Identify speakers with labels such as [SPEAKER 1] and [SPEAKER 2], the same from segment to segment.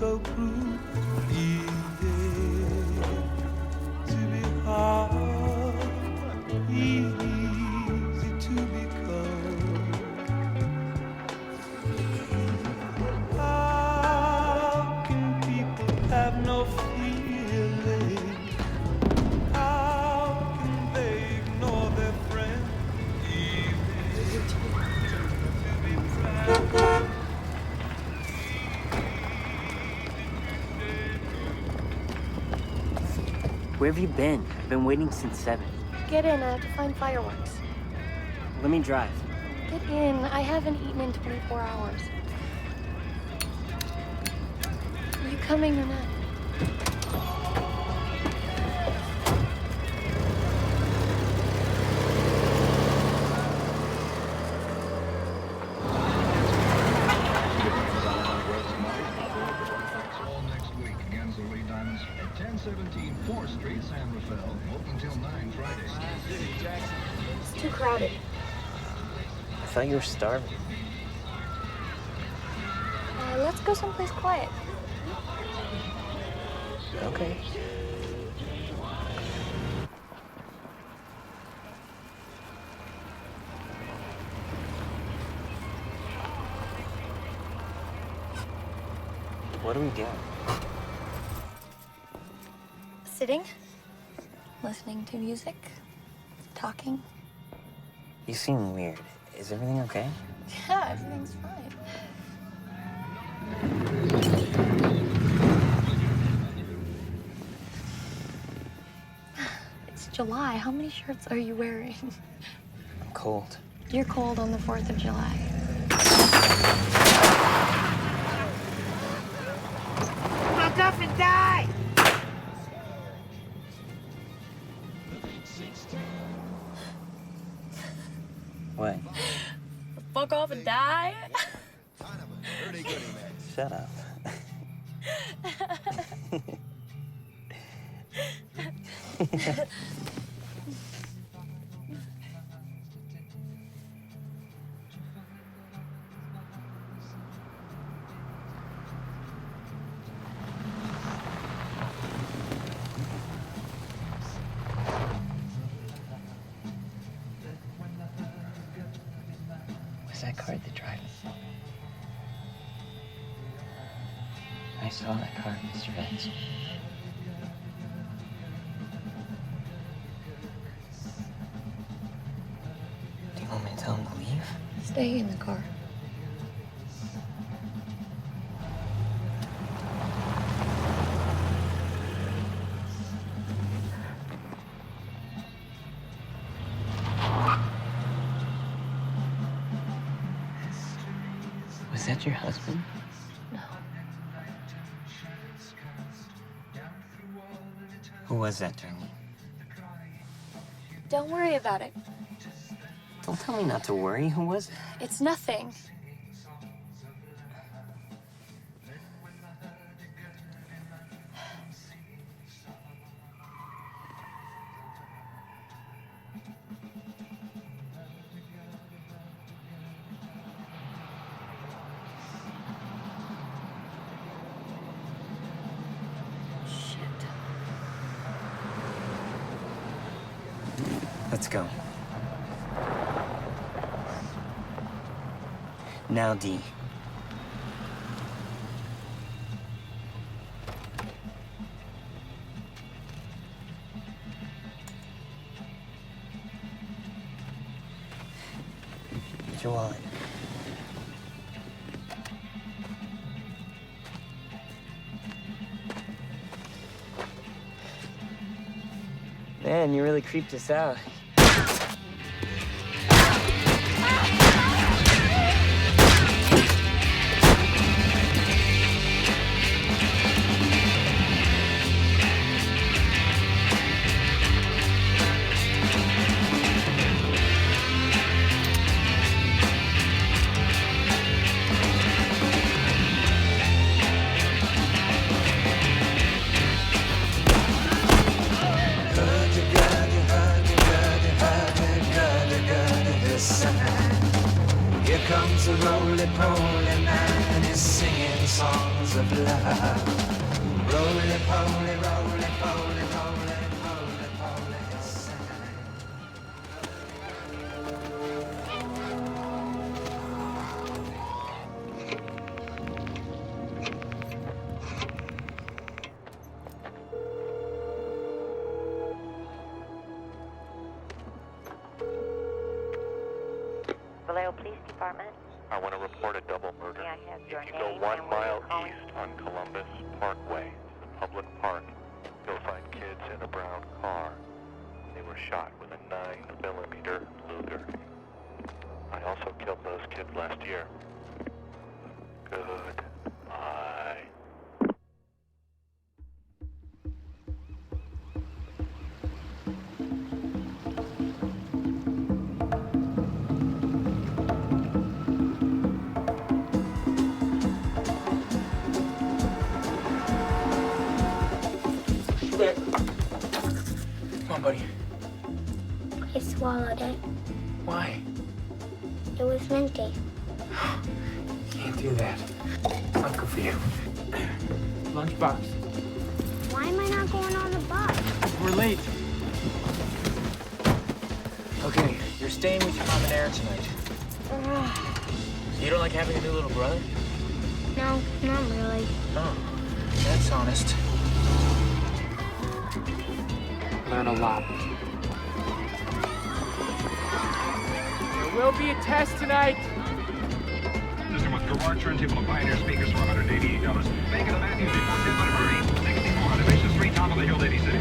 [SPEAKER 1] so cruel. Easy to be hard, easy to be cold. How can people have no feeling? How can they ignore their friends? Easy to be proud.
[SPEAKER 2] Where have you been? I've been waiting since 7.
[SPEAKER 3] Get in, I have to find fireworks.
[SPEAKER 2] Let me drive.
[SPEAKER 3] Get in, I haven't eaten in 24 hours. Are you coming or not?
[SPEAKER 4] At 1017 4th Street, San Rafael, open until 9 Friday.
[SPEAKER 3] It's too crowded.
[SPEAKER 2] I thought you were starving.
[SPEAKER 3] Let's go someplace quiet.
[SPEAKER 2] Okay. What do we get?
[SPEAKER 3] Sitting, listening to music, talking.
[SPEAKER 2] You seem weird. Is everything okay?
[SPEAKER 3] Yeah, everything's fine. It's July. How many shirts are you wearing?
[SPEAKER 2] I'm cold.
[SPEAKER 3] You're cold on the 4th of July.
[SPEAKER 5] Fuck off and die!
[SPEAKER 2] What?
[SPEAKER 3] Fuck off and die?
[SPEAKER 2] Shut up. Was that car the driver? I saw that car, Mr. Vance. Do you want me to tell him to leave?
[SPEAKER 3] Stay in the car.
[SPEAKER 2] Was that your husband?
[SPEAKER 3] No.
[SPEAKER 2] Who was that, Darlene?
[SPEAKER 3] Don't worry about it.
[SPEAKER 2] Don't tell me not to worry. Who was it?
[SPEAKER 3] It's nothing.
[SPEAKER 2] Let's go. Now, Dee. Get your wallet. Man, you really creeped us out.
[SPEAKER 1] Heard you got songs of love. Roly-poly, roly-poly, roly-poly, poly, sand.
[SPEAKER 6] Vallejo Police Department.
[SPEAKER 7] I want to report a double murder.
[SPEAKER 6] May I have your
[SPEAKER 7] If you
[SPEAKER 6] name
[SPEAKER 7] go 1
[SPEAKER 6] and where
[SPEAKER 7] mile
[SPEAKER 6] you're calling?
[SPEAKER 7] east on Columbus Parkway, the public park, you'll find kids in a brown car. They were shot with a 9mm Luger. I also killed those kids last year. Goodbye.
[SPEAKER 2] Come on, buddy.
[SPEAKER 8] I swallowed it.
[SPEAKER 2] Why?
[SPEAKER 8] It was minty.
[SPEAKER 2] Can't do that. Not good for you. Lunchbox.
[SPEAKER 8] Why am I not going on the bus?
[SPEAKER 2] We're late. Okay, you're staying with your mom and Aaron tonight. You don't like having a new little brother?
[SPEAKER 8] No, not really.
[SPEAKER 2] Oh, that's honest. Learn a lot. There will be a test tonight.
[SPEAKER 4] System with garage turntable and Pioneer speakers for $188. Bacon and Matthews before 10 by Murray. 6400 Bishop Street, top of the hill, Lady City.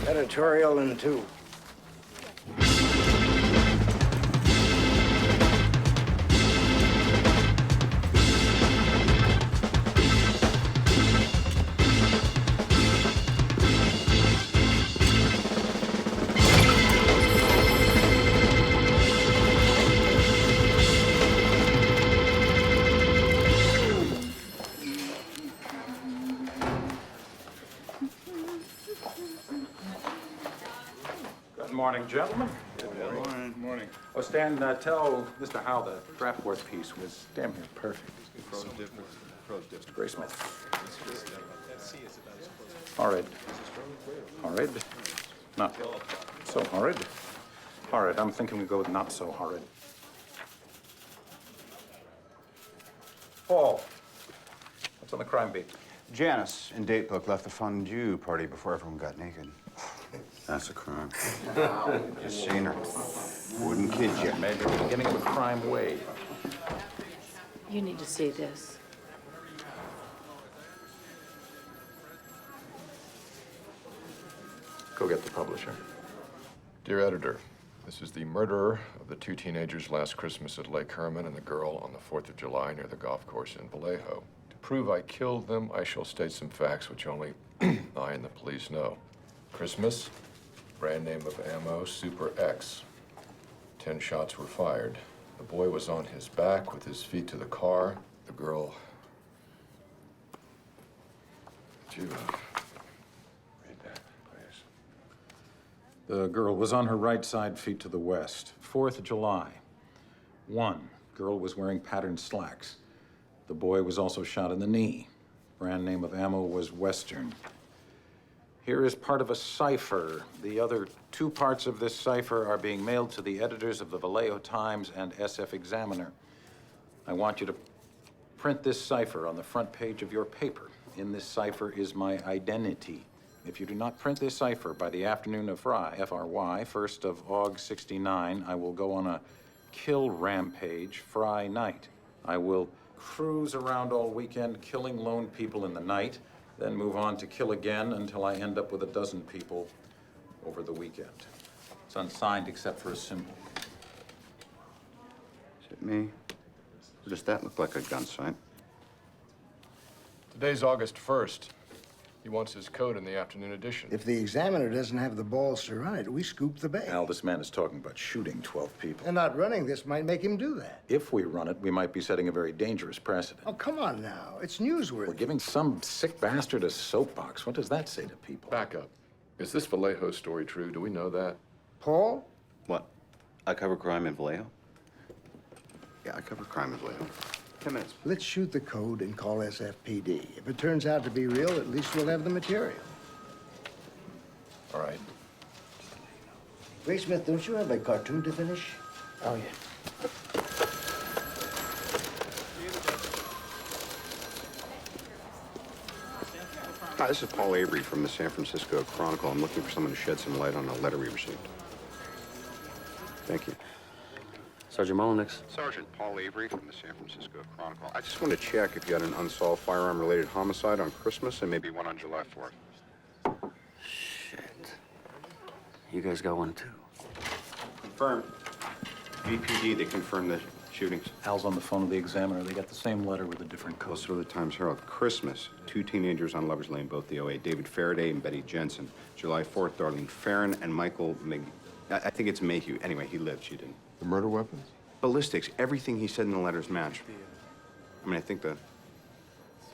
[SPEAKER 9] Editorial in 2.
[SPEAKER 10] Good morning, gentlemen. Good morning. Oh, Stan, tell Mr. Howe the draft work piece was damn near perfect. Mr. Graysmith. Horrid. Horrid. Not so horrid. Horrid. I'm thinking we go with not so horrid. Paul, what's on the crime beat?
[SPEAKER 11] Janice in Datebook left the fondue party before everyone got naked. That's a crime. Just seen her. Wouldn't kid you.
[SPEAKER 10] Maybe the beginning of a crime wave.
[SPEAKER 5] You need to see this.
[SPEAKER 10] Go get the publisher.
[SPEAKER 12] Dear editor, this is the murderer of the 2 teenagers last Christmas at Lake Herman and the girl on the 4th of July near the golf course in Vallejo. To prove I killed them, I shall state some facts which only I and the police know. Christmas, brand name of ammo, Super X. 10 shots were fired. The boy was on his back with his feet to the car. The girl... Did you, read that, please?
[SPEAKER 10] The girl was on her right side, feet to the west. 4th of July. 1. Girl was wearing patterned slacks. The boy was also shot in the knee. Brand name of ammo was Western. Here is part of a cipher. The other 2 parts of this cipher are being mailed to the editors of the Vallejo Times and SF Examiner. I want you to print this cipher on the front page of your paper. In this cipher is my identity. If you do not print this cipher by the afternoon of Fry, F-R-Y, 1st of August 69, I will go on a kill rampage Fry night. I will cruise around all weekend, killing lone people in the night, then move on to kill again until I end up with 12 people over the weekend. It's unsigned except for a symbol.
[SPEAKER 11] Is it me? Or does that look like a gun sight?
[SPEAKER 12] Today's August 1st. He wants his code in the afternoon edition.
[SPEAKER 9] If the Examiner doesn't have the balls to run it, we scoop the bait.
[SPEAKER 10] Al, this man is talking about shooting 12 people.
[SPEAKER 9] And not running this might make him do that.
[SPEAKER 10] If we run it, we might be setting a very dangerous precedent.
[SPEAKER 9] Oh, come on now. It's newsworthy.
[SPEAKER 10] We're giving some sick bastard a soapbox. What does that say to people?
[SPEAKER 12] Back up. Is this Vallejo story true? Do we know that?
[SPEAKER 9] Paul?
[SPEAKER 11] What? I cover crime in Vallejo? Yeah, I cover crime in Vallejo. 10 minutes.
[SPEAKER 9] Let's shoot the code and call SFPD. If it turns out to be real, at least we'll have the material.
[SPEAKER 12] All right.
[SPEAKER 9] Graysmith, don't you have a cartoon to finish?
[SPEAKER 2] Oh, yeah.
[SPEAKER 11] Hi, this is Paul Avery from the San Francisco Chronicle. I'm looking for someone to shed some light on a letter we received. Thank you.
[SPEAKER 13] Sergeant Mullenix.
[SPEAKER 11] Sergeant Paul Avery from the San Francisco Chronicle. I just want to check if you had an unsolved firearm-related homicide on Christmas and maybe one on July 4th.
[SPEAKER 13] Shit. You guys got one, too?
[SPEAKER 11] Confirmed. VPD, they confirmed the shootings.
[SPEAKER 10] Al's on the phone with the Examiner. They got the same letter with a different code.
[SPEAKER 11] Also the Times Herald. Christmas, 2 teenagers on Lover's Lane, both the OA. David Faraday and Betty Jensen. July 4th, Darlene Farron and Michael I think it's Mayhew. Anyway, he lived, she didn't.
[SPEAKER 12] The murder weapons?
[SPEAKER 11] Ballistics. Everything he said in the letters match. I mean, I think the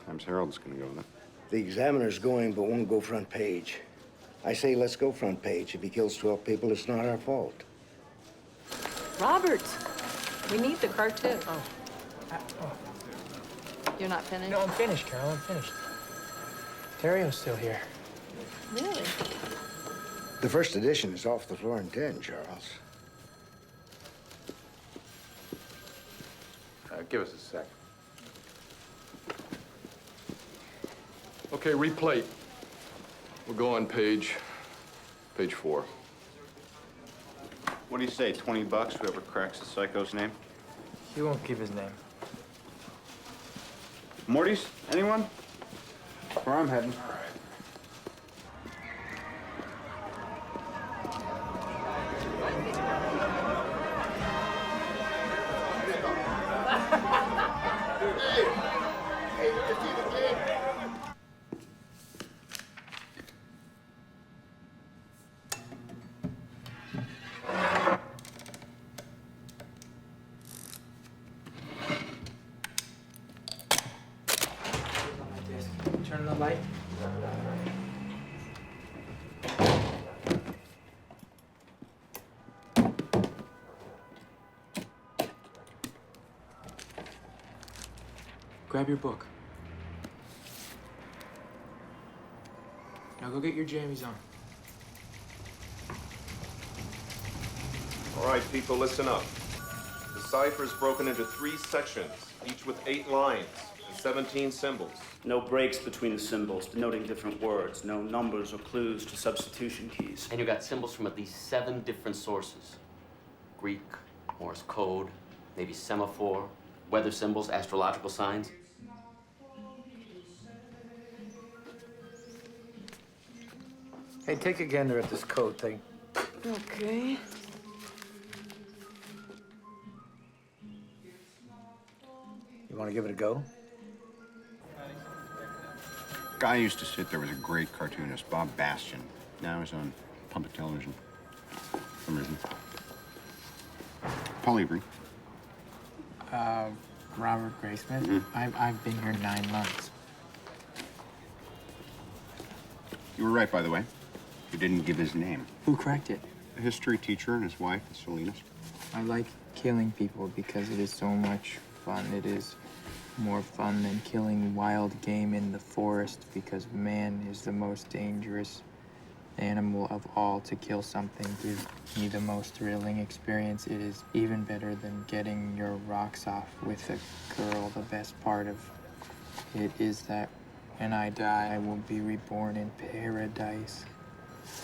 [SPEAKER 11] Times Herald is going to go with it.
[SPEAKER 9] The Examiner's going, but won't go front page. I say let's go front page. If he kills 12 people, it's not our fault.
[SPEAKER 5] Robert, we need the car, too.
[SPEAKER 2] Oh.
[SPEAKER 5] You're not finished?
[SPEAKER 2] No, I'm finished, Carol. I'm finished. Terrio's still here.
[SPEAKER 5] Really?
[SPEAKER 9] The first edition is off the floor in 10, Charles.
[SPEAKER 10] Give us a sec.
[SPEAKER 12] Okay, replate. We'll go on page 4.
[SPEAKER 11] What do you say, 20 bucks, whoever cracks the psycho's name?
[SPEAKER 2] He won't give his name.
[SPEAKER 11] Morty's? Anyone? Where I'm heading.
[SPEAKER 2] Turn the light. Grab your book. Now go get your jammies on.
[SPEAKER 14] All right, people, listen up. The cipher is broken into 3 sections, each with 8 lines and 17 symbols.
[SPEAKER 15] No breaks between the symbols, denoting different words. No numbers or clues to substitution keys.
[SPEAKER 13] And you got symbols from at least 7 different sources. Greek, Morse code, maybe semaphore, weather symbols, astrological signs.
[SPEAKER 2] Hey, take a gander at this code thing.
[SPEAKER 5] Okay.
[SPEAKER 2] You want to give it a go?
[SPEAKER 11] Guy used to sit there was a great cartoonist, Bob Bastian. Now he's on public television. For some reason. Paul Avery.
[SPEAKER 16] Robert Graysmith. I've been here 9 months.
[SPEAKER 11] You were right, by the way. You didn't give his name.
[SPEAKER 16] Who corrected?
[SPEAKER 11] A history teacher and his wife, Salinas.
[SPEAKER 16] I like killing people because it is so much fun. It is more fun than killing wild game in the forest because man is the most dangerous animal of all. To kill something gives me the most thrilling experience. It is even better than getting your rocks off with a girl. The best part of it is that when I die, I will be reborn in paradise.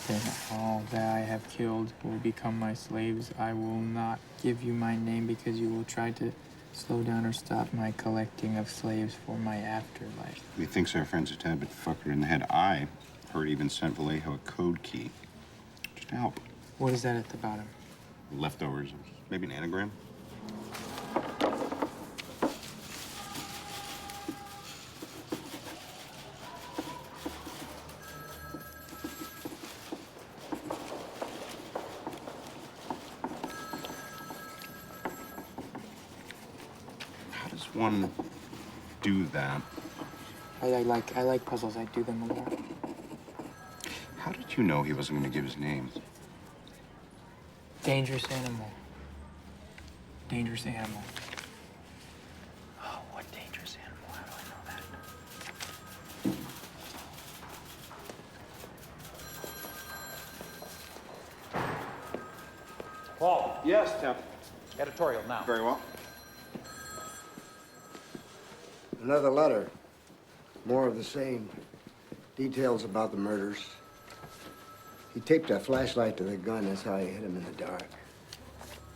[SPEAKER 16] Then all that I have killed will become my slaves. I will not give you my name because you will try to slow down or stop my collecting of slaves for my afterlife.
[SPEAKER 11] He thinks our friend's a tad bit fucker in the head. I heard he even sent Vallejo a code key. Just to help.
[SPEAKER 16] What is that at the bottom?
[SPEAKER 11] Leftovers. Maybe an anagram? One do that.
[SPEAKER 16] I like puzzles. I do them a lot.
[SPEAKER 11] How did you know he wasn't going to give his name?
[SPEAKER 16] Dangerous animal. Dangerous animal.
[SPEAKER 2] Oh, what dangerous animal? How do I know that?
[SPEAKER 10] Paul.
[SPEAKER 11] Yes, Tim.
[SPEAKER 10] Editorial now.
[SPEAKER 11] Very well.
[SPEAKER 9] Another letter. More of the same. Details about the murders. He taped a flashlight to the gun. That's how he hit him in the dark.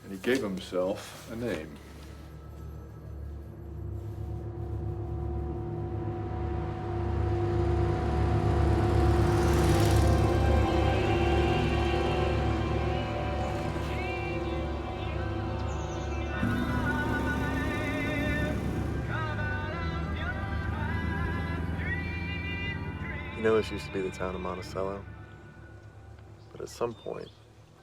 [SPEAKER 12] And he gave himself a name.
[SPEAKER 17] You know, this used to be the town of Monticello, but at some point,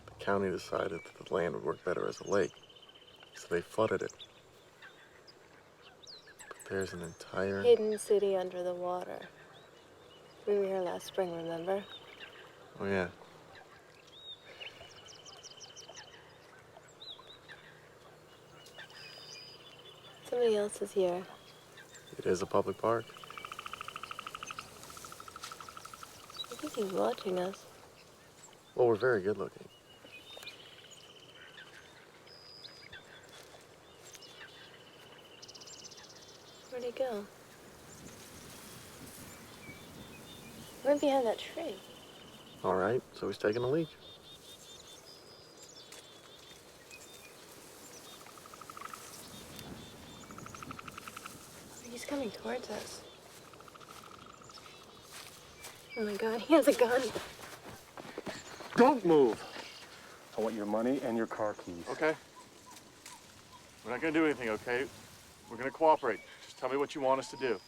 [SPEAKER 17] the county decided that the land would work better as a lake, so they flooded it. But there's an entire...
[SPEAKER 18] Hidden city under the water. We were here last spring, remember?
[SPEAKER 17] Oh, yeah.
[SPEAKER 18] Somebody else is here.
[SPEAKER 17] It is a public park.
[SPEAKER 18] I think he's watching us.
[SPEAKER 17] Well, we're very good looking.
[SPEAKER 18] Where'd he go? Went behind that tree.
[SPEAKER 17] All right, so he's taking a leak.
[SPEAKER 18] He's coming towards us. Oh my God, he has a gun.
[SPEAKER 19] Don't move. I want your money and your car keys.
[SPEAKER 20] Okay. We're not gonna do anything, okay? We're gonna cooperate. Just tell me what you want us to do.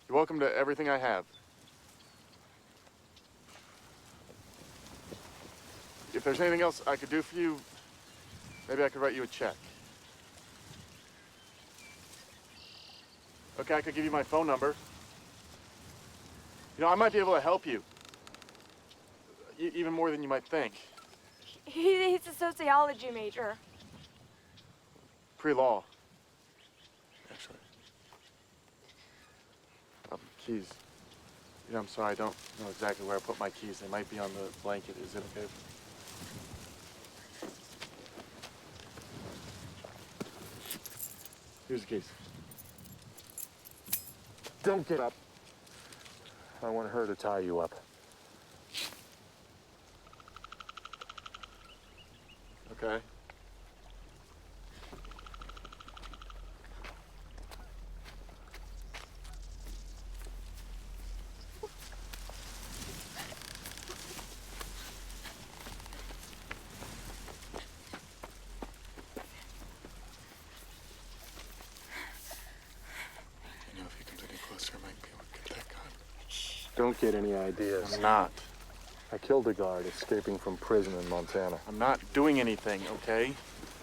[SPEAKER 20] You're welcome to everything I have. If there's anything else I could do for you, maybe I could write you a check. Okay, I could give you my phone number. You know, I might be able to help you. Even more than you might think.
[SPEAKER 3] He's a sociology major.
[SPEAKER 20] Pre-law, actually. Keys. You know, I'm sorry, I don't know exactly where I put my keys. They might be on the blanket. Is it okay? Here's the keys.
[SPEAKER 19] Don't get up. I want her to tie you up.
[SPEAKER 20] Okay. Don't get any ideas. I'm not. I killed a guard escaping from prison in Montana. I'm not doing anything, okay?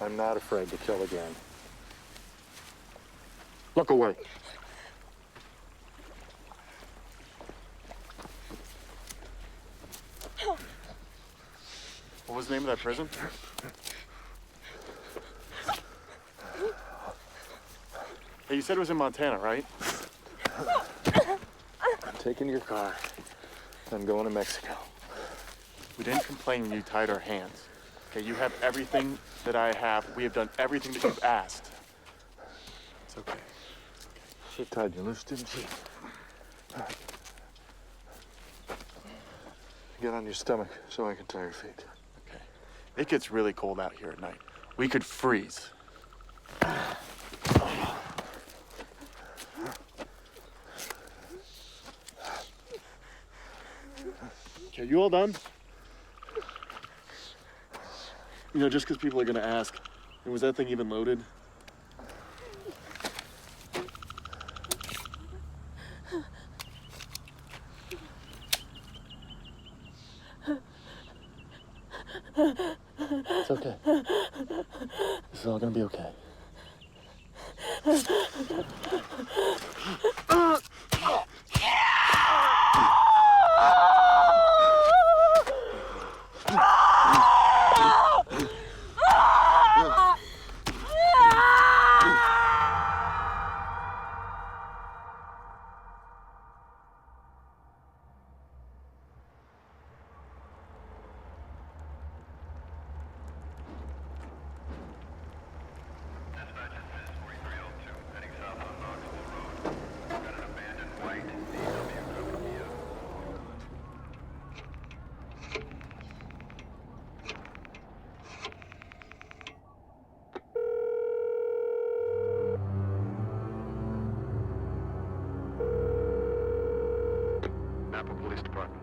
[SPEAKER 20] I'm not afraid to kill again. Look away. What was the name of that prison? Hey, you said it was in Montana, right? I'm taking your car. I'm going to Mexico. We didn't complain when you tied our hands. Okay, you have everything that I have. We have done everything that you've asked. It's okay. She tied you loose, didn't she? Get on your stomach so I can tie your feet. Okay. It gets really cold out here at night. We could freeze. Okay, you all done? You know, just because people are gonna ask, and was that thing even loaded? It's okay. This is all gonna be okay.
[SPEAKER 7] Napa Police Department.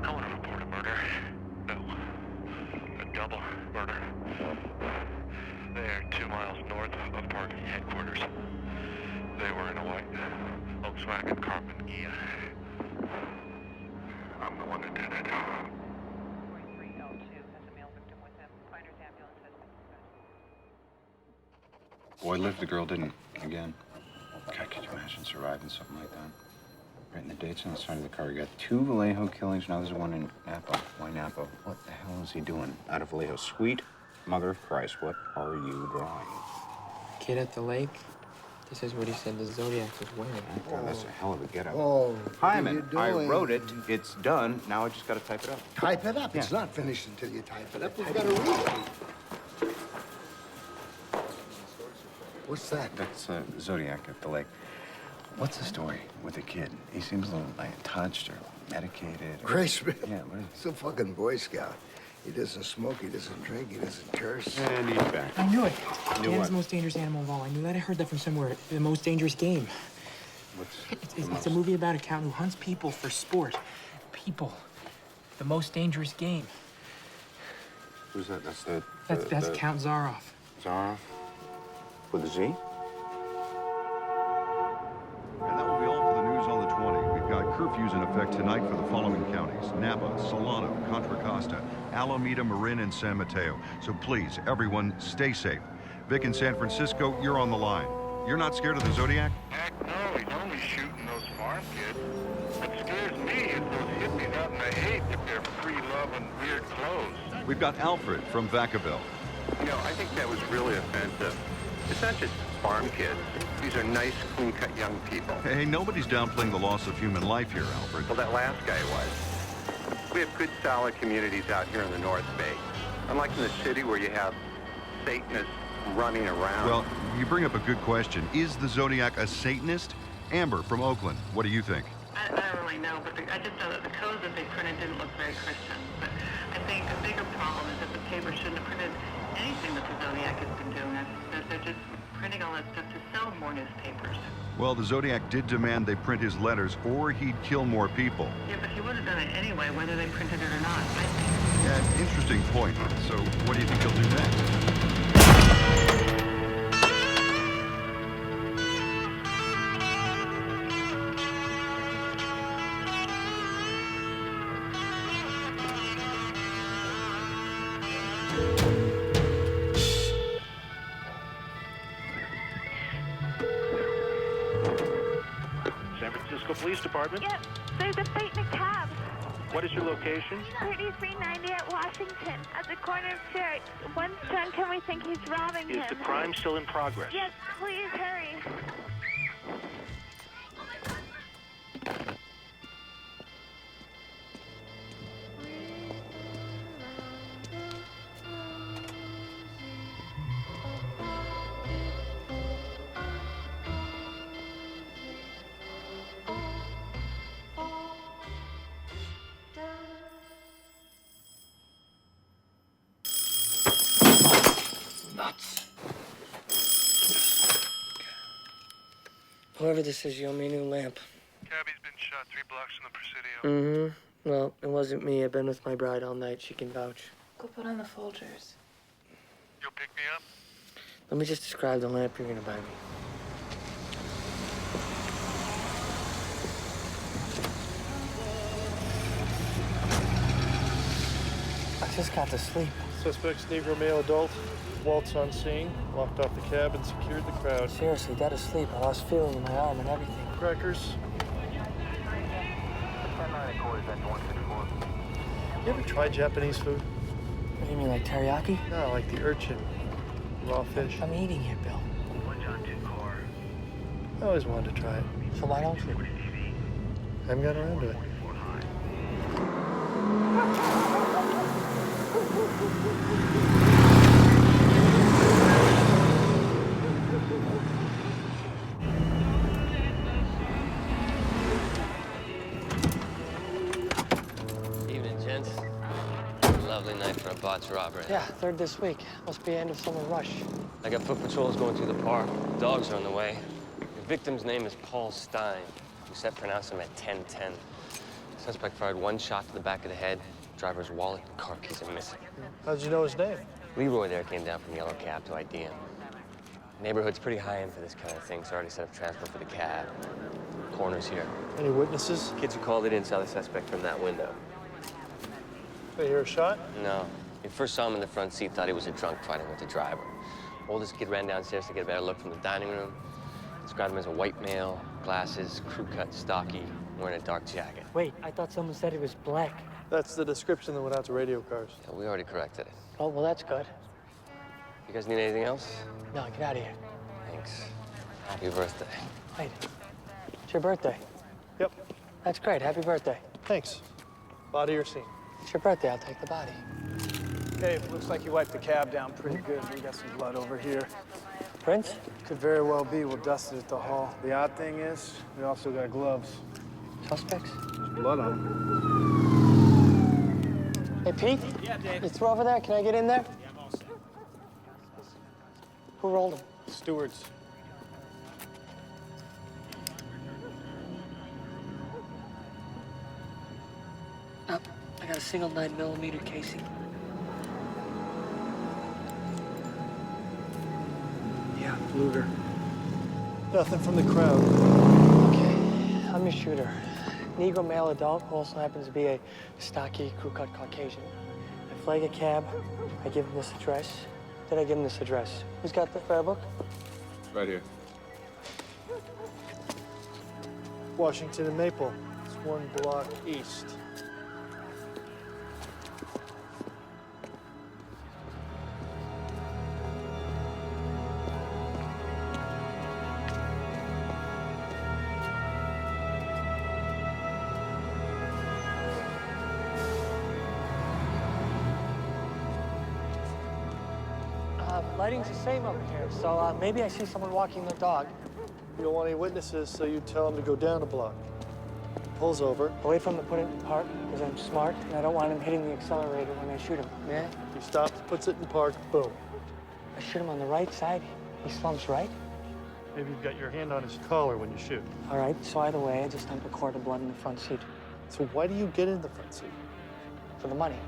[SPEAKER 7] I want to report a murder. No. A double murder. They're 2 miles north of parking headquarters. They were in a white Volkswagen Carbon Gia. I'm the one that did it.
[SPEAKER 11] Boy lived, the girl didn't. Again. God, could you imagine surviving something like that? Writing the dates on the side of the car. You got 2 Vallejo killings, now there's one in Napa. Why Napa? What the hell is he doing out of Vallejo? Sweet mother of Christ, what are you drawing?
[SPEAKER 16] Kid at the lake? This is what he said the Zodiac was wearing.
[SPEAKER 11] God, that's a hell of a getup.
[SPEAKER 9] Oh,
[SPEAKER 11] Hyman,
[SPEAKER 9] what are
[SPEAKER 11] I
[SPEAKER 9] you doing?
[SPEAKER 11] wrote it. It's done. Now I just got to type it up.
[SPEAKER 9] Type it up.
[SPEAKER 11] Yeah.
[SPEAKER 9] It's not finished until you type it up. We've got to read it. What's that?
[SPEAKER 11] That's Zodiac at the lake. What's the story with the kid? He seems a little like touched or medicated. Or...
[SPEAKER 9] Grace, man.
[SPEAKER 11] Yeah, what is it?
[SPEAKER 9] He's a fucking Boy Scout. He doesn't smoke, he doesn't drink, he doesn't curse.
[SPEAKER 11] And he's back.
[SPEAKER 16] I knew it.
[SPEAKER 11] Knew
[SPEAKER 16] Man's
[SPEAKER 11] what?
[SPEAKER 16] the most dangerous animal of all. I knew that. I heard that from somewhere. The most dangerous game. It's a movie about a count who hunts people for sport. People. The most dangerous game.
[SPEAKER 11] Who's that? That's
[SPEAKER 16] That's Count Zaroff.
[SPEAKER 11] Zaroff? With a Z?
[SPEAKER 21] And that will be all for the news on the 20. We've got curfews in effect tonight for the following counties: Napa, Solano, Contra Costa, Alameda, Marin, and San Mateo. So please, everyone, stay safe. Vic in San Francisco, you're on the line. You're not scared of the Zodiac?
[SPEAKER 7] Heck no, he's only shooting those farm kids. What scares me is those hippies out in the hate with their free love and weird clothes.
[SPEAKER 21] We've got Alfred from Vacaville.
[SPEAKER 22] You know, I think that was really offensive. It's not just farm kids. These are nice, clean-cut young people.
[SPEAKER 21] Hey, nobody's downplaying the loss of human life here, Alfred.
[SPEAKER 22] Well, that last guy was. We have good, solid communities out here in the North Bay. Unlike in the city where you have Satanists running around.
[SPEAKER 21] Well, you bring up a good question. Is the Zodiac a Satanist? Amber from Oakland, what do you think?
[SPEAKER 23] I don't really know, but I just know that the codes that they printed didn't look very Christian. But I think a bigger problem is that the paper shouldn't have printed anything that the Zodiac has been doing. That they're just printing all that stuff to sell more newspapers.
[SPEAKER 21] Well, the Zodiac did demand they print his letters or he'd kill more people.
[SPEAKER 23] Yeah, but he would have done it anyway, whether they printed it or not, I think.
[SPEAKER 21] Yeah, interesting point. So what do you think he'll do next?
[SPEAKER 1] Francisco Police Department.
[SPEAKER 6] Yep, there's a fight in a cab.
[SPEAKER 1] What is your location?
[SPEAKER 6] 3390 at Washington, at the corner of Church. One's drunk and we think he's robbing him.
[SPEAKER 1] Is the crime still in progress?
[SPEAKER 6] Yes, please hurry.
[SPEAKER 8] Whoever this is, you owe me a new lamp.
[SPEAKER 1] Cabby's been shot 3 blocks from the Presidio.
[SPEAKER 8] Mm-hmm. Well, it wasn't me. I've been with my bride all night. She can vouch.
[SPEAKER 5] Go put on the Folgers.
[SPEAKER 1] You'll pick me up?
[SPEAKER 8] Let me just describe the lamp you're gonna buy me. I just got to sleep.
[SPEAKER 19] Suspect's Negro male adult. Waltz on scene, locked off the cab and secured the crowd.
[SPEAKER 8] Seriously, dead asleep. I lost feeling in my arm and everything.
[SPEAKER 19] Crackers. You ever tried Japanese food?
[SPEAKER 8] What do you mean, like teriyaki?
[SPEAKER 19] No, like the urchin. Raw fish.
[SPEAKER 8] I'm eating it, Bill.
[SPEAKER 19] I always wanted to try it.
[SPEAKER 8] So why don't you?
[SPEAKER 19] I haven't gotten around to it.
[SPEAKER 24] Evening, gents. Lovely night for a botched robbery.
[SPEAKER 8] Yeah, third this week. Must be end of summer rush.
[SPEAKER 24] I got foot patrols going through the park. Dogs are on the way. The victim's name is Paul Stein. We said pronounce him at 1010. Suspect fired 1 shot to the back of the head. Driver's wallet and car keys are missing.
[SPEAKER 19] How'd you know his name?
[SPEAKER 24] Leroy there came down from Yellow Cab to ID him. Neighborhood's pretty high end for this kind of thing, so I already set up transport for the cab. Coroner's here.
[SPEAKER 19] Any witnesses?
[SPEAKER 24] Kids who called it in saw the suspect from that window.
[SPEAKER 19] They hear a shot?
[SPEAKER 24] No. We first saw him in the front seat, thought he was a drunk fighting with the driver. Oldest kid ran downstairs to get a better look from the dining room. Described him as a white male, glasses, crew cut, stocky, wearing a dark jacket.
[SPEAKER 8] Wait, I thought someone said he was black.
[SPEAKER 19] That's the description that went out to radio cars.
[SPEAKER 24] Yeah, we already corrected it.
[SPEAKER 8] Oh, well, that's good.
[SPEAKER 24] You guys need anything else?
[SPEAKER 8] No, get out of here.
[SPEAKER 24] Thanks. Happy birthday.
[SPEAKER 8] Wait, it's your birthday.
[SPEAKER 19] Yep.
[SPEAKER 8] That's great. Happy birthday.
[SPEAKER 19] Thanks. Body or scene?
[SPEAKER 8] It's your birthday. I'll take the body.
[SPEAKER 25] Hey, looks like you wiped the cab down pretty good. We got some blood over here.
[SPEAKER 8] Prince?
[SPEAKER 25] Could very well be. We'll dust it at the hall. The odd thing is, we also got gloves.
[SPEAKER 8] Suspects?
[SPEAKER 25] There's blood on them.
[SPEAKER 8] Hey, Pete?
[SPEAKER 25] Yeah, Dave.
[SPEAKER 8] You through over there? Can I get in there?
[SPEAKER 25] Yeah, I'm all set.
[SPEAKER 8] Who rolled him?
[SPEAKER 19] Stewards.
[SPEAKER 8] Up. I got a single 9mm casing. Yeah, Luger.
[SPEAKER 19] Nothing from the crowd.
[SPEAKER 8] Okay, I'm your shooter. Negro male adult who also happens to be a stocky, crew-cut Caucasian. I flag a cab. I give him this address. Did I give him this address? Who's got the fare book?
[SPEAKER 12] Right here.
[SPEAKER 19] Washington and Maple. It's 1 block east.
[SPEAKER 8] Lighting's the same over here, so maybe I see someone walking their dog.
[SPEAKER 19] You don't want any witnesses, so you tell him to go down a block. Pulls over.
[SPEAKER 8] I'll wait for him to put it in park, because I'm smart, and I don't want him hitting the accelerator when I shoot him. Yeah?
[SPEAKER 19] He stops, puts it in park, boom.
[SPEAKER 8] I shoot him on the right side. He slumps right.
[SPEAKER 19] Maybe you've got your hand on his collar when you shoot.
[SPEAKER 8] All right, so either way, I just dump a quart of blood in the front seat.
[SPEAKER 19] So why do you get in the front seat?
[SPEAKER 8] For the money.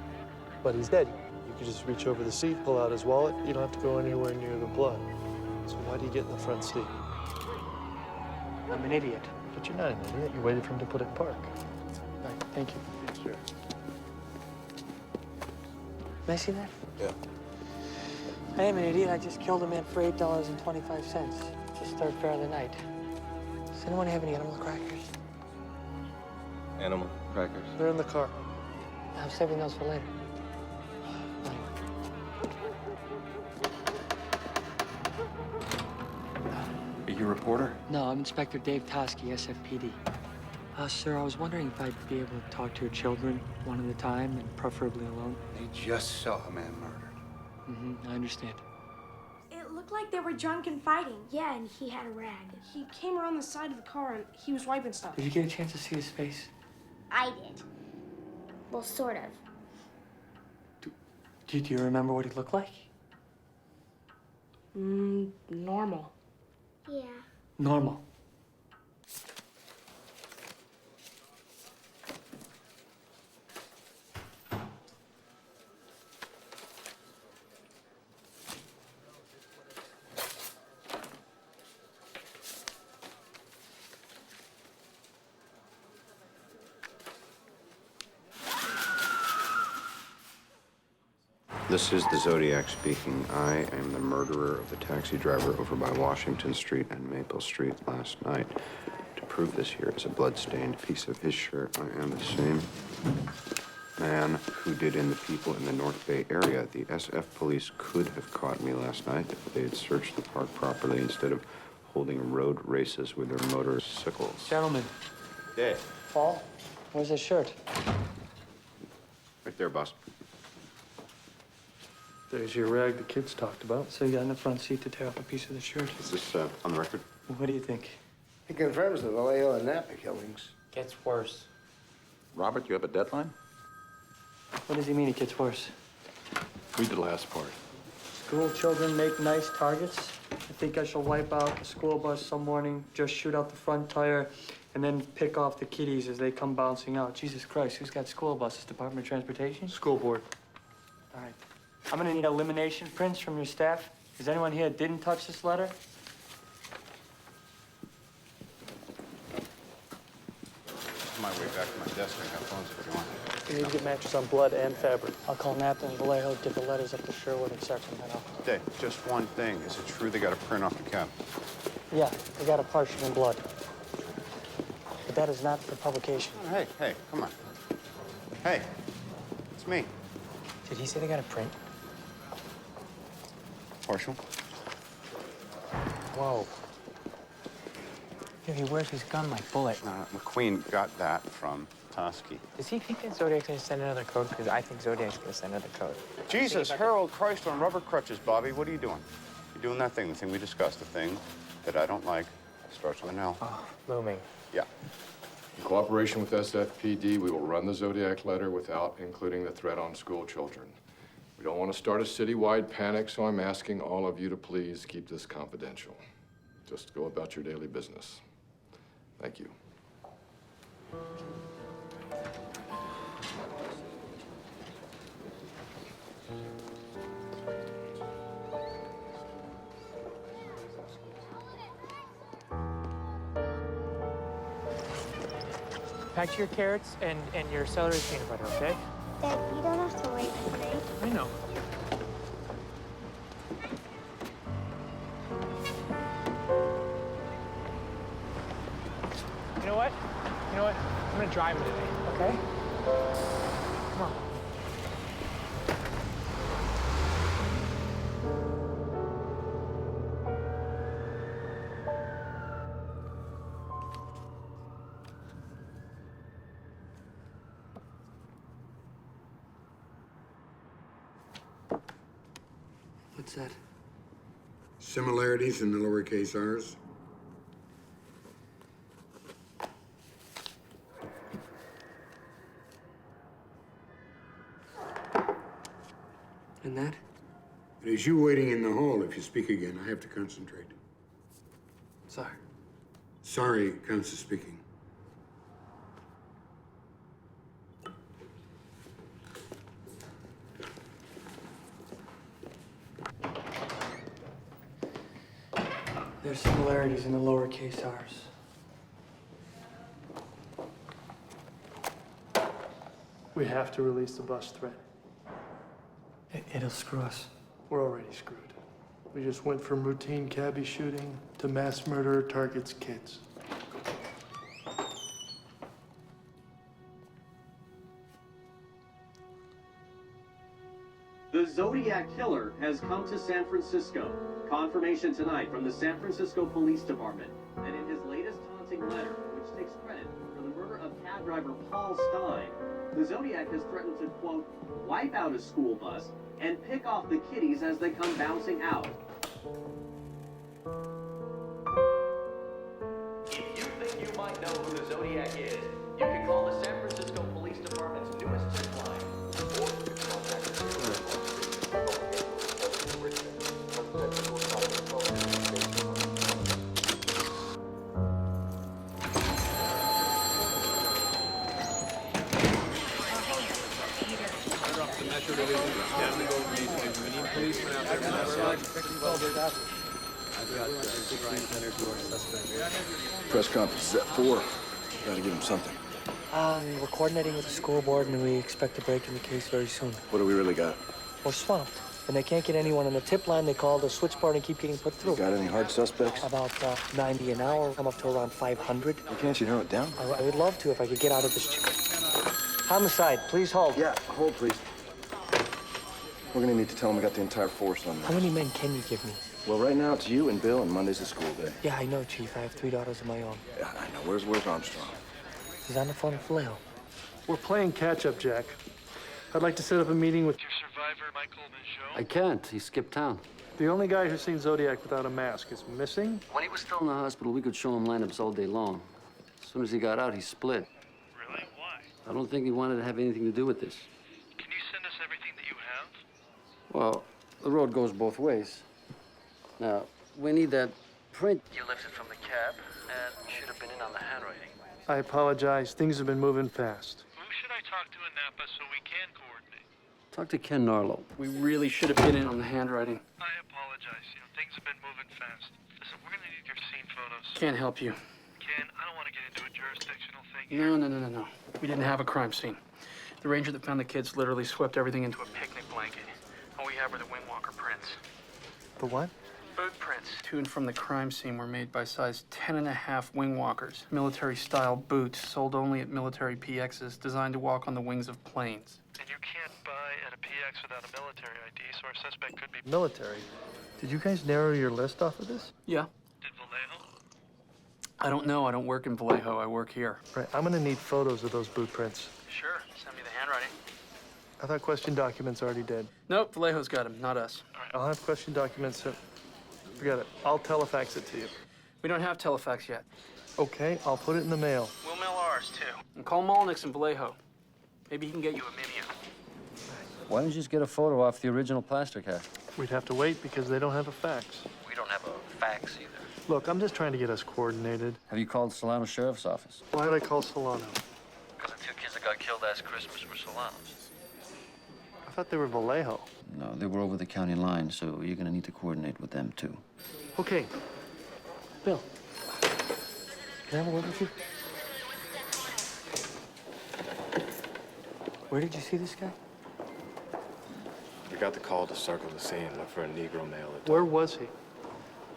[SPEAKER 19] But he's dead. You could just reach over the seat, pull out his wallet. You don't have to go anywhere near the blood. So why do you get in the front seat?
[SPEAKER 8] I'm an idiot.
[SPEAKER 19] But you're not an idiot. You waited for him to put it in park.
[SPEAKER 8] All right, thank you.
[SPEAKER 19] Sure.
[SPEAKER 8] Can I see that?
[SPEAKER 12] Yeah.
[SPEAKER 8] I am an idiot. I just killed a man for $8.25. Just third fare of the night. Does anyone have any animal crackers?
[SPEAKER 2] Animal crackers.
[SPEAKER 19] They're in the car.
[SPEAKER 8] I'm saving those for later.
[SPEAKER 11] Are you a reporter?
[SPEAKER 8] No, I'm Inspector Dave Toski, SFPD. Sir, I was wondering if I'd be able to talk to your children one at a time and preferably alone.
[SPEAKER 11] They just saw a man murdered.
[SPEAKER 8] I understand.
[SPEAKER 3] It looked like they were drunk and fighting. Yeah, and he had a rag. He came around the side of the car and he was wiping stuff.
[SPEAKER 8] Did you get a chance to see his face?
[SPEAKER 4] I did. Well, sort of.
[SPEAKER 8] Do you remember what he looked like?
[SPEAKER 3] Normal.
[SPEAKER 4] Yeah.
[SPEAKER 8] Normal.
[SPEAKER 11] This is the Zodiac speaking. I am the murderer of the taxi driver over by Washington Street and Maple Street last night. To prove this, here is a blood-stained piece of his shirt. I am the same man who did in the people in the North Bay area. The SF police could have caught me last night if they had searched the park properly instead of holding road races with their motorcycles.
[SPEAKER 8] Gentlemen.
[SPEAKER 11] Dave.
[SPEAKER 8] Paul, where's his shirt?
[SPEAKER 11] Right there, boss.
[SPEAKER 19] There's your rag the kids talked about.
[SPEAKER 8] So you got in the front seat to tear off a piece of the shirt.
[SPEAKER 11] Is this on the record?
[SPEAKER 8] What do you think?
[SPEAKER 9] He confirms the Vallejo and Napa killings.
[SPEAKER 16] Gets worse.
[SPEAKER 10] Robert, you have a deadline?
[SPEAKER 8] What does he mean it gets worse?
[SPEAKER 12] Read the last part.
[SPEAKER 8] School children make nice targets. I think I shall wipe out the school bus some morning, just shoot out the front tire, and then pick off the kiddies as they come bouncing out. Jesus Christ, who's got school buses? Department of Transportation?
[SPEAKER 19] School board.
[SPEAKER 8] All right. I'm gonna need elimination prints from your staff. Is anyone here that didn't touch this letter?
[SPEAKER 11] On my way back to my desk, I got phones if you want.
[SPEAKER 19] You need to get matches on blood and fabric.
[SPEAKER 8] I'll call Napa and Vallejo, get the letters up to Sherwood and Sacramento.
[SPEAKER 11] Dave, just one thing. Is it true they got a print off the cab?
[SPEAKER 8] Yeah, they got a partition in blood. But that is not for publication.
[SPEAKER 11] Oh, hey, come on. Hey, it's me.
[SPEAKER 16] Did he say they got a print?
[SPEAKER 11] Partial.
[SPEAKER 16] Whoa. Yeah, he wears his gun like bullets.
[SPEAKER 11] McQueen got that from Toski.
[SPEAKER 16] Does he think that Zodiac's gonna send another code? Because I think Zodiac's gonna send another code.
[SPEAKER 11] Jesus, Harold Christ on rubber crutches, Bobby. What are you doing? You're doing that thing, the thing we discussed, the thing that I don't like. Starts with an L.
[SPEAKER 16] Oh, looming.
[SPEAKER 11] Yeah.
[SPEAKER 12] In cooperation with SFPD, we will run the Zodiac letter without including the threat on school children. We don't want to start a citywide panic, so I'm asking all of you to please keep this confidential. Just go about your daily business. Thank you.
[SPEAKER 16] Pack your carrots and your celery peanut butter, okay?
[SPEAKER 4] Dad, you don't have to wait for me.
[SPEAKER 16] I know. You know what? I'm gonna drive him today, okay? Come on.
[SPEAKER 8] What's that?
[SPEAKER 13] Similarities in the lowercase r's.
[SPEAKER 8] And that?
[SPEAKER 13] It is you waiting in the hall. If you speak again, I have to concentrate.
[SPEAKER 8] Sorry.
[SPEAKER 13] Sorry counts as speaking.
[SPEAKER 8] There's similarities in the lowercase r's.
[SPEAKER 19] We have to release the bus threat.
[SPEAKER 8] It'll screw us.
[SPEAKER 19] We're already screwed. We just went from routine cabbie shooting to mass murderer targets kids.
[SPEAKER 2] Zodiac killer has come to San Francisco. Confirmation tonight from the San Francisco Police Department that in his latest taunting letter, which takes credit for the murder of cab driver Paul Stein, the Zodiac has threatened to, quote, wipe out a school bus and pick off the kiddies as they come bouncing out. If you think you might know who the Zodiac is, you can call the San Francisco Police Department's newest tip line, or you can contact the
[SPEAKER 12] Press conference is at 4. Gotta give him something.
[SPEAKER 8] We're coordinating with the school board, and we expect a break in the case very soon.
[SPEAKER 12] What do we really got?
[SPEAKER 8] We're swamped, and they can't get anyone on the tip line. They call the switchboard and keep getting put through.
[SPEAKER 12] Got any hard suspects?
[SPEAKER 8] About 90 an hour. I'm up to around 500.
[SPEAKER 12] Can't you narrow it down?
[SPEAKER 8] I would love to if I could get out of this chicken. Homicide, please hold.
[SPEAKER 12] Yeah, hold, please. We're gonna need to tell him we got the entire force on
[SPEAKER 8] How
[SPEAKER 12] this.
[SPEAKER 8] many men can you give me?
[SPEAKER 12] Well, right now it's you and Bill, and Monday's a school day.
[SPEAKER 8] Yeah, I know, Chief. I have 3 daughters of my own.
[SPEAKER 12] Yeah, I know. Where's Armstrong?
[SPEAKER 8] He's on the phone with Vallejo.
[SPEAKER 19] We're playing catch-up, Jack. I'd like to set up a meeting with
[SPEAKER 1] Your survivor, Michael Michaud?
[SPEAKER 14] I can't. He skipped town.
[SPEAKER 19] the only guy who's seen Zodiac without a mask. Is missing.
[SPEAKER 14] When he was still in the hospital, we could show him lineups all day long. As soon as he got out, he split.
[SPEAKER 1] Really? Why?
[SPEAKER 14] I don't think he wanted to have anything to do with this.
[SPEAKER 1] Can you send us everything that you have?
[SPEAKER 14] Well, the road goes both ways. Now, we need that print you lifted from the cab, and should have been in on the handwriting.
[SPEAKER 19] I apologize. Things have been moving fast.
[SPEAKER 1] Who should I talk to in Napa so we can coordinate?
[SPEAKER 14] Talk to Ken Narlow. We really should have been in on the handwriting.
[SPEAKER 1] I apologize. Things have been moving fast. Listen, we're gonna need your scene photos.
[SPEAKER 14] Can't help you.
[SPEAKER 1] Ken, I don't want to get into a jurisdictional thing.
[SPEAKER 14] No. We didn't have a crime scene. The ranger that found the kids literally swept everything into a picnic blanket. All we have are the windwalker prints.
[SPEAKER 19] The what?
[SPEAKER 14] Boot prints. To and from the crime scene were made by size 10.5 wingwalkers. Military-style boots sold only at military PXs designed to walk on the wings of planes.
[SPEAKER 1] And you can't buy at a PX without a military ID, so our suspect could be...
[SPEAKER 19] Military. Did you guys narrow your list off of this?
[SPEAKER 14] Yeah.
[SPEAKER 1] Did Vallejo?
[SPEAKER 14] I don't know. I don't work in Vallejo. I work here.
[SPEAKER 19] Right. I'm gonna need photos of those boot prints.
[SPEAKER 14] Sure. Send me the handwriting.
[SPEAKER 19] I thought question documents already did.
[SPEAKER 14] Nope. Vallejo's got them, not us.
[SPEAKER 19] I'll have question documents. Forget it. I'll telefax it to you.
[SPEAKER 14] We don't have telefax yet.
[SPEAKER 19] Okay, I'll put it in the mail.
[SPEAKER 14] We'll mail ours, too. And call Molnix in Vallejo. Maybe he can get you a Mimeo.
[SPEAKER 15] Why don't you just get a photo off the original plaster cast?
[SPEAKER 19] We'd have to wait because they don't have a fax.
[SPEAKER 15] We don't have a fax either.
[SPEAKER 19] Look, I'm just trying to get us coordinated.
[SPEAKER 15] Have you called Solano Sheriff's Office?
[SPEAKER 19] Why did I call Solano?
[SPEAKER 15] Because the two kids that got killed last Christmas were Solanos.
[SPEAKER 19] I thought they were Vallejo.
[SPEAKER 15] No, they were over the county line, so you're gonna need to coordinate with them, too.
[SPEAKER 19] Okay.
[SPEAKER 8] Bill, can I have a word with you? Where did you see this guy?
[SPEAKER 17] We got the call to circle the scene, look for a Negro male.
[SPEAKER 19] Where was he?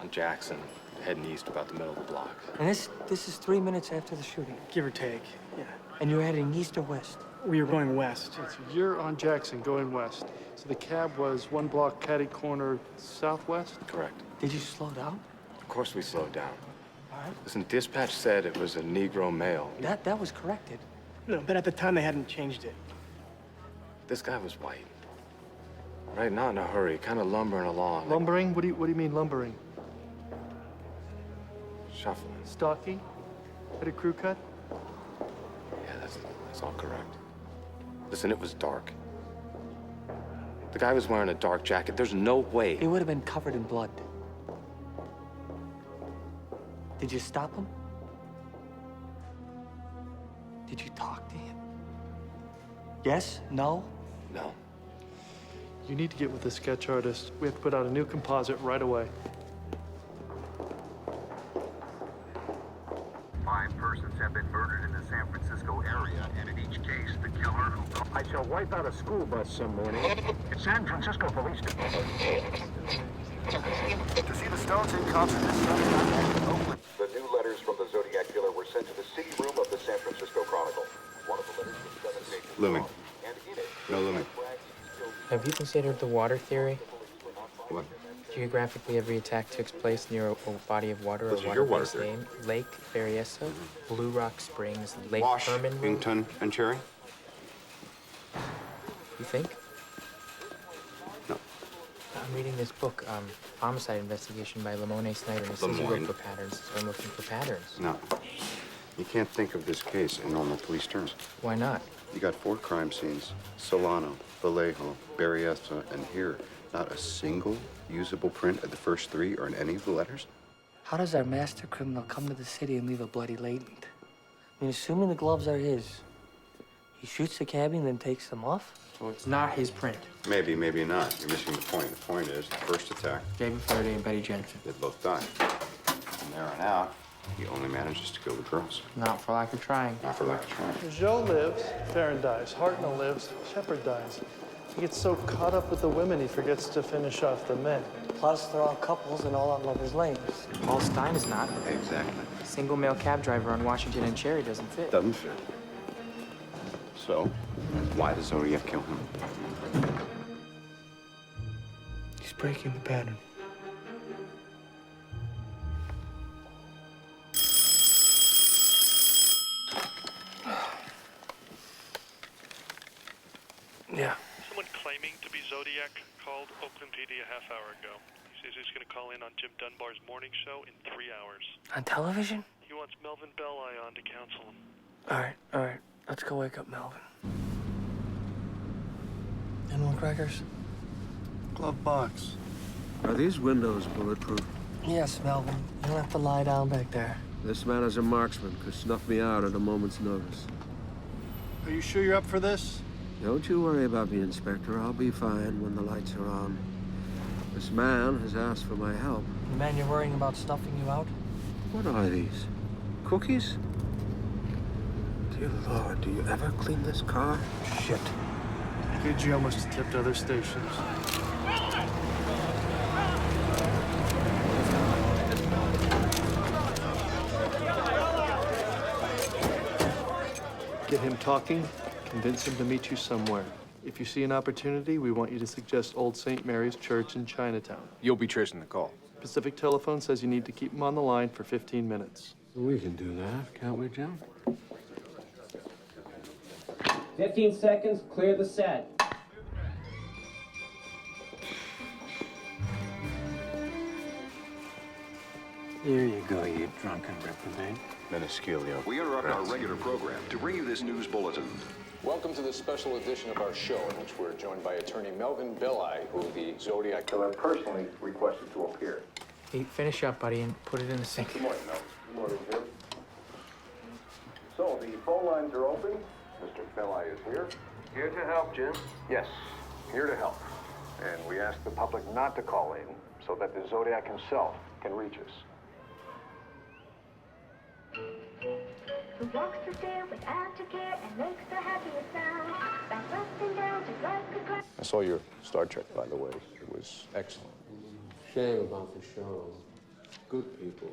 [SPEAKER 17] On Jackson, heading east about the middle of the block.
[SPEAKER 8] And this is 3 minutes after the shooting.
[SPEAKER 18] Give or take, yeah.
[SPEAKER 8] And you're heading east or west?
[SPEAKER 18] We were going west.
[SPEAKER 19] So you're on Jackson, going west. So the cab was 1 block catty corner southwest?
[SPEAKER 17] Correct.
[SPEAKER 8] Did you slow down?
[SPEAKER 17] Of course we slowed down.
[SPEAKER 8] All right.
[SPEAKER 17] Listen, dispatch said it was a Negro male.
[SPEAKER 8] That was corrected.
[SPEAKER 18] No, but at the time they hadn't changed it.
[SPEAKER 17] This guy was white. Right, not in a hurry, kind of lumbering along.
[SPEAKER 19] Lumbering? What do you mean lumbering?
[SPEAKER 17] Shuffling.
[SPEAKER 19] Stocky? Had a crew cut?
[SPEAKER 17] Yeah, that's all correct. Listen, it was dark. The guy was wearing a dark jacket. There's no way.
[SPEAKER 8] He would have been covered in blood. Did you stop him? Did you talk to him? Yes? No?
[SPEAKER 17] No.
[SPEAKER 19] You need to get with the sketch artist. We have to put out a new composite right away.
[SPEAKER 26] 5 persons have been murdered in the San Francisco area, and in each case, the killer who... I shall wipe out a school bus some morning. San Francisco Police Department. To see the Stones in concert this Sunday Oakland. The new letters from the Zodiac killer were sent to the city room of the San Francisco Chronicle. One of the letters was 7 pages
[SPEAKER 21] Louis.
[SPEAKER 26] long, and in it...
[SPEAKER 21] No, Louis.
[SPEAKER 16] Have you considered the water theory?
[SPEAKER 11] What?
[SPEAKER 16] Geographically, every attack took place near a body of water
[SPEAKER 11] What's
[SPEAKER 16] or
[SPEAKER 11] your water
[SPEAKER 16] water-based
[SPEAKER 11] theory?
[SPEAKER 16] name. Lake Berryessa, Blue Rock Springs, Lake Herman.
[SPEAKER 11] Washington and Cherry?
[SPEAKER 16] You think?
[SPEAKER 11] No.
[SPEAKER 16] I'm reading this book, Homicide Investigation by Lamone Snyder, and it says you
[SPEAKER 11] Lemoyne.
[SPEAKER 16] look for patterns, so I'm looking for patterns.
[SPEAKER 11] No. You can't think of this case in normal police terms.
[SPEAKER 16] Why not?
[SPEAKER 11] You got 4 crime scenes: Solano, Vallejo, Berryessa, and here. Not a single usable print of the first 3 or in any of the letters?
[SPEAKER 8] How does our master criminal come to the city and leave a bloody latent? I mean, assuming the gloves are his, he shoots the cabbie and then takes them off?
[SPEAKER 16] So it's not his print.
[SPEAKER 11] Maybe, maybe not. You're missing the point. The point is, the first attack,
[SPEAKER 16] David Faraday and Betty Jensen.
[SPEAKER 11] they both died. From there on out, he only manages to kill the girls.
[SPEAKER 16] Not for lack of trying.
[SPEAKER 11] Not for lack of trying.
[SPEAKER 19] Joe lives, Farron dies. Hartnell lives, Shepard dies. He gets so caught up with the women, he forgets to finish off the men.
[SPEAKER 8] Plus, they're all couples and all on lovers' lanes.
[SPEAKER 16] Paul Stein is not.
[SPEAKER 11] Exactly.
[SPEAKER 16] Single male cab driver on Washington and Cherry doesn't fit.
[SPEAKER 11] Doesn't fit. So, why does Zodiac kill him?
[SPEAKER 8] He's breaking the pattern. Yeah.
[SPEAKER 1] Someone claiming to be Zodiac called Oakland PD a half hour ago. He says he's going to call in on Jim Dunbar's morning show in 3 hours.
[SPEAKER 8] On television?
[SPEAKER 1] He wants Melvin Belli on to counsel him.
[SPEAKER 8] All right. Let's go wake up Melvin. Anyone crackers?
[SPEAKER 19] Glove box.
[SPEAKER 5] Are these windows bulletproof?
[SPEAKER 8] Yes, Melvin. You don't have to lie down back there.
[SPEAKER 5] This man is a marksman, could snuff me out at a moment's notice.
[SPEAKER 19] Are you sure you're up for this?
[SPEAKER 5] Don't you worry about me, Inspector. I'll be fine when the lights are on. This man has asked for my help.
[SPEAKER 8] The man you're worrying about snuffing you out?
[SPEAKER 5] What are these? Cookies? Dear Lord, do you ever clean this car? Shit.
[SPEAKER 19] KGO must have tipped other stations. Get him talking, convince him to meet you somewhere. If you see an opportunity, we want you to suggest Old St. Mary's Church in Chinatown.
[SPEAKER 11] You'll be tracing the call.
[SPEAKER 5] Pacific Telephone says you need to keep him on the line for 15 minutes.
[SPEAKER 6] We can do that, can't we, Jim?
[SPEAKER 2] 15 seconds, clear the set.
[SPEAKER 6] Here you go, you drunken reprobate.
[SPEAKER 11] Minusculio.
[SPEAKER 21] We interrupt our regular program to bring you this news bulletin.
[SPEAKER 7] Welcome to this special edition of our show, in which we're joined by attorney Melvin Belli, who the Zodiac killer personally requested to appear.
[SPEAKER 16] Hey, finish up, buddy, and put it in the sink.
[SPEAKER 7] Good morning, Melvin. Good morning, Jim. So, the phone lines are open. Mr. Belli is here. Here to help, Jim. Yes, here to help. And we ask the public not to call in so that the Zodiac himself can reach us.
[SPEAKER 4] Who walks the stair with aftercare and makes the happiest sound. Back up and down just like a cloud.
[SPEAKER 7] I saw your Star Trek, by the way. It was excellent.
[SPEAKER 6] Shame about the show. Good people.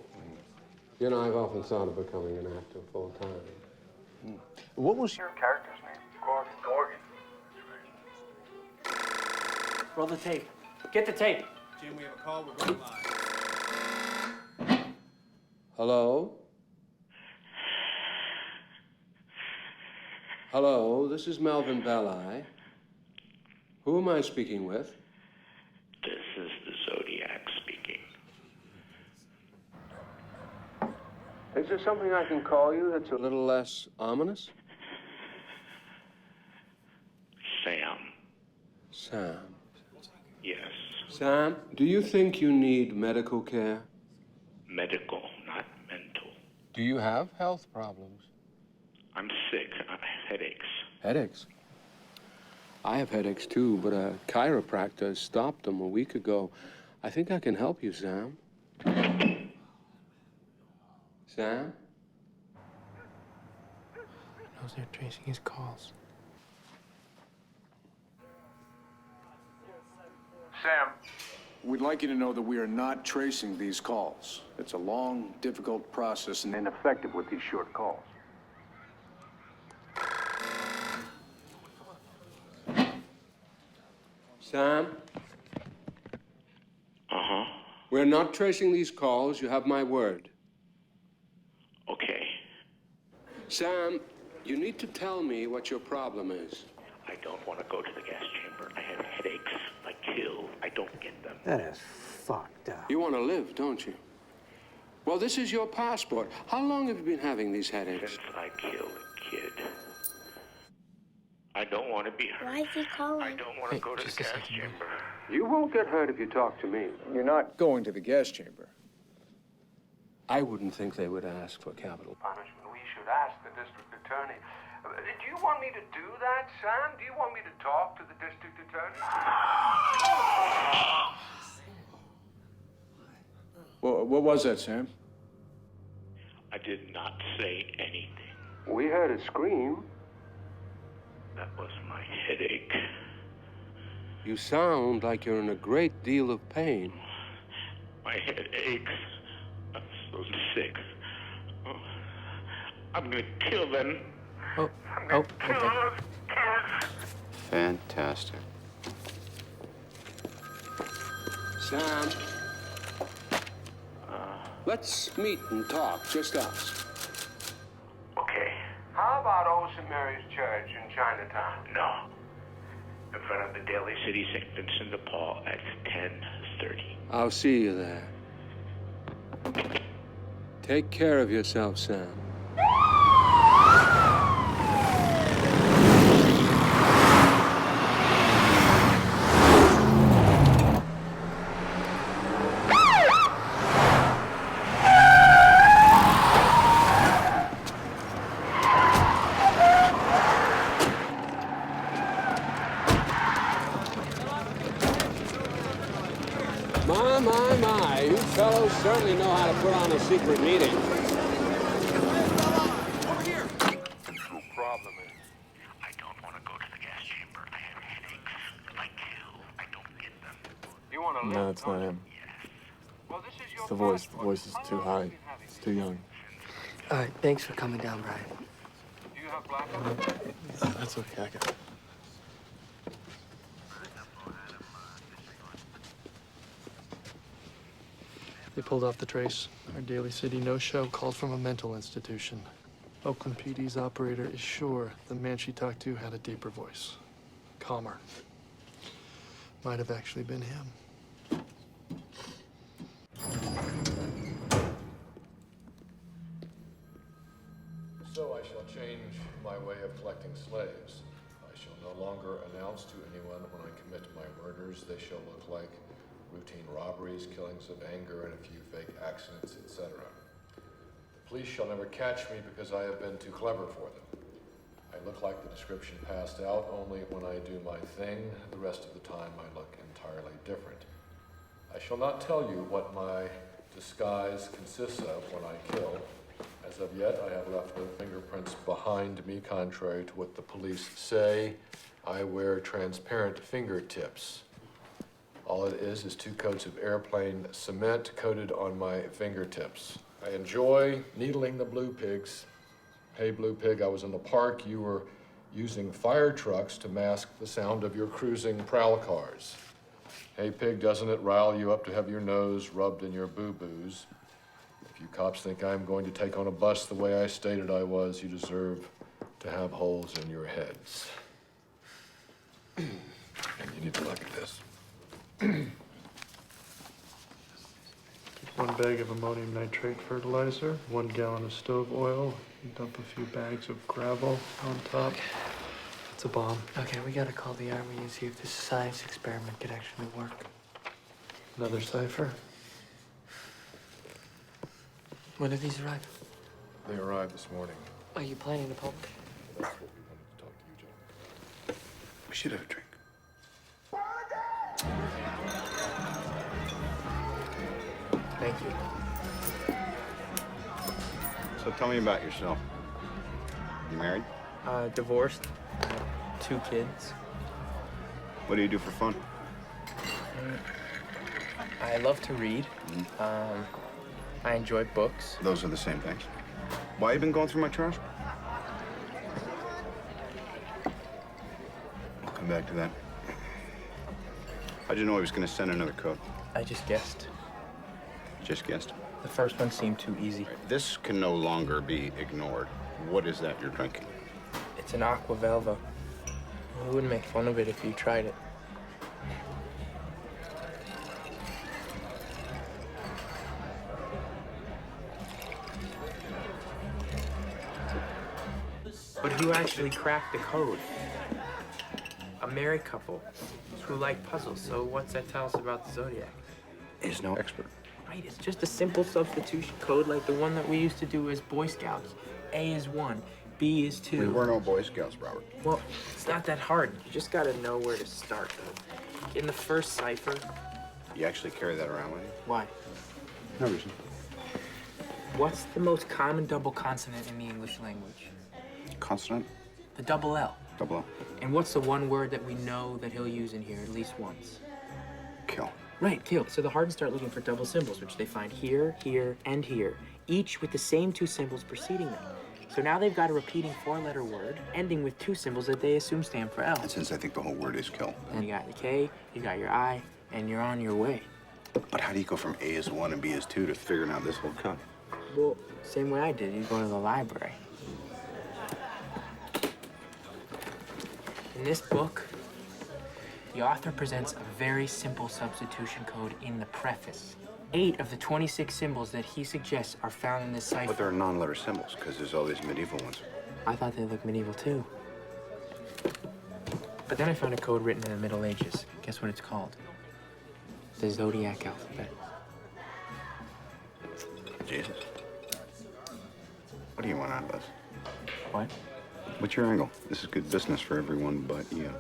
[SPEAKER 6] You know, I've often thought of becoming an actor full time.
[SPEAKER 7] What was your character's name? Gorgon.
[SPEAKER 8] Roll the tape. Get the tape.
[SPEAKER 18] Jim, we have a call. We're going live.
[SPEAKER 6] Hello? Hello, this is Melvin Belli. Who am I speaking with?
[SPEAKER 20] This is the Zodiac speaking.
[SPEAKER 6] Is there something I can call you that's a little less ominous?
[SPEAKER 20] Sam.
[SPEAKER 6] Sam.
[SPEAKER 20] Yes.
[SPEAKER 6] Sam, do you think you need medical care?
[SPEAKER 20] Medical, not mental.
[SPEAKER 6] Do you have health problems?
[SPEAKER 20] I'm sick. I have headaches.
[SPEAKER 6] Headaches? I have headaches too, but a chiropractor stopped them a week ago. I think I can help you, Sam. Sam?
[SPEAKER 16] Knows they're tracing his calls.
[SPEAKER 7] Sam, we'd like you to know that we are not tracing these calls. It's a long, difficult process and ineffective with these short calls.
[SPEAKER 6] Sam?
[SPEAKER 20] Uh-huh.
[SPEAKER 6] We're not tracing these calls. You have my word.
[SPEAKER 20] Okay.
[SPEAKER 6] Sam, you need to tell me what your problem is.
[SPEAKER 20] I don't want to go to the gas chamber. I have headaches. I kill. I don't get them.
[SPEAKER 5] That is fucked up.
[SPEAKER 6] You want to live, don't you? Well, this is your passport. How long have you been having these headaches?
[SPEAKER 20] Since I killed a kid. I don't want to be hurt.
[SPEAKER 4] Why is he calling?
[SPEAKER 20] I don't want to go to the gas chamber.
[SPEAKER 6] You won't get hurt if you talk to me.
[SPEAKER 13] You're not going to the gas chamber.
[SPEAKER 6] I wouldn't think they would ask for capital punishment. We should ask the district attorney. Do you want me to do that, Sam? Do you want me to talk to the district attorney?
[SPEAKER 13] Well, what was that, Sam?
[SPEAKER 20] I did not say anything.
[SPEAKER 6] We heard a scream.
[SPEAKER 20] That was my headache.
[SPEAKER 6] You sound like you're in a great deal of pain.
[SPEAKER 20] My head aches. I'm so sick. Oh, I'm gonna kill them.
[SPEAKER 6] Okay.
[SPEAKER 11] Fantastic.
[SPEAKER 6] Sam, let's meet and talk, just us.
[SPEAKER 20] Okay.
[SPEAKER 6] How about Old St. Mary's Church in Chinatown?
[SPEAKER 20] No. In front of the Daly City St. Vincent de Paul at 10:30.
[SPEAKER 6] I'll see you there. Take care of yourself, Sam. My, you fellows certainly know how to put on a secret meeting.
[SPEAKER 20] Over here. No problem is, I don't want to go to the gas chamber. I have headaches. If I kill, I don't get them.
[SPEAKER 6] You want to live?
[SPEAKER 5] No, it's not him.
[SPEAKER 6] Well, this is your
[SPEAKER 5] It's the voice. The voice is too high. It's too young.
[SPEAKER 8] All right, thanks for coming down, Brian.
[SPEAKER 6] Do you have blackout?
[SPEAKER 5] That's okay, I got it.
[SPEAKER 19] They pulled off the trace. Our Daly City no-show called from a mental institution. Oakland PD's operator is sure the man she talked to had a deeper voice. Calmer. Might have actually been him.
[SPEAKER 12] So I shall change my way of collecting slaves. I shall no longer announce to anyone when I commit my murders. They shall look like routine robberies, killings of anger, and a few fake accidents, etc. The police shall never catch me because I have been too clever for them. I look like the description passed out only when I do my thing. The rest of the time I look entirely different. I shall not tell you what my disguise consists of when I kill. As of yet, I have left no fingerprints behind me, contrary to what the police say. I wear transparent fingertips. All it is 2 coats of airplane cement coated on my fingertips. I enjoy needling the blue pigs. Hey, blue pig, I was in the park. You were using fire trucks to mask the sound of your cruising prowl cars. Hey, pig, doesn't it rile you up to have your nose rubbed in your boo-boos? If you cops think I'm going to take on a bus the way I stated I was, you deserve to have holes in your heads. And you need to look at this.
[SPEAKER 19] One bag of ammonium nitrate fertilizer, 1 gallon of stove oil, dump a few bags of gravel on top. It's a bomb.
[SPEAKER 8] Okay, we gotta call the army and see if this science experiment could actually work.
[SPEAKER 19] Another cipher.
[SPEAKER 8] When did these arrive?
[SPEAKER 12] They arrived this morning.
[SPEAKER 8] Are you planning to publish?
[SPEAKER 5] We should have a drink.
[SPEAKER 8] Thank you.
[SPEAKER 11] So tell me about yourself. You married?
[SPEAKER 8] Divorced. 2 kids.
[SPEAKER 11] What do you do for fun?
[SPEAKER 8] I love to read. I enjoy books.
[SPEAKER 11] Those are the same things. Why you been going through my trash? We'll come back to that. How'd you know he was going to send another code?
[SPEAKER 8] I just guessed.
[SPEAKER 11] Just guessed.
[SPEAKER 8] The first one seemed too easy.
[SPEAKER 11] This can no longer be ignored. What is that you're drinking?
[SPEAKER 8] It's an Aqua Velva. We wouldn't make fun of it if you tried it. But who actually cracked the code? A married couple who like puzzles. So what's that tell us about the Zodiac?
[SPEAKER 11] He's no expert.
[SPEAKER 8] Right, it's just a simple substitution code like the one that we used to do as Boy Scouts. A is 1, B is 2.
[SPEAKER 11] We were no Boy Scouts, Robert.
[SPEAKER 8] Well, it's not that hard. You just gotta know where to start, though. In the first cipher...
[SPEAKER 11] You actually carry that around with you?
[SPEAKER 8] Why?
[SPEAKER 11] No reason.
[SPEAKER 8] What's the most common double consonant in the English language?
[SPEAKER 11] Consonant?
[SPEAKER 8] The double L.
[SPEAKER 11] Double L.
[SPEAKER 8] And what's the one word that we know that he'll use in here at least once?
[SPEAKER 11] Kill.
[SPEAKER 8] Right, kill. So the Hardens start looking for double symbols, which they find here, here, and here, each with the same 2 symbols preceding them. So now they've got a repeating 4-letter word, ending with 2 symbols that they assume stand for L.
[SPEAKER 11] And since I think the whole word is kill.
[SPEAKER 8] And you got the K, you got your I, and you're on your way.
[SPEAKER 11] But how do you go from A is 1 and B is 2 to figuring out this whole code?
[SPEAKER 8] Well, same way I did. You go to the library. In this book, the author presents a very simple substitution code in the preface. 8 of the 26 symbols that he suggests are found in this cipher.
[SPEAKER 11] But they're non-letter symbols, because there's all these medieval ones.
[SPEAKER 8] I thought they looked medieval, too. But then I found a code written in the Middle Ages. Guess what it's called? The Zodiac alphabet.
[SPEAKER 11] Jesus. What do you want out of this?
[SPEAKER 8] What?
[SPEAKER 11] What's your angle? This is good business for everyone but you.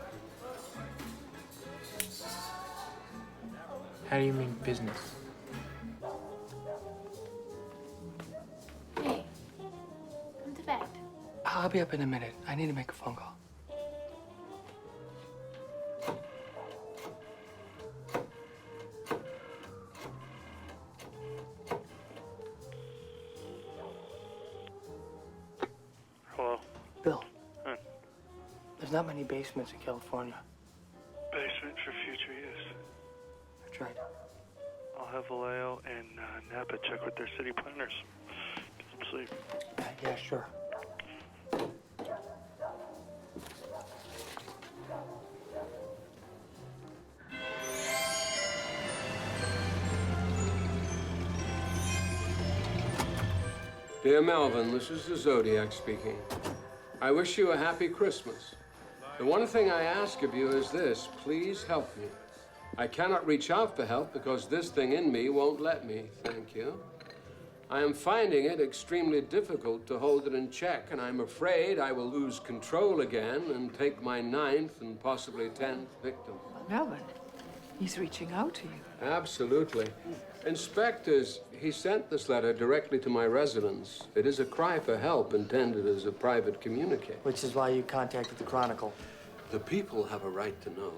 [SPEAKER 8] How do you mean business?
[SPEAKER 3] Hey, come to bed.
[SPEAKER 8] I'll be up in a minute. I need to make a phone call.
[SPEAKER 1] Hello?
[SPEAKER 8] Bill.
[SPEAKER 1] Huh.
[SPEAKER 8] There's not many basements in California.
[SPEAKER 1] Basement for future use.
[SPEAKER 8] That's right.
[SPEAKER 1] I'll have Vallejo and Napa check with their city planners. Get some sleep.
[SPEAKER 8] Yeah, sure.
[SPEAKER 6] Dear Melvin, this is the Zodiac speaking. I wish you a happy Christmas. The one thing I ask of you is this: please help me. I cannot reach out for help because this thing in me won't let me, thank you. I am finding it extremely difficult to hold it in check, and I'm afraid I will lose control again and take my 9th and possibly 10th victim.
[SPEAKER 9] Melvin, he's reaching out to you.
[SPEAKER 6] Absolutely. Inspectors, he sent this letter directly to my residence. It is a cry for help intended as a private communique.
[SPEAKER 8] Which is why you contacted the Chronicle.
[SPEAKER 6] The people have a right to know.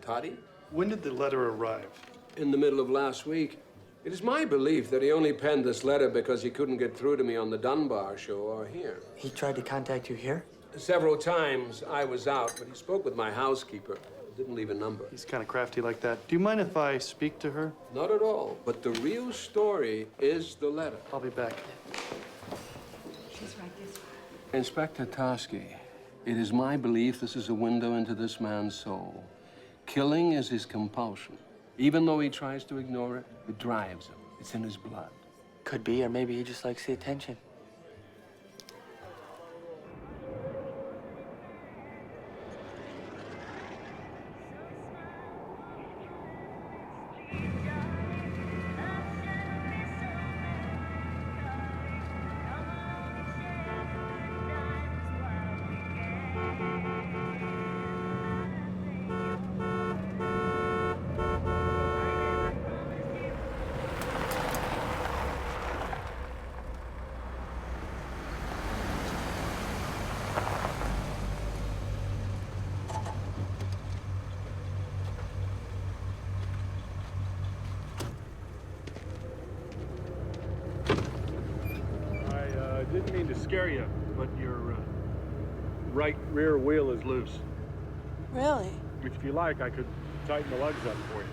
[SPEAKER 6] Toddy?
[SPEAKER 19] When did the letter arrive?
[SPEAKER 6] In the middle of last week. It is my belief that he only penned this letter because he couldn't get through to me on the Dunbar show or here.
[SPEAKER 8] He tried to contact you here?
[SPEAKER 6] Several times I was out, but he spoke with my housekeeper. Didn't leave a number.
[SPEAKER 19] He's kind of crafty like that. Do you mind if I speak to her?
[SPEAKER 6] Not at all. But the real story is the letter.
[SPEAKER 19] I'll be back.
[SPEAKER 9] She's right this way.
[SPEAKER 6] Inspector Tosky, it is my belief this is a window into this man's soul. Killing is his compulsion. Even though he tries to ignore it, it drives him. It's in his blood.
[SPEAKER 8] Could be, or maybe he just likes the attention.
[SPEAKER 19] I didn't mean to scare you, but your right rear wheel is loose.
[SPEAKER 9] Really?
[SPEAKER 19] If you like, I could
[SPEAKER 10] tighten the lugs up for you.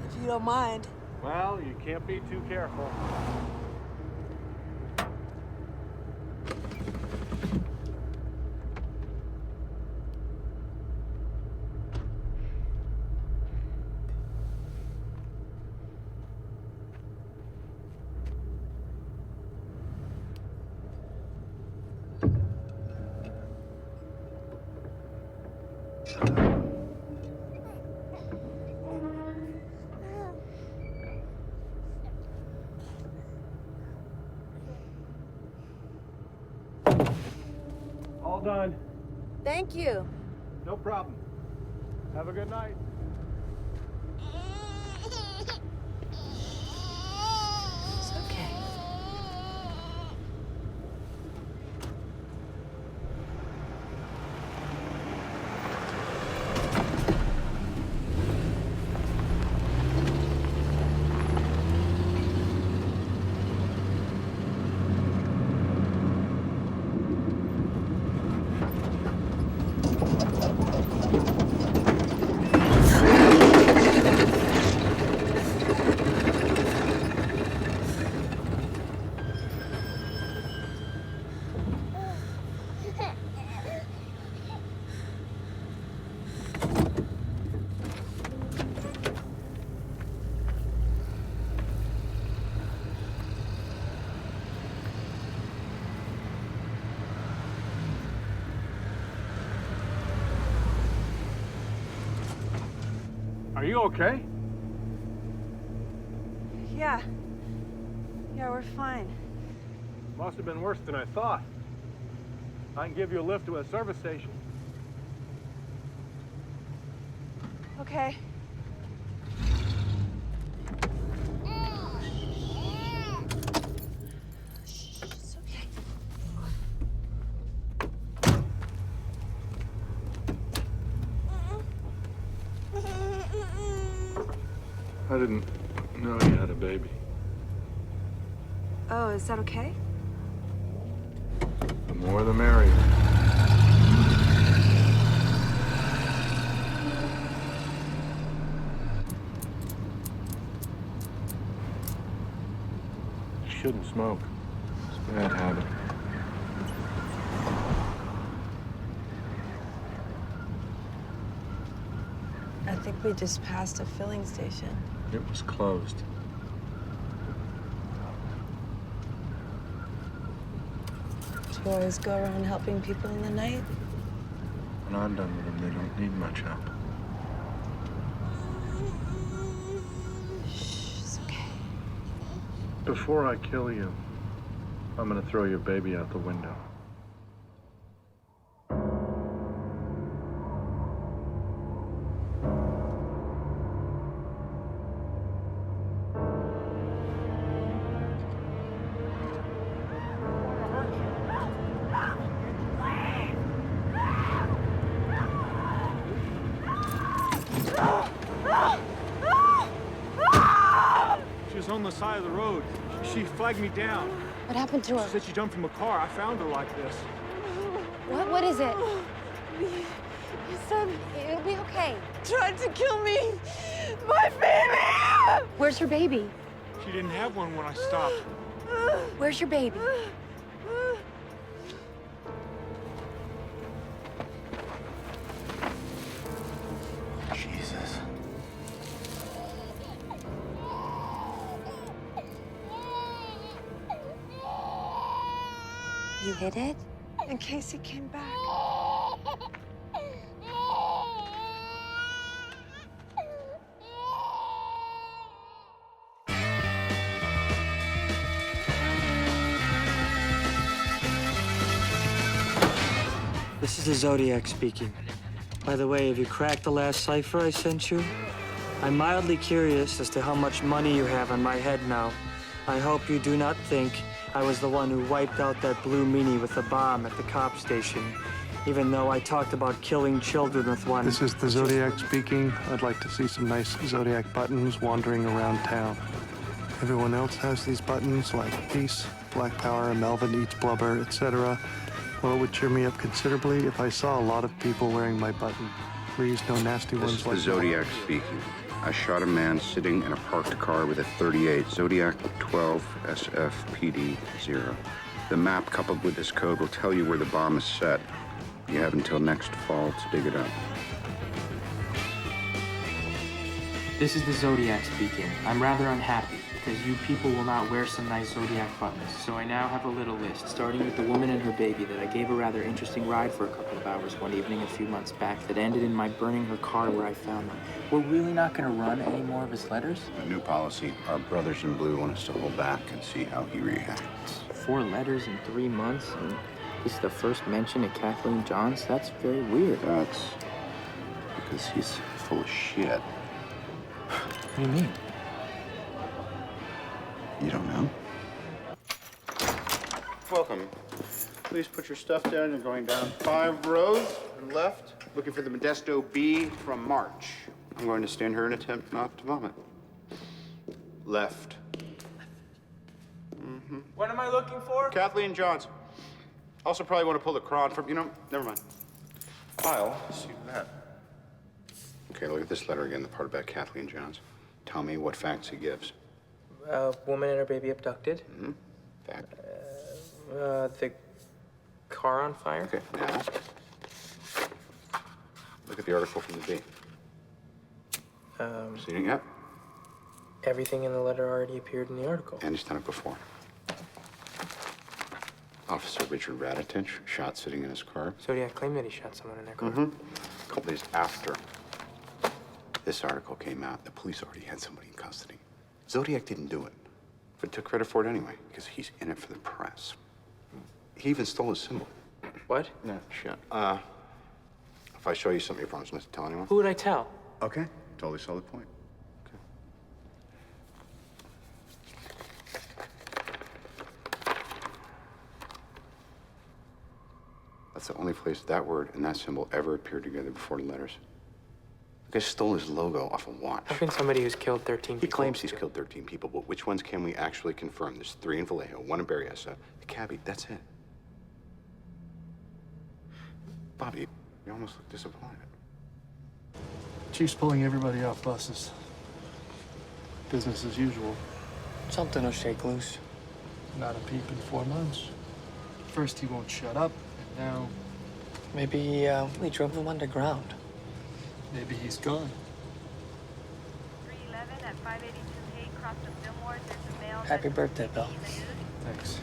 [SPEAKER 14] If you don't mind.
[SPEAKER 10] Well, you can't be too careful. All done.
[SPEAKER 14] Thank you.
[SPEAKER 10] No problem. Have a good night.
[SPEAKER 14] It's okay.
[SPEAKER 10] Are you okay?
[SPEAKER 14] Yeah. Yeah, we're fine.
[SPEAKER 10] Must have been worse than I thought. I can give you a lift to a service station.
[SPEAKER 14] Okay. It's okay.
[SPEAKER 10] I didn't know you had a baby.
[SPEAKER 14] Oh, is that okay?
[SPEAKER 10] The more the merrier. You shouldn't smoke. It's a bad habit.
[SPEAKER 14] I think we just passed a filling station.
[SPEAKER 10] It was closed.
[SPEAKER 14] Do you always go around helping people in the night?
[SPEAKER 10] When I'm done with them, they don't need much help.
[SPEAKER 14] Shh, it's okay.
[SPEAKER 10] Before I kill you, I'm gonna throw your baby out the window. She was on the side of the road. She flagged me down.
[SPEAKER 3] What happened to her?
[SPEAKER 10] She said she jumped from a car. I found her like this.
[SPEAKER 3] What is it?
[SPEAKER 14] His son
[SPEAKER 3] It'll be okay.
[SPEAKER 14] tried to kill me. My baby!
[SPEAKER 3] Where's your baby?
[SPEAKER 10] She didn't have one when I stopped.
[SPEAKER 3] Where's your baby?
[SPEAKER 5] Jesus.
[SPEAKER 3] You hid it?
[SPEAKER 14] In case he came back.
[SPEAKER 8] This is the Zodiac speaking. By the way, have you cracked the last cipher I sent you? I'm mildly curious as to how much money you have on my head now. I hope you do not think I was the one who wiped out that blue Mini with a bomb at the cop station, even though I talked about killing children with one.
[SPEAKER 19] This is the Zodiac speaking. I'd like to see some nice Zodiac buttons wandering around town. Everyone else has these buttons like peace, black power, Melvin eats blubber, etc. Well, it would cheer me up considerably if I saw a lot of people wearing my button. Please, no nasty
[SPEAKER 11] This
[SPEAKER 19] ones
[SPEAKER 11] is
[SPEAKER 19] like
[SPEAKER 11] the Zodiac speaking. I shot a man sitting in a parked car with a .38, Zodiac 12 SFPD 0. The map coupled with this code will tell you where the bomb is set. You have until next fall to dig it up.
[SPEAKER 16] This is the Zodiac speaking. I'm rather unhappy because you people will not wear some nice Zodiac buttons. So I now have a little list, starting with the woman and her baby that I gave a rather interesting ride for a couple of hours one evening a few months back that ended in my burning her car where I found them. We're really not going to run any more of his letters?
[SPEAKER 11] A new policy. Our brothers in blue want us to hold back and see how he reacts.
[SPEAKER 16] 4 letters in 3 months, and this is the first mention of Kathleen Johns? That's very weird.
[SPEAKER 11] That's because he's full of shit.
[SPEAKER 16] What do you mean?
[SPEAKER 11] You don't know?
[SPEAKER 15] Welcome. Please put your stuff down. You're going down 5 rows and left, looking for the Modesto B from March.
[SPEAKER 11] I'm going to stand here and attempt not to vomit.
[SPEAKER 15] Left.
[SPEAKER 8] What am I looking for?
[SPEAKER 15] Kathleen Johns. Also probably want to pull the cron from, never mind. I'll see that.
[SPEAKER 11] Okay, look at this letter again, the part about Kathleen Johns. Tell me what facts he gives.
[SPEAKER 16] Woman and her baby abducted.
[SPEAKER 11] Mm-hmm. Fact.
[SPEAKER 16] The car on fire.
[SPEAKER 11] Okay, now, look at the article from the B. Seen it yet?
[SPEAKER 16] Everything in the letter already appeared in the article.
[SPEAKER 11] And he's done it before. Officer Richard Raditich, shot sitting in his car.
[SPEAKER 16] Zodiac claimed that he shot someone in their car.
[SPEAKER 11] Mm-hmm. A couple days after this article came out, the police already had somebody in custody. Zodiac didn't do it, but took credit for it anyway, because he's in it for the press. He even stole his symbol.
[SPEAKER 16] What?
[SPEAKER 11] No, shit. If I show you something, you promise not to tell anyone?
[SPEAKER 16] Who would I tell?
[SPEAKER 11] Okay, totally solid point. That's the only place that word and that symbol ever appeared together before the letters. The guy stole his logo off a watch.
[SPEAKER 16] How can somebody who's killed 13 people...
[SPEAKER 11] He claims he's killed 13 people, but which ones can we actually confirm? There's 3 in Vallejo, 1 in Berryessa, the cabbie, that's it. Bobby, you almost look disappointed.
[SPEAKER 19] Chief's pulling everybody off buses. Business as usual.
[SPEAKER 8] Something will shake loose.
[SPEAKER 19] Not a peep in 4 months. First he won't shut up, and now...
[SPEAKER 8] Maybe we drove them underground.
[SPEAKER 19] Maybe he's gone.
[SPEAKER 4] 311 at 582 Hay, cross the Fillmore. There's a male...
[SPEAKER 8] Happy birthday, Bill.
[SPEAKER 19] Thanks.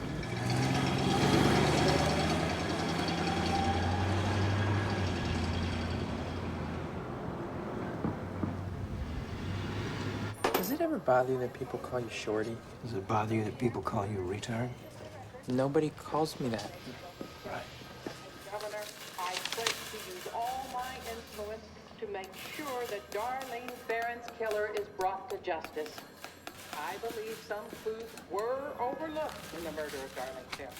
[SPEAKER 16] Does it ever bother you that people call you Shorty?
[SPEAKER 5] Does it bother you that people call you a retard?
[SPEAKER 16] Nobody calls me that.
[SPEAKER 5] Right.
[SPEAKER 17] Governor, I pledge to use all my influence to make sure that Darlene Barron's killer is brought to justice. I believe some clues were overlooked in the murder of Darlene Barron.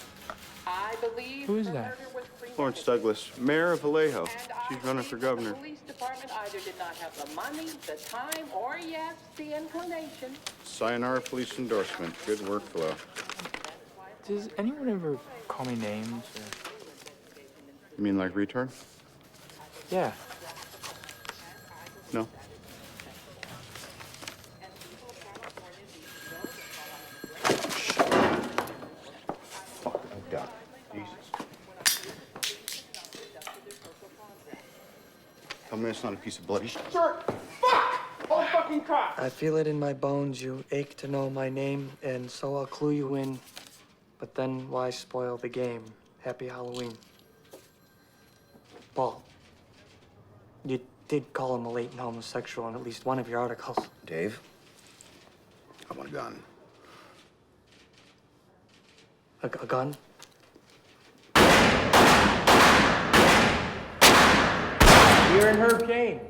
[SPEAKER 17] I believe
[SPEAKER 16] Who is
[SPEAKER 17] the
[SPEAKER 16] that?
[SPEAKER 17] murder was premeditated.
[SPEAKER 15] Florence Douglas, mayor of Vallejo.
[SPEAKER 17] And
[SPEAKER 15] She's
[SPEAKER 17] I
[SPEAKER 15] running for
[SPEAKER 17] believe
[SPEAKER 15] governor.
[SPEAKER 17] The police department either did not have the money, the time, or yes, the inclination.
[SPEAKER 15] Sayonara police endorsement. Good workflow.
[SPEAKER 16] Does anyone ever call me names? Or...
[SPEAKER 15] You mean like retard?
[SPEAKER 16] Yeah.
[SPEAKER 15] No. Tell me it's not a piece of bloody shit.
[SPEAKER 17] Sir, fuck! Oh, fucking cop!
[SPEAKER 8] I feel it in my bones. You ache to know my name, and so I'll clue you in. But then why spoil the game? Happy Halloween. Paul, you did call him a latent homosexual in at least one of your articles.
[SPEAKER 11] Dave, I want a gun.
[SPEAKER 8] A gun?
[SPEAKER 16] You're in Herb Jane.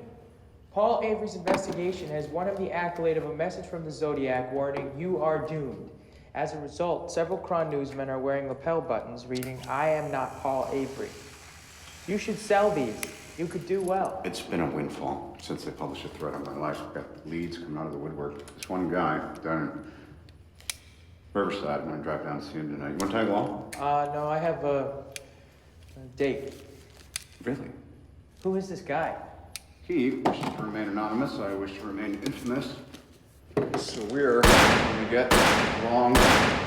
[SPEAKER 16] Paul Avery's investigation has won him the accolade of a message from the Zodiac warning, "You are doomed." As a result, several Cron newsmen are wearing lapel buttons reading, "I am not Paul Avery." You should sell these. You could do well.
[SPEAKER 11] It's been a windfall since they published a threat on my life. I've got leads coming out of the woodwork. This one guy down in Riverside, I'm gonna drive down to see him tonight. You wanna tag along?
[SPEAKER 16] No, I have
[SPEAKER 2] Date.
[SPEAKER 11] Really?
[SPEAKER 2] Who is this guy?
[SPEAKER 15] He wishes to remain anonymous. I wish to remain infamous. So we're going to get along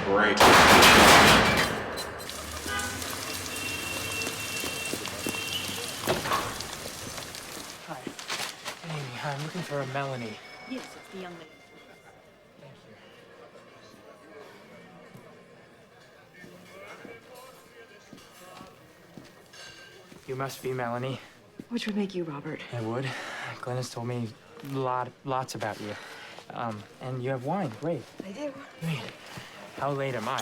[SPEAKER 15] great.
[SPEAKER 8] Hi. Amy, I'm looking for a Melanie.
[SPEAKER 9] Yes, it's the young lady.
[SPEAKER 8] Thank you. You must be Melanie.
[SPEAKER 9] Which would make you Robert.
[SPEAKER 8] I would. Glennis told me lots about you. And you have wine. Great.
[SPEAKER 9] I do.
[SPEAKER 8] Wait, how late am I?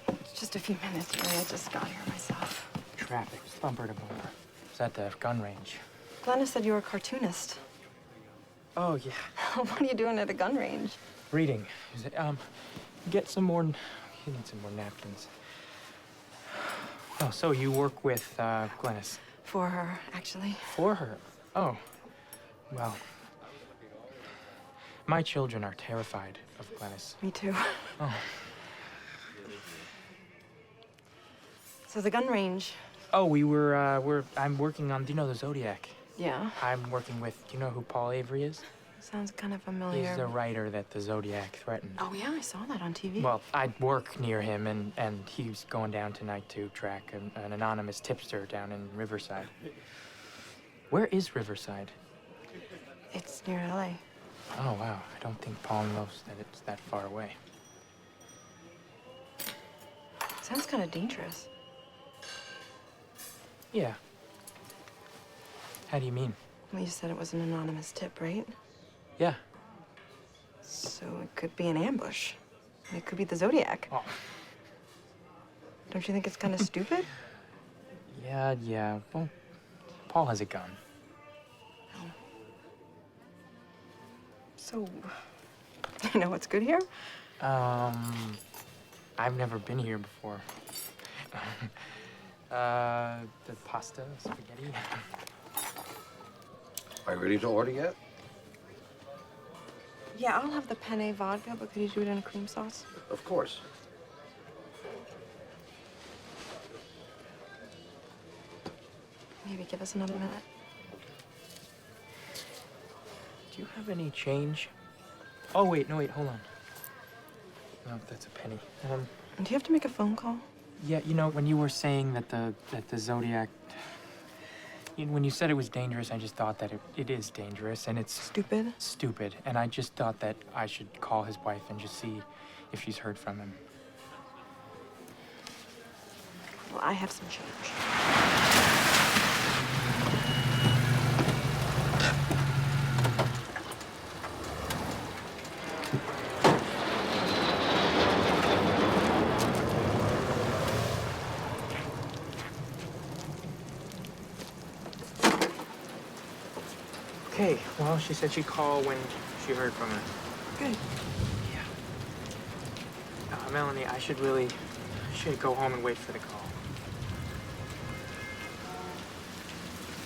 [SPEAKER 9] It's just a few minutes, really. I just got here myself.
[SPEAKER 8] Traffic, bumper to bumper. It's at the gun range.
[SPEAKER 9] Glennis said you were a cartoonist.
[SPEAKER 8] Oh, yeah.
[SPEAKER 9] What are you doing at a gun range?
[SPEAKER 8] Reading. Get some more. You need some more napkins. Oh, so you work with Glennis?
[SPEAKER 9] For her, actually.
[SPEAKER 8] For her? Oh. Well. My children are terrified of Glennis.
[SPEAKER 9] Me too.
[SPEAKER 8] Oh.
[SPEAKER 9] So the gun range.
[SPEAKER 8] Oh, I'm working on, do you know the Zodiac?
[SPEAKER 9] Yeah.
[SPEAKER 8] I'm working with, do you know who Paul Avery is?
[SPEAKER 9] Sounds kind of familiar.
[SPEAKER 8] He's the writer that the Zodiac threatened.
[SPEAKER 9] Oh, yeah, I saw that on TV.
[SPEAKER 8] Well, I work near him, and he's going down tonight to track an anonymous tipster down in Riverside. Where is Riverside?
[SPEAKER 9] It's near LA.
[SPEAKER 8] Oh, wow. I don't think Paul knows that it's that far away.
[SPEAKER 9] Sounds kind of dangerous.
[SPEAKER 8] Yeah. How do you mean?
[SPEAKER 9] Well, you said it was an anonymous tip, right?
[SPEAKER 8] Yeah.
[SPEAKER 9] So it could be an ambush. It could be the Zodiac.
[SPEAKER 8] Oh.
[SPEAKER 9] Don't you think it's kind of stupid?
[SPEAKER 8] Yeah. Well, Paul has a gun.
[SPEAKER 9] So, you know what's good here?
[SPEAKER 8] I've never been here before. The pasta, spaghetti.
[SPEAKER 5] Are you ready to order yet?
[SPEAKER 9] Yeah, I'll have the penne vodka, but could you do it in a cream sauce?
[SPEAKER 5] Of course.
[SPEAKER 9] Maybe give us another minute.
[SPEAKER 8] Do you have any change? Oh, wait, hold on. No, that's a penny.
[SPEAKER 9] Do you have to make a phone call?
[SPEAKER 8] Yeah, you know, when you were saying that the Zodiac, when you said it was dangerous, I just thought that it is dangerous, and it's...
[SPEAKER 9] Stupid?
[SPEAKER 8] Stupid, and I just thought that I should call his wife and just see if she's heard from him.
[SPEAKER 9] Well, I have some change.
[SPEAKER 8] Okay, well, she said she'd call when she heard from her.
[SPEAKER 9] Good.
[SPEAKER 8] Yeah. Melanie, I should go home and wait for the call.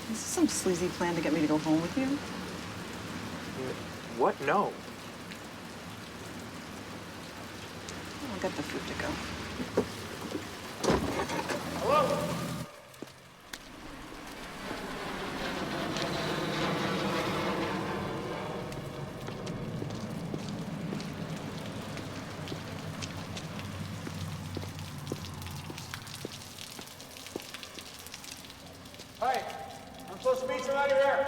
[SPEAKER 9] Is this some sleazy plan to get me to go home with you?
[SPEAKER 8] What? No.
[SPEAKER 9] I'll get the food to go.
[SPEAKER 8] Hello?
[SPEAKER 10] Hi, I'm supposed to meet somebody here.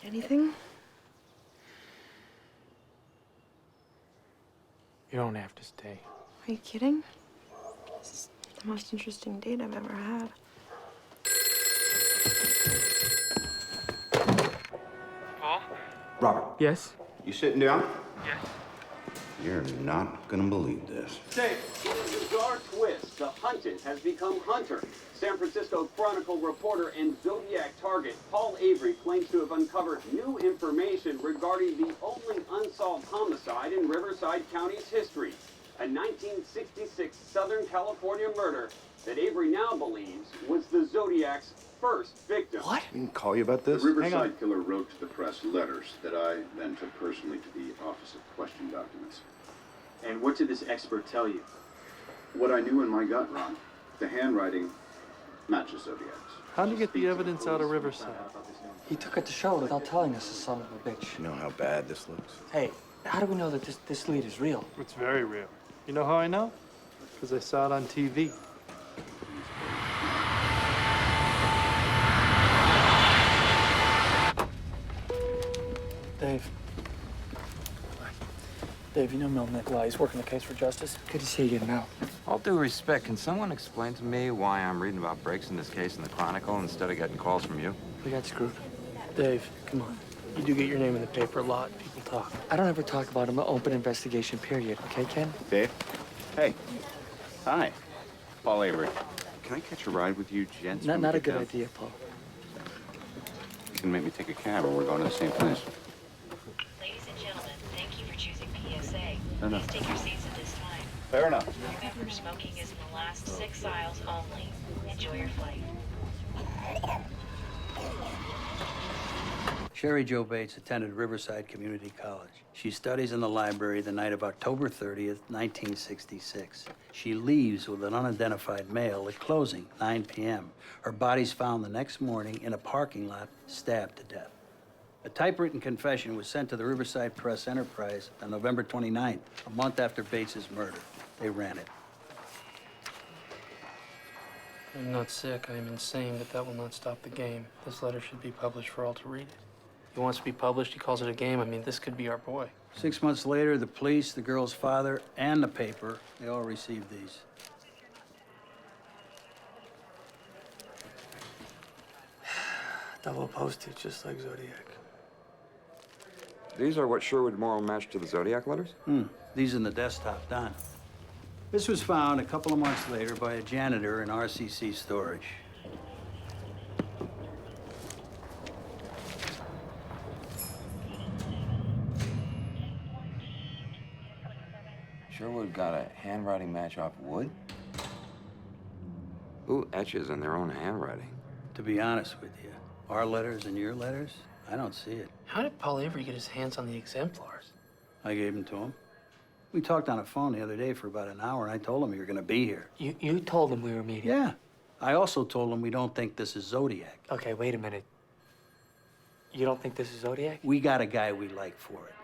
[SPEAKER 9] Anything?
[SPEAKER 8] You don't have to stay.
[SPEAKER 9] Are you kidding? This is the most interesting date I've ever had.
[SPEAKER 8] Paul?
[SPEAKER 11] Robert.
[SPEAKER 8] Yes?
[SPEAKER 11] You sitting down?
[SPEAKER 8] Yes.
[SPEAKER 11] You're not gonna believe this.
[SPEAKER 2] Say, in a bizarre twist, the hunted has become hunter. San Francisco Chronicle reporter and Zodiac target Paul Avery claims to have uncovered new information regarding the only unsolved homicide in Riverside County's history. a 1966 Southern California murder that Avery now believes was the Zodiac's first victim.
[SPEAKER 11] What? We didn't call you about this?
[SPEAKER 7] The Riverside killer wrote to the press letters that I then took personally to the Office of Question documents.
[SPEAKER 2] And what did this expert tell you?
[SPEAKER 7] What I knew in my gut, Ron, the handwriting matches Zodiac's.
[SPEAKER 19] How'd you get the evidence out of Riverside?
[SPEAKER 8] He took it to show without telling us, the son of a bitch.
[SPEAKER 11] You know how bad this looks?
[SPEAKER 8] Hey, how do we know that this lead is real?
[SPEAKER 19] It's very real. You know how I know? Because I saw it on TV.
[SPEAKER 8] Dave. Dave, you know Mel Nikolai. He's working the case for justice. Good to see you again, Mel.
[SPEAKER 11] All due respect, can someone explain to me why I'm reading about breaks in this case in the Chronicle instead of getting calls from you?
[SPEAKER 8] We got screwed. Dave, come on. You do get your name in the paper a lot. People talk. I don't ever talk about an open investigation, period. Okay, Ken?
[SPEAKER 11] Dave? Hey. Hi. Paul Avery. Can I catch a ride with you, gents?
[SPEAKER 8] Not a good idea, Paul.
[SPEAKER 11] You can make me take a cab or we're going to the same place.
[SPEAKER 21] Ladies and gentlemen, thank you for choosing PSA.
[SPEAKER 11] No, no.
[SPEAKER 21] Please take your seats at this time.
[SPEAKER 11] Fair enough.
[SPEAKER 21] Remember, smoking is in the last 6 aisles only. Enjoy your flight.
[SPEAKER 22] Sherry Jo Bates attended Riverside Community College. She studies in the library the night of October 30th, 1966. She leaves with an unidentified male at closing, 9 p.m. Her body's found the next morning in a parking lot, stabbed to death. A typewritten confession was sent to the Riverside Press Enterprise on November 29th, a month after Bates's murder. They ran it.
[SPEAKER 8] I'm not sick. I am insane, but that will not stop the game. This letter should be published for all to read it. He wants to be published. He calls it a game. I mean, this could be our boy.
[SPEAKER 22] 6 months later, the police, the girl's father, and the paper, they all received these.
[SPEAKER 8] Double postage, just like Zodiac.
[SPEAKER 11] These are what Sherwood Morrow matched to the Zodiac letters?
[SPEAKER 22] These in the desktop, done. This was found a couple of months later by a janitor in RCC storage.
[SPEAKER 11] Sherwood got a handwriting match off wood? Who etches in their own handwriting?
[SPEAKER 22] To be honest with you, our letters and your letters, I don't see it.
[SPEAKER 8] How did Paul Avery get his hands on the exemplars?
[SPEAKER 22] I gave them to him. We talked on the phone the other day for about an hour, and I told him you were going to be here.
[SPEAKER 8] You told him we were meeting?
[SPEAKER 22] Yeah. I also told him we don't think this is Zodiac.
[SPEAKER 8] Okay, wait a minute. You don't think this is Zodiac?
[SPEAKER 22] We got a guy we like for it.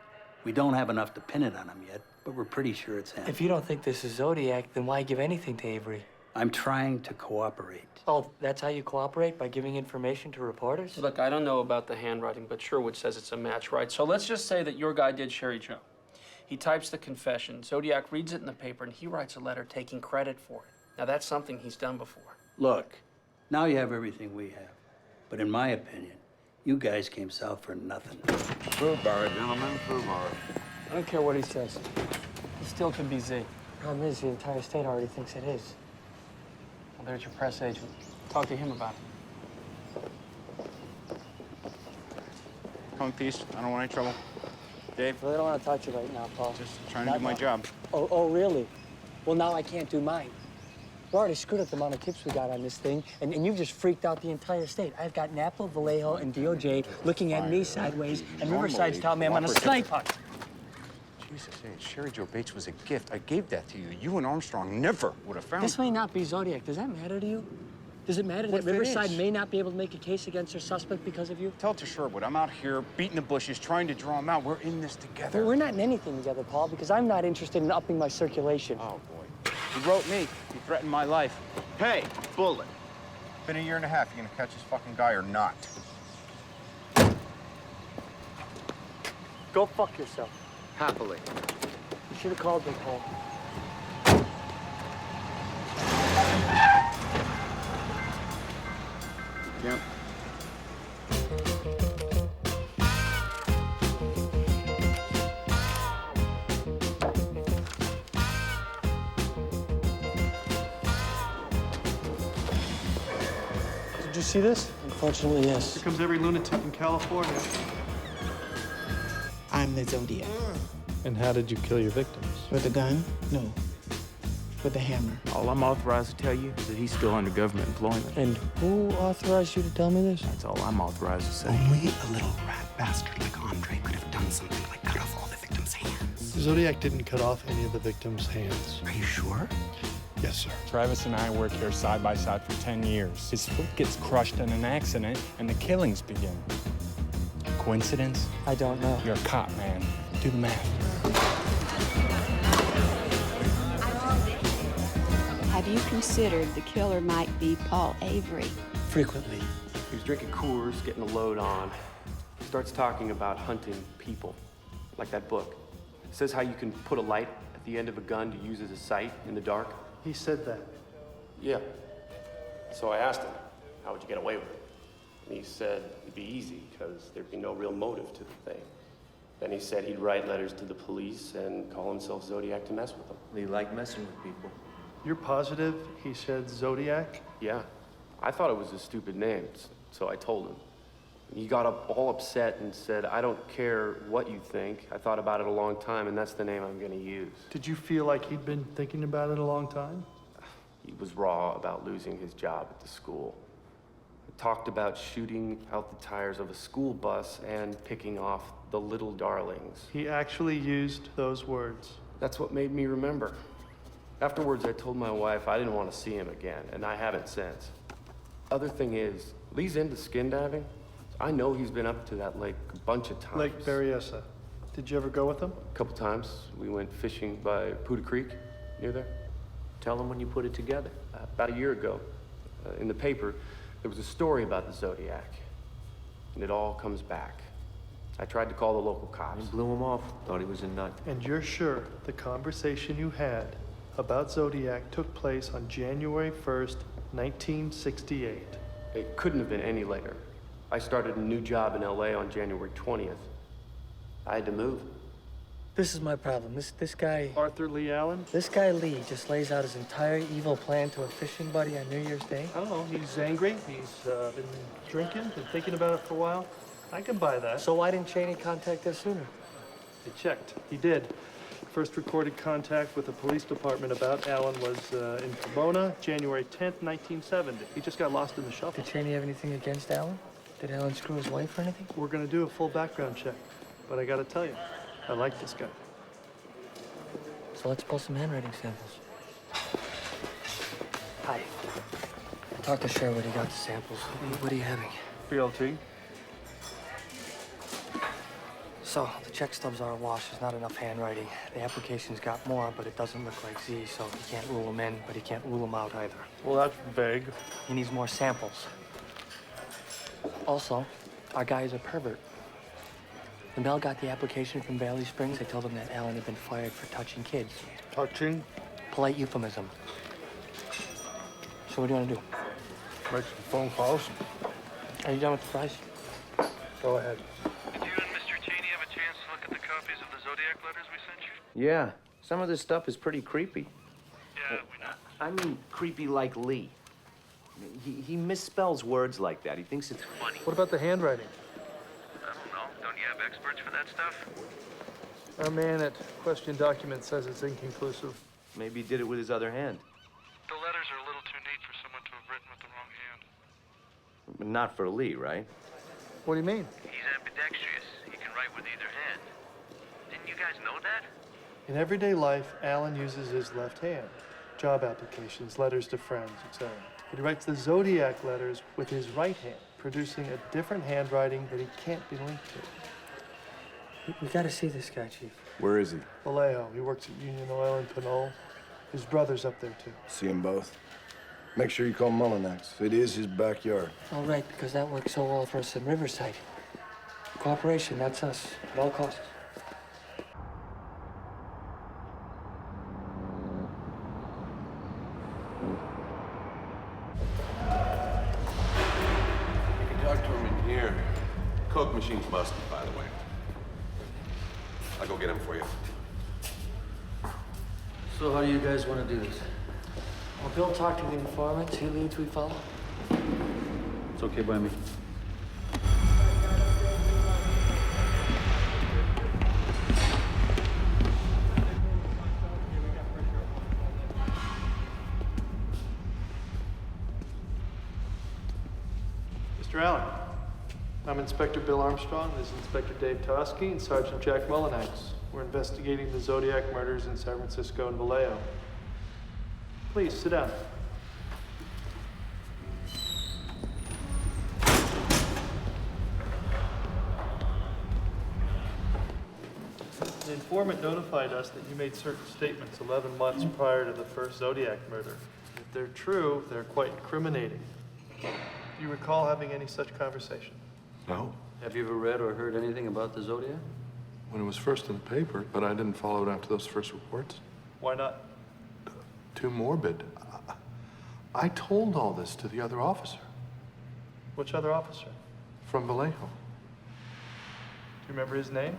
[SPEAKER 22] We don't have enough to pin it on him yet, but we're pretty sure it's him.
[SPEAKER 8] If you don't think this is Zodiac, then why give anything to Avery?
[SPEAKER 22] I'm trying to cooperate.
[SPEAKER 8] Oh, that's how you cooperate? By giving information to reporters? Look, I don't know about the handwriting, but Sherwood says it's a match, right? So let's just say that your guy did Sherry Jo. He types the confession, Zodiac reads it in the paper, and he writes a letter taking credit for it. Now, that's something he's done before.
[SPEAKER 22] Look, now you have everything we have. But in my opinion, you guys came south for nothing.
[SPEAKER 11] Food bar, gentlemen, food bar.
[SPEAKER 8] I don't care what he says. It still could be Z. Problem is, the entire state already thinks it is. Well, there's your press agent. Talk to him about it.
[SPEAKER 15] Come in peace. I don't want any trouble. Dave?
[SPEAKER 8] I really don't want to touch you right now, Paul.
[SPEAKER 15] Just trying to do my job.
[SPEAKER 8] Oh, really? Well, now I can't do mine. We already screwed up the amount of tips we got on this thing, and you've just freaked out the entire state. I've got Napa, Vallejo, and DOJ looking at me sideways, and Riverside's telling me I'm on a snipe hunt.
[SPEAKER 11] Jesus, hey, Sherry Jo Bates was a gift. I gave that to you. You and Armstrong never would have found
[SPEAKER 8] This may not be Zodiac. Does that matter to you? Does it matter that Riverside may not be able to make a case against their suspect because of you?
[SPEAKER 15] Tell it to Sherwood. I'm out here beating the bushes, trying to draw him out. We're in this together.
[SPEAKER 8] Well, we're not in anything together, Paul, because I'm not interested in upping my circulation.
[SPEAKER 15] Oh, boy. He wrote me. He threatened my life. Hey, Bullet. Been a year and a half. You gonna catch this fucking guy or not?
[SPEAKER 8] Go fuck yourself.
[SPEAKER 15] Happily.
[SPEAKER 8] You should have called me, Paul.
[SPEAKER 15] Yep.
[SPEAKER 8] Did you see this? Unfortunately, yes.
[SPEAKER 19] Here comes every lunatic in California.
[SPEAKER 23] I'm the Zodiac.
[SPEAKER 19] And how did you kill your victims?
[SPEAKER 13] With the gun? No. With the hammer.
[SPEAKER 5] All I'm authorized to tell you is that he's still under government employment.
[SPEAKER 8] And who authorized you to tell me this?
[SPEAKER 5] That's all I'm authorized to say.
[SPEAKER 18] Only a little rat bastard like Andre could have done something like cut off all the victims' hands.
[SPEAKER 19] Zodiac didn't cut off any of the victims' hands.
[SPEAKER 18] Are you sure?
[SPEAKER 19] Yes, sir.
[SPEAKER 23] Travis and I work here side by side for 10 years. His foot gets crushed in an accident, and the killings begin. Coincidence?
[SPEAKER 8] I don't know.
[SPEAKER 23] You're a cop, man. Do the math.
[SPEAKER 24] Have you considered the killer might be Paul Avery?
[SPEAKER 25] Frequently. He was drinking Coors, getting a load on. Starts talking about hunting people, like that book. Says how you can put a light at the end of a gun to use as a sight in the dark.
[SPEAKER 19] He said that.
[SPEAKER 25] Yeah. So I asked him, how would you get away with it? And he said it'd be easy, because there'd be no real motive to the thing. Then he said he'd write letters to the police and call himself Zodiac to mess with them.
[SPEAKER 5] He liked messing with people.
[SPEAKER 19] You're positive he said Zodiac?
[SPEAKER 25] Yeah. I thought it was a stupid name, so I told him. He got up all upset and said, I don't care what you think. I thought about it a long time, and that's the name I'm gonna use.
[SPEAKER 19] Did you feel like he'd been thinking about it a long time?
[SPEAKER 25] He was raw about losing his job at the school. He talked about shooting out the tires of a school bus and picking off the little darlings.
[SPEAKER 19] He actually used those words.
[SPEAKER 25] That's what made me remember. Afterwards, I told my wife I didn't want to see him again, and I haven't since. Other thing is, Lee's into skin diving. I know he's been up to that lake a bunch of times.
[SPEAKER 19] Lake Berryessa. Did you ever go with him?
[SPEAKER 25] A couple times. We went fishing by Poudre Creek, near there.
[SPEAKER 5] Tell him when you put it together.
[SPEAKER 25] About a year ago, in the paper, there was a story about the Zodiac. And it all comes back. I tried to call the local cops.
[SPEAKER 5] He blew him off. Thought he was a nut.
[SPEAKER 19] And you're sure the conversation you had about Zodiac took place on January 1st, 1968?
[SPEAKER 25] It couldn't have been any later. I started a new job in LA on January 20th. I had to move.
[SPEAKER 8] This is my problem. This guy...
[SPEAKER 19] Arthur Lee Allen?
[SPEAKER 8] This guy Lee just lays out his entire evil plan to a fishing buddy on New Year's Day.
[SPEAKER 19] I don't know. He's angry. He's been drinking, been thinking about it for a while. I can buy that.
[SPEAKER 8] So why didn't Cheney contact us sooner?
[SPEAKER 19] They checked. He did. First recorded contact with the police department about Allen was in Pomona, January 10th, 1970. He just got lost in the shuffle.
[SPEAKER 8] Did Cheney have anything against Allen? Did Allen screw his wife or anything?
[SPEAKER 19] We're going to do a full background check. But I got to tell you, I like this guy.
[SPEAKER 8] So let's pull some handwriting samples. Hi. I talked to Sherwood. He got the samples. What are you having?
[SPEAKER 19] BLT.
[SPEAKER 8] So, the check stubs are awash. There's not enough handwriting. The application's got more, but it doesn't look like Z, so he can't rule them in, but he can't rule them out either.
[SPEAKER 19] Well, that's vague.
[SPEAKER 8] He needs more samples. Also, our guy is a pervert. When Mel got the application from Valley Springs, they told him that Allen had been fired for touching kids.
[SPEAKER 19] Touching?
[SPEAKER 8] Polite euphemism. So what do you want to do?
[SPEAKER 19] Make some phone calls.
[SPEAKER 8] Are you done with the fries?
[SPEAKER 19] Go ahead.
[SPEAKER 26] Did you and Mr. Cheney have a chance to look at the copies of the Zodiac letters we sent you?
[SPEAKER 5] Yeah, some of this stuff is pretty creepy.
[SPEAKER 26] Yeah, we know.
[SPEAKER 5] I mean, creepy like Lee. He misspells words like that. He thinks it's funny.
[SPEAKER 19] What about the handwriting?
[SPEAKER 26] I don't know. Don't you have experts for that stuff?
[SPEAKER 19] Our man at Question Document says it's inconclusive.
[SPEAKER 5] Maybe he did it with his other hand.
[SPEAKER 26] The letters are a little too neat for someone to have written with the wrong hand.
[SPEAKER 5] Not for Lee, right?
[SPEAKER 19] What do you mean?
[SPEAKER 26] He's ambidextrous. He can write with either hand. Didn't you guys know that?
[SPEAKER 19] In everyday life, Allen uses his left hand. Job applications, letters to friends, etc. But he writes the Zodiac letters with his right hand, producing a different handwriting that he can't be linked to.
[SPEAKER 8] We gotta see this guy, Chief.
[SPEAKER 27] Where is he?
[SPEAKER 19] Vallejo. He works at Union Oil in Pinole. His brother's up there, too.
[SPEAKER 27] See them both. Make sure you call Mullinax. It is his backyard.
[SPEAKER 8] All right, because that works so well for us in Riverside. Cooperation, that's us, at all costs.
[SPEAKER 27] You can talk to him in here. Coke machine's busted, by the way. I'll go get him for you.
[SPEAKER 28] So how do you guys want to do this?
[SPEAKER 8] Well, Bill talked to the informants. He leads, we follow.
[SPEAKER 28] It's okay by me.
[SPEAKER 19] I'm Inspector Bill Armstrong. This is Inspector Dave Tosky and Sergeant Jack Mullinax. We're investigating the Zodiac murders in San Francisco and Vallejo. Please, sit down. The informant notified us that you made certain statements 11 months prior to the first Zodiac murder. If they're true, they're quite incriminating. Do you recall having any such conversation?
[SPEAKER 27] No.
[SPEAKER 28] Have you ever read or heard anything about the Zodiac?
[SPEAKER 27] When it was first in the paper, but I didn't follow it after those first reports.
[SPEAKER 19] Why not?
[SPEAKER 27] Too morbid. I told all this to the other officer.
[SPEAKER 19] Which other officer?
[SPEAKER 27] From Vallejo.
[SPEAKER 19] Do you remember his name?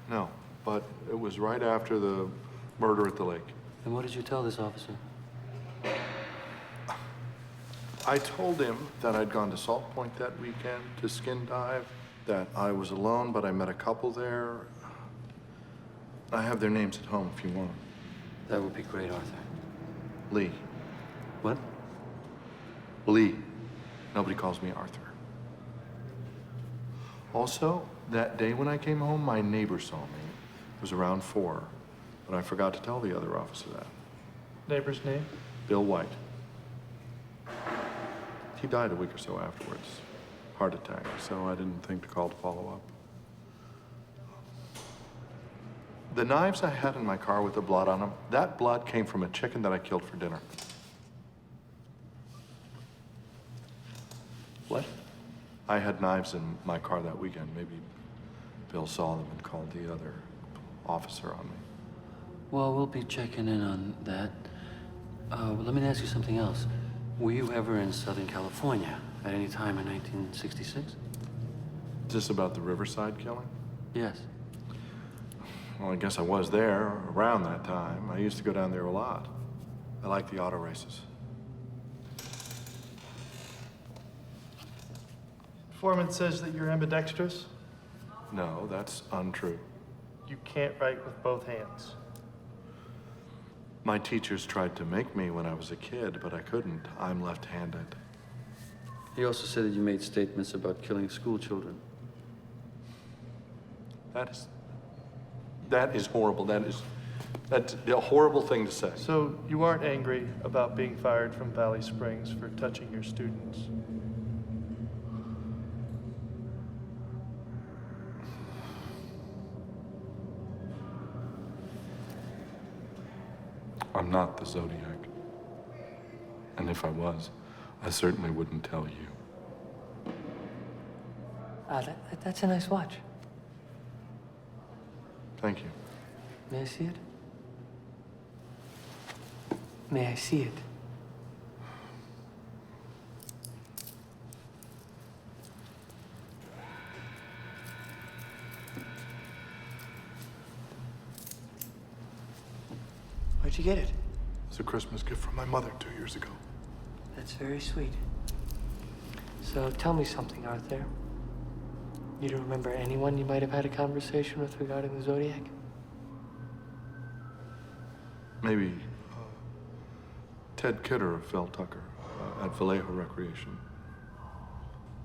[SPEAKER 27] No, but it was right after the murder at the lake.
[SPEAKER 28] And what did you tell this officer?
[SPEAKER 27] I told him that I'd gone to Salt Point that weekend to skin dive, that I was alone, but I met a couple there. I have their names at home if you want them.
[SPEAKER 28] That would be great, Arthur.
[SPEAKER 27] Lee.
[SPEAKER 28] What?
[SPEAKER 27] Lee. Nobody calls me Arthur. Also, that day when I came home, my neighbor saw me. It was around 4, but I forgot to tell the other officer that.
[SPEAKER 19] Neighbor's name?
[SPEAKER 27] Bill White. He died a week or so afterwards. Heart attack, so I didn't think to call to follow up. The knives I had in my car with the blood on them, that blood came from a chicken that I killed for dinner.
[SPEAKER 19] What?
[SPEAKER 27] I had knives in my car that weekend. Maybe Bill saw them and called the other officer on me.
[SPEAKER 28] Well, we'll be checking in on that. Let me ask you something else. Were you ever in Southern California at any time in 1966?
[SPEAKER 27] Is this about the Riverside killing?
[SPEAKER 28] Yes.
[SPEAKER 27] Well, I guess I was there around that time. I used to go down there a lot. I like the auto races.
[SPEAKER 19] Informant says that you're ambidextrous.
[SPEAKER 27] No, that's untrue.
[SPEAKER 19] You can't write with both hands.
[SPEAKER 27] My teachers tried to make me when I was a kid, but I couldn't. I'm left-handed.
[SPEAKER 28] He also said that you made statements about killing school children.
[SPEAKER 27] That is horrible. That's a horrible thing to say.
[SPEAKER 19] So you aren't angry about being fired from Valley Springs for touching your students?
[SPEAKER 27] I'm not the Zodiac. And if I was, I certainly wouldn't tell you.
[SPEAKER 8] That's a nice watch.
[SPEAKER 27] Thank you.
[SPEAKER 8] May I see it? May I see it? Where'd you get it?
[SPEAKER 27] It's a Christmas gift from my mother 2 years ago.
[SPEAKER 8] That's very sweet. So tell me something, Arthur. You don't remember anyone you might have had a conversation with regarding the Zodiac?
[SPEAKER 27] Maybe Ted Kidder of Phil Tucker at Vallejo Recreation.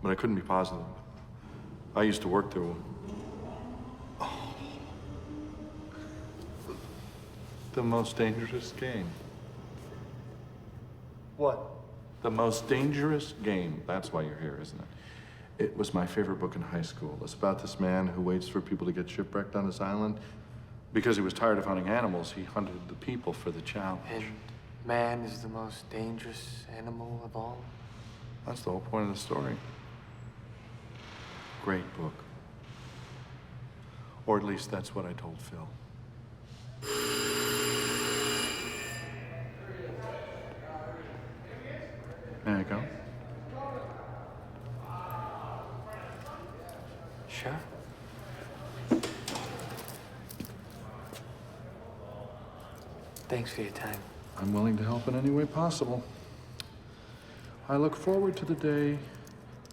[SPEAKER 27] But I couldn't be positive. I used to work there. Oh. The most dangerous game.
[SPEAKER 19] What?
[SPEAKER 27] The most dangerous game. That's why you're here, isn't it? It was my favorite book in high school. It's about this man who waits for people to get shipwrecked on his island. Because he was tired of hunting animals, he hunted the people for the challenge.
[SPEAKER 8] And man is the most dangerous animal of all?
[SPEAKER 27] That's the whole point of the story. Great book. Or at least that's what I told Phil. May I go?
[SPEAKER 8] Sure. Thanks for your time.
[SPEAKER 27] I'm willing to help in any way possible. I look forward to the day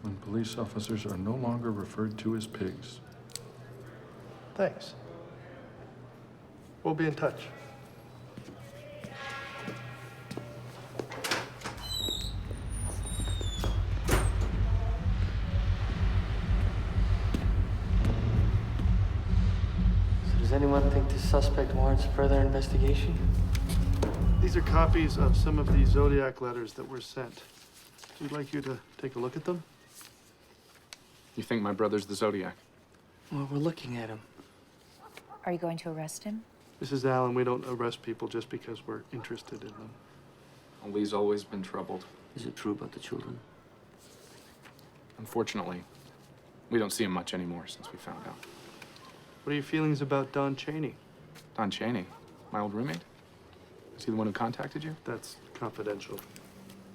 [SPEAKER 27] when police officers are no longer referred to as pigs.
[SPEAKER 19] Thanks. We'll be in touch.
[SPEAKER 8] Does anyone think this suspect warrants further investigation?
[SPEAKER 19] These are copies of some of the Zodiac letters that were sent. We'd like you to take a look at them.
[SPEAKER 23] You think my brother's the Zodiac?
[SPEAKER 8] Well, we're looking at him.
[SPEAKER 1] Are you going to arrest him?
[SPEAKER 19] Mrs. Allen, we don't arrest people just because we're interested in them.
[SPEAKER 23] Lee's always been troubled.
[SPEAKER 28] Is it true about the children?
[SPEAKER 23] Unfortunately, we don't see him much anymore since we found out.
[SPEAKER 19] What are your feelings about Don Chaney?
[SPEAKER 23] Don Chaney? My old roommate? Is he the one who contacted you?
[SPEAKER 19] That's confidential.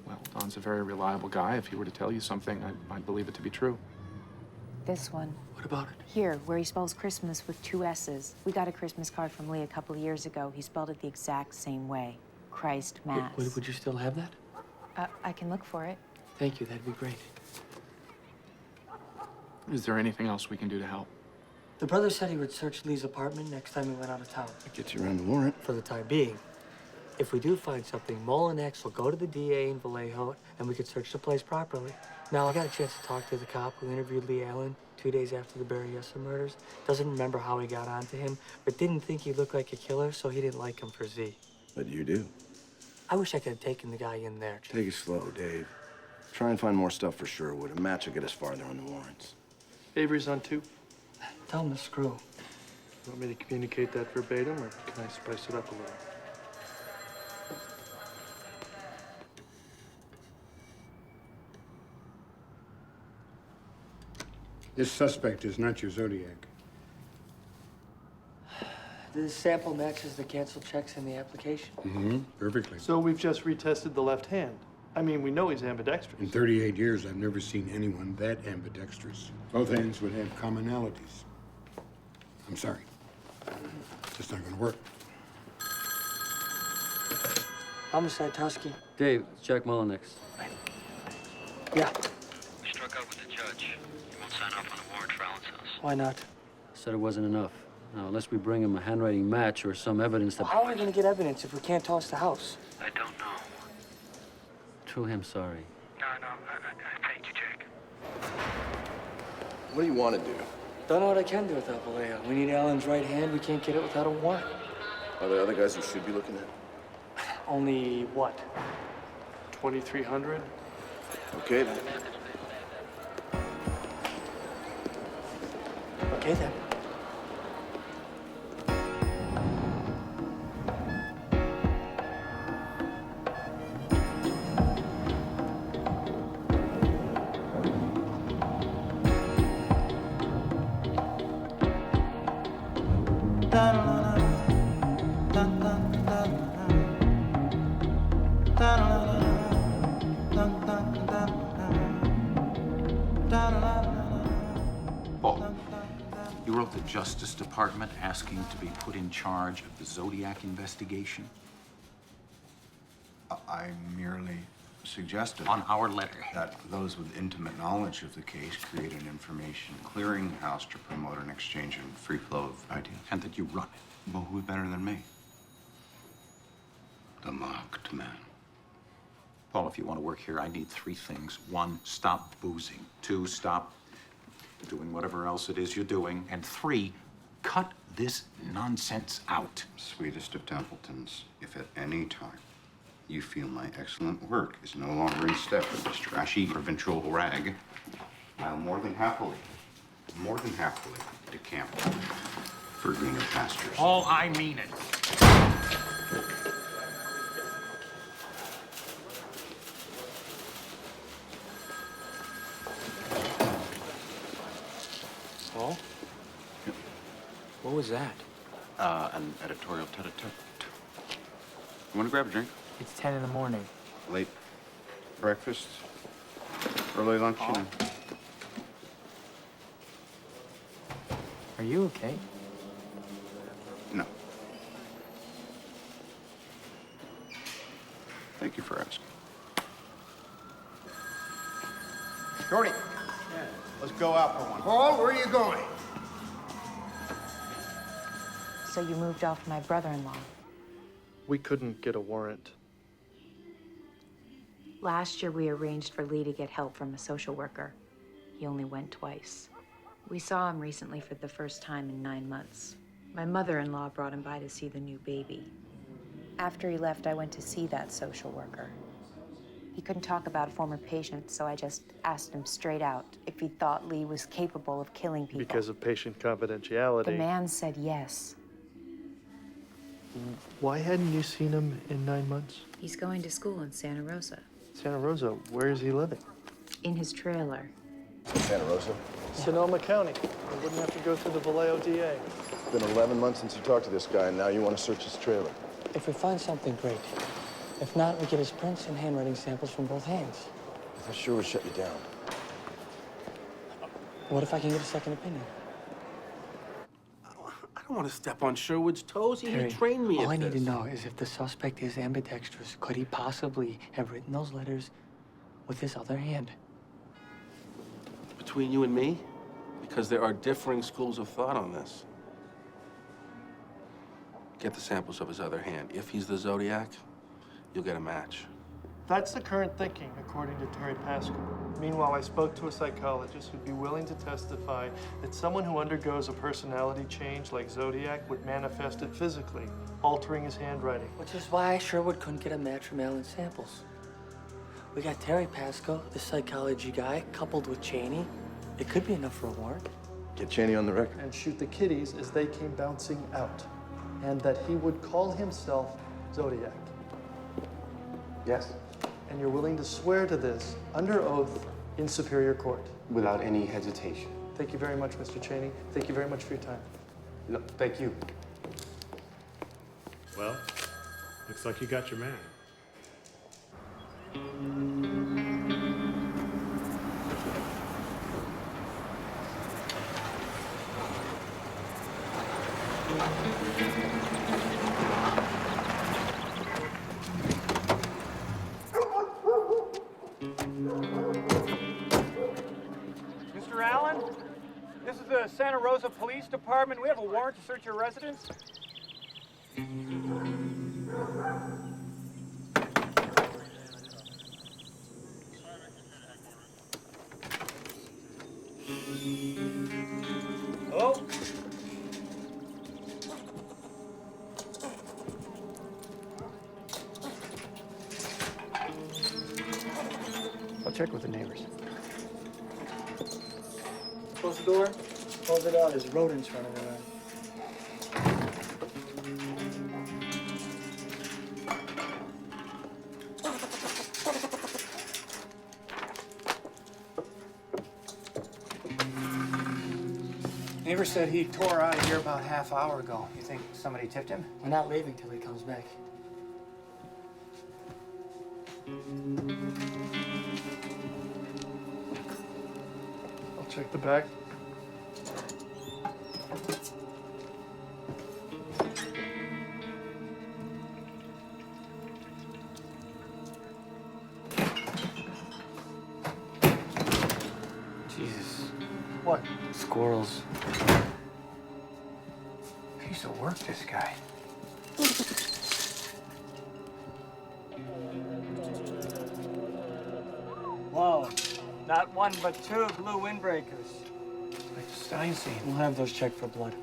[SPEAKER 23] Well, Don's a very reliable guy. If he were to tell you something, I might believe it to be true.
[SPEAKER 1] This one.
[SPEAKER 19] What about it?
[SPEAKER 1] Here, where he spells Christmas with 2 S's. We got a Christmas card from Lee a couple of years ago. He spelled it the exact same way. Christ Mass.
[SPEAKER 8] Would you still have that?
[SPEAKER 1] I can look for it.
[SPEAKER 8] Thank you, that'd be great.
[SPEAKER 23] Is there anything else we can do to help?
[SPEAKER 8] The brother said he would search Lee's apartment next time he went out of town.
[SPEAKER 5] That gets you around the warrant.
[SPEAKER 8] For the time being. If we do find something, Mole and X will go to the DA in Vallejo, and we could search the place properly. Now, I got a chance to talk to the cop who interviewed Lee Allen 2 days after the Berryessa murders. Doesn't remember how he got onto him, but didn't think he looked like a killer, so he didn't like him for Z.
[SPEAKER 5] But you do.
[SPEAKER 8] I wish I could have taken the guy in there.
[SPEAKER 5] Take it slow, Dave. Try and find more stuff for Sherwood. A match will get us farther on the warrants.
[SPEAKER 19] Avery's on 2.
[SPEAKER 8] Tell him to screw.
[SPEAKER 19] Want me to communicate that verbatim, or can I spice it up a little?
[SPEAKER 3] This suspect is not your Zodiac.
[SPEAKER 8] This sample matches the canceled checks in the application.
[SPEAKER 3] Mm-hmm. Perfectly.
[SPEAKER 19] So we've just retested the left hand. I mean, we know he's ambidextrous.
[SPEAKER 3] In 38 years, I've never seen anyone that ambidextrous. Both hands would have commonalities. I'm sorry. Just not gonna work.
[SPEAKER 8] Homicide, Tusky.
[SPEAKER 28] Dave, it's Jack Mullenix.
[SPEAKER 8] Yeah.
[SPEAKER 28] We struck out with the judge. He won't sign off on a warrant for Allen's house.
[SPEAKER 8] Why not?
[SPEAKER 28] Said it wasn't enough. Now, unless we bring him a handwriting match or some evidence that...
[SPEAKER 8] Well, how are we going to get evidence if we can't toss the house?
[SPEAKER 28] I don't know. Truly, I'm sorry.
[SPEAKER 26] No, I thank you, Jack.
[SPEAKER 5] What do you want to do?
[SPEAKER 8] Don't know what I can do without Vallejo. We need Allen's right hand. We can't get it without a warrant.
[SPEAKER 5] Are there other guys we should be looking at?
[SPEAKER 8] Only what?
[SPEAKER 19] 2,300?
[SPEAKER 5] Okay, then.
[SPEAKER 8] Okay, then.
[SPEAKER 11] Paul, you wrote the Justice Department asking to be put in charge of the Zodiac investigation?
[SPEAKER 4] I merely suggested
[SPEAKER 11] On our letterhead that those with intimate knowledge of the case create an information clearinghouse to promote an exchange and free flow of ideas. And that you run it.
[SPEAKER 4] Well, who better than me?
[SPEAKER 11] The marked man. Paul, if you want to work here, I need 3 things. 1, stop boozing. 2, stop doing whatever else it is you're doing. And 3, cut this nonsense out.
[SPEAKER 4] Sweetest of Templetons, if at any time you feel my excellent work is no longer in step with this trashy provincial rag, I'll more than happily decamp for greener pastures.
[SPEAKER 11] Paul, I mean it.
[SPEAKER 8] Paul? What was that?
[SPEAKER 4] An editorial tete-a-tete. You want to grab a drink?
[SPEAKER 16] It's 10 in the morning.
[SPEAKER 4] Late breakfast, early lunch, you know.
[SPEAKER 16] Are you okay?
[SPEAKER 4] No. Thank you for asking.
[SPEAKER 15] Shorty. Yeah. Let's go out for one. Paul, where are you going?
[SPEAKER 1] So you moved off my brother-in-law.
[SPEAKER 19] We couldn't get a warrant.
[SPEAKER 1] Last year, we arranged for Lee to get help from a social worker. He only went twice. We saw him recently for the first time in 9 months. My mother-in-law brought him by to see the new baby. After he left, I went to see that social worker. He couldn't talk about a former patient, so I just asked him straight out if he thought Lee was capable of killing people.
[SPEAKER 19] Because of patient confidentiality.
[SPEAKER 1] The man said yes.
[SPEAKER 19] Why hadn't you seen him in 9 months?
[SPEAKER 1] He's going to school in Santa Rosa.
[SPEAKER 19] Santa Rosa, where is he living?
[SPEAKER 1] In his trailer.
[SPEAKER 7] Santa Rosa?
[SPEAKER 19] Sonoma County. I wouldn't have to go through the Vallejo DA.
[SPEAKER 7] It's been 11 months since you talked to this guy, and now you want to search his trailer.
[SPEAKER 8] If we find something, great. If not, we get his prints and handwriting samples from both hands.
[SPEAKER 7] I sure would shut you down.
[SPEAKER 8] What if I can get a second opinion?
[SPEAKER 5] I don't want to step on Sherwood's toes. He
[SPEAKER 8] Terry,
[SPEAKER 5] trained me
[SPEAKER 8] all I
[SPEAKER 5] at
[SPEAKER 8] need
[SPEAKER 5] this.
[SPEAKER 8] to know is if the suspect is ambidextrous, could he possibly have written those letters with his other hand?
[SPEAKER 5] Between you and me? Because there are differing schools of thought on this. Get the samples of his other hand. If he's the Zodiac, you'll get a match.
[SPEAKER 19] That's the current thinking, according to Terry Pascal. Meanwhile, I spoke to a psychologist who'd be willing to testify that someone who undergoes a personality change like Zodiac would manifest it physically, altering his handwriting.
[SPEAKER 8] Which is why Sherwood couldn't get a match from Allen's samples. We got Terry Pascal, the psychology guy, coupled with Cheney. It could be enough for a warrant.
[SPEAKER 7] Get Cheney on the record.
[SPEAKER 19] And shoot the kiddies as they came bouncing out. And that he would call himself Zodiac.
[SPEAKER 7] Yes.
[SPEAKER 19] And you're willing to swear to this under oath in Superior Court.
[SPEAKER 2] Without any hesitation.
[SPEAKER 19] Thank you very much, Mr. Cheney. Thank you very much for your time.
[SPEAKER 2] No, thank you.
[SPEAKER 6] Well, looks like you got your man.
[SPEAKER 9] Mr. Allen, this is the Santa Rosa Police Department. We have a warrant to search your residence. Hello?
[SPEAKER 8] I'll check with the neighbors.
[SPEAKER 9] Close the door.
[SPEAKER 8] Close it out. There's rodents running around.
[SPEAKER 9] Neighbor said he tore out of here about half hour ago. You think somebody tipped him?
[SPEAKER 8] We're not leaving till he comes back.
[SPEAKER 19] I'll check the back.
[SPEAKER 8] Jesus.
[SPEAKER 19] What?
[SPEAKER 8] Squirrels.
[SPEAKER 9] Piece of work, this guy. Whoa. Not one, but two blue windbreakers. Like the Stein scene.
[SPEAKER 8] We'll have those checked for blood.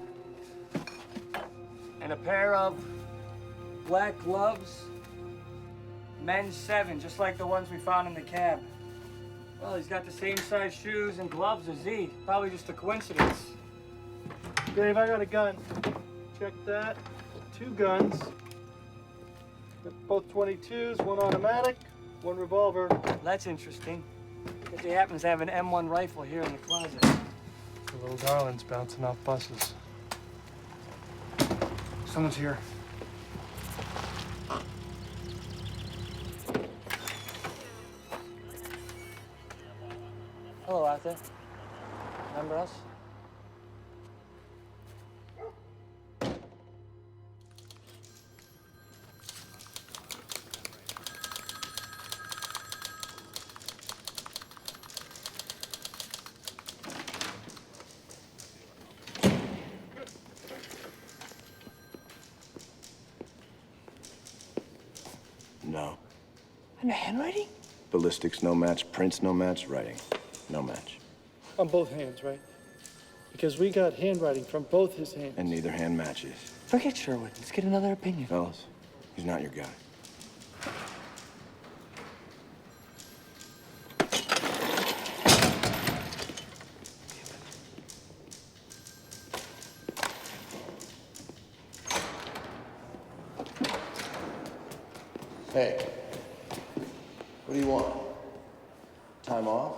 [SPEAKER 9] And a pair of black gloves. Men's 7, just like the ones we found in the cab. Well, he's got the same size shoes and gloves as Z. Probably just a coincidence.
[SPEAKER 19] Dave, I got a gun. Check that. 2 guns. Both 22s, 1 automatic, 1 revolver.
[SPEAKER 9] That's interesting. Because he happens to have an M1 rifle here in the closet.
[SPEAKER 19] The little darling's bouncing off buses.
[SPEAKER 9] Someone's here.
[SPEAKER 8] Hello, Arthur. Remember us?
[SPEAKER 7] No.
[SPEAKER 8] And the handwriting?
[SPEAKER 7] Ballistics, no match. Prints, no match. Writing, no match.
[SPEAKER 19] On both hands, right? Because we got handwriting from both his hands.
[SPEAKER 10] And neither hand matches.
[SPEAKER 8] Forget Sherwood. Let's get another opinion.
[SPEAKER 10] Fellas, he's not your guy. Hey, what do you want? Time off?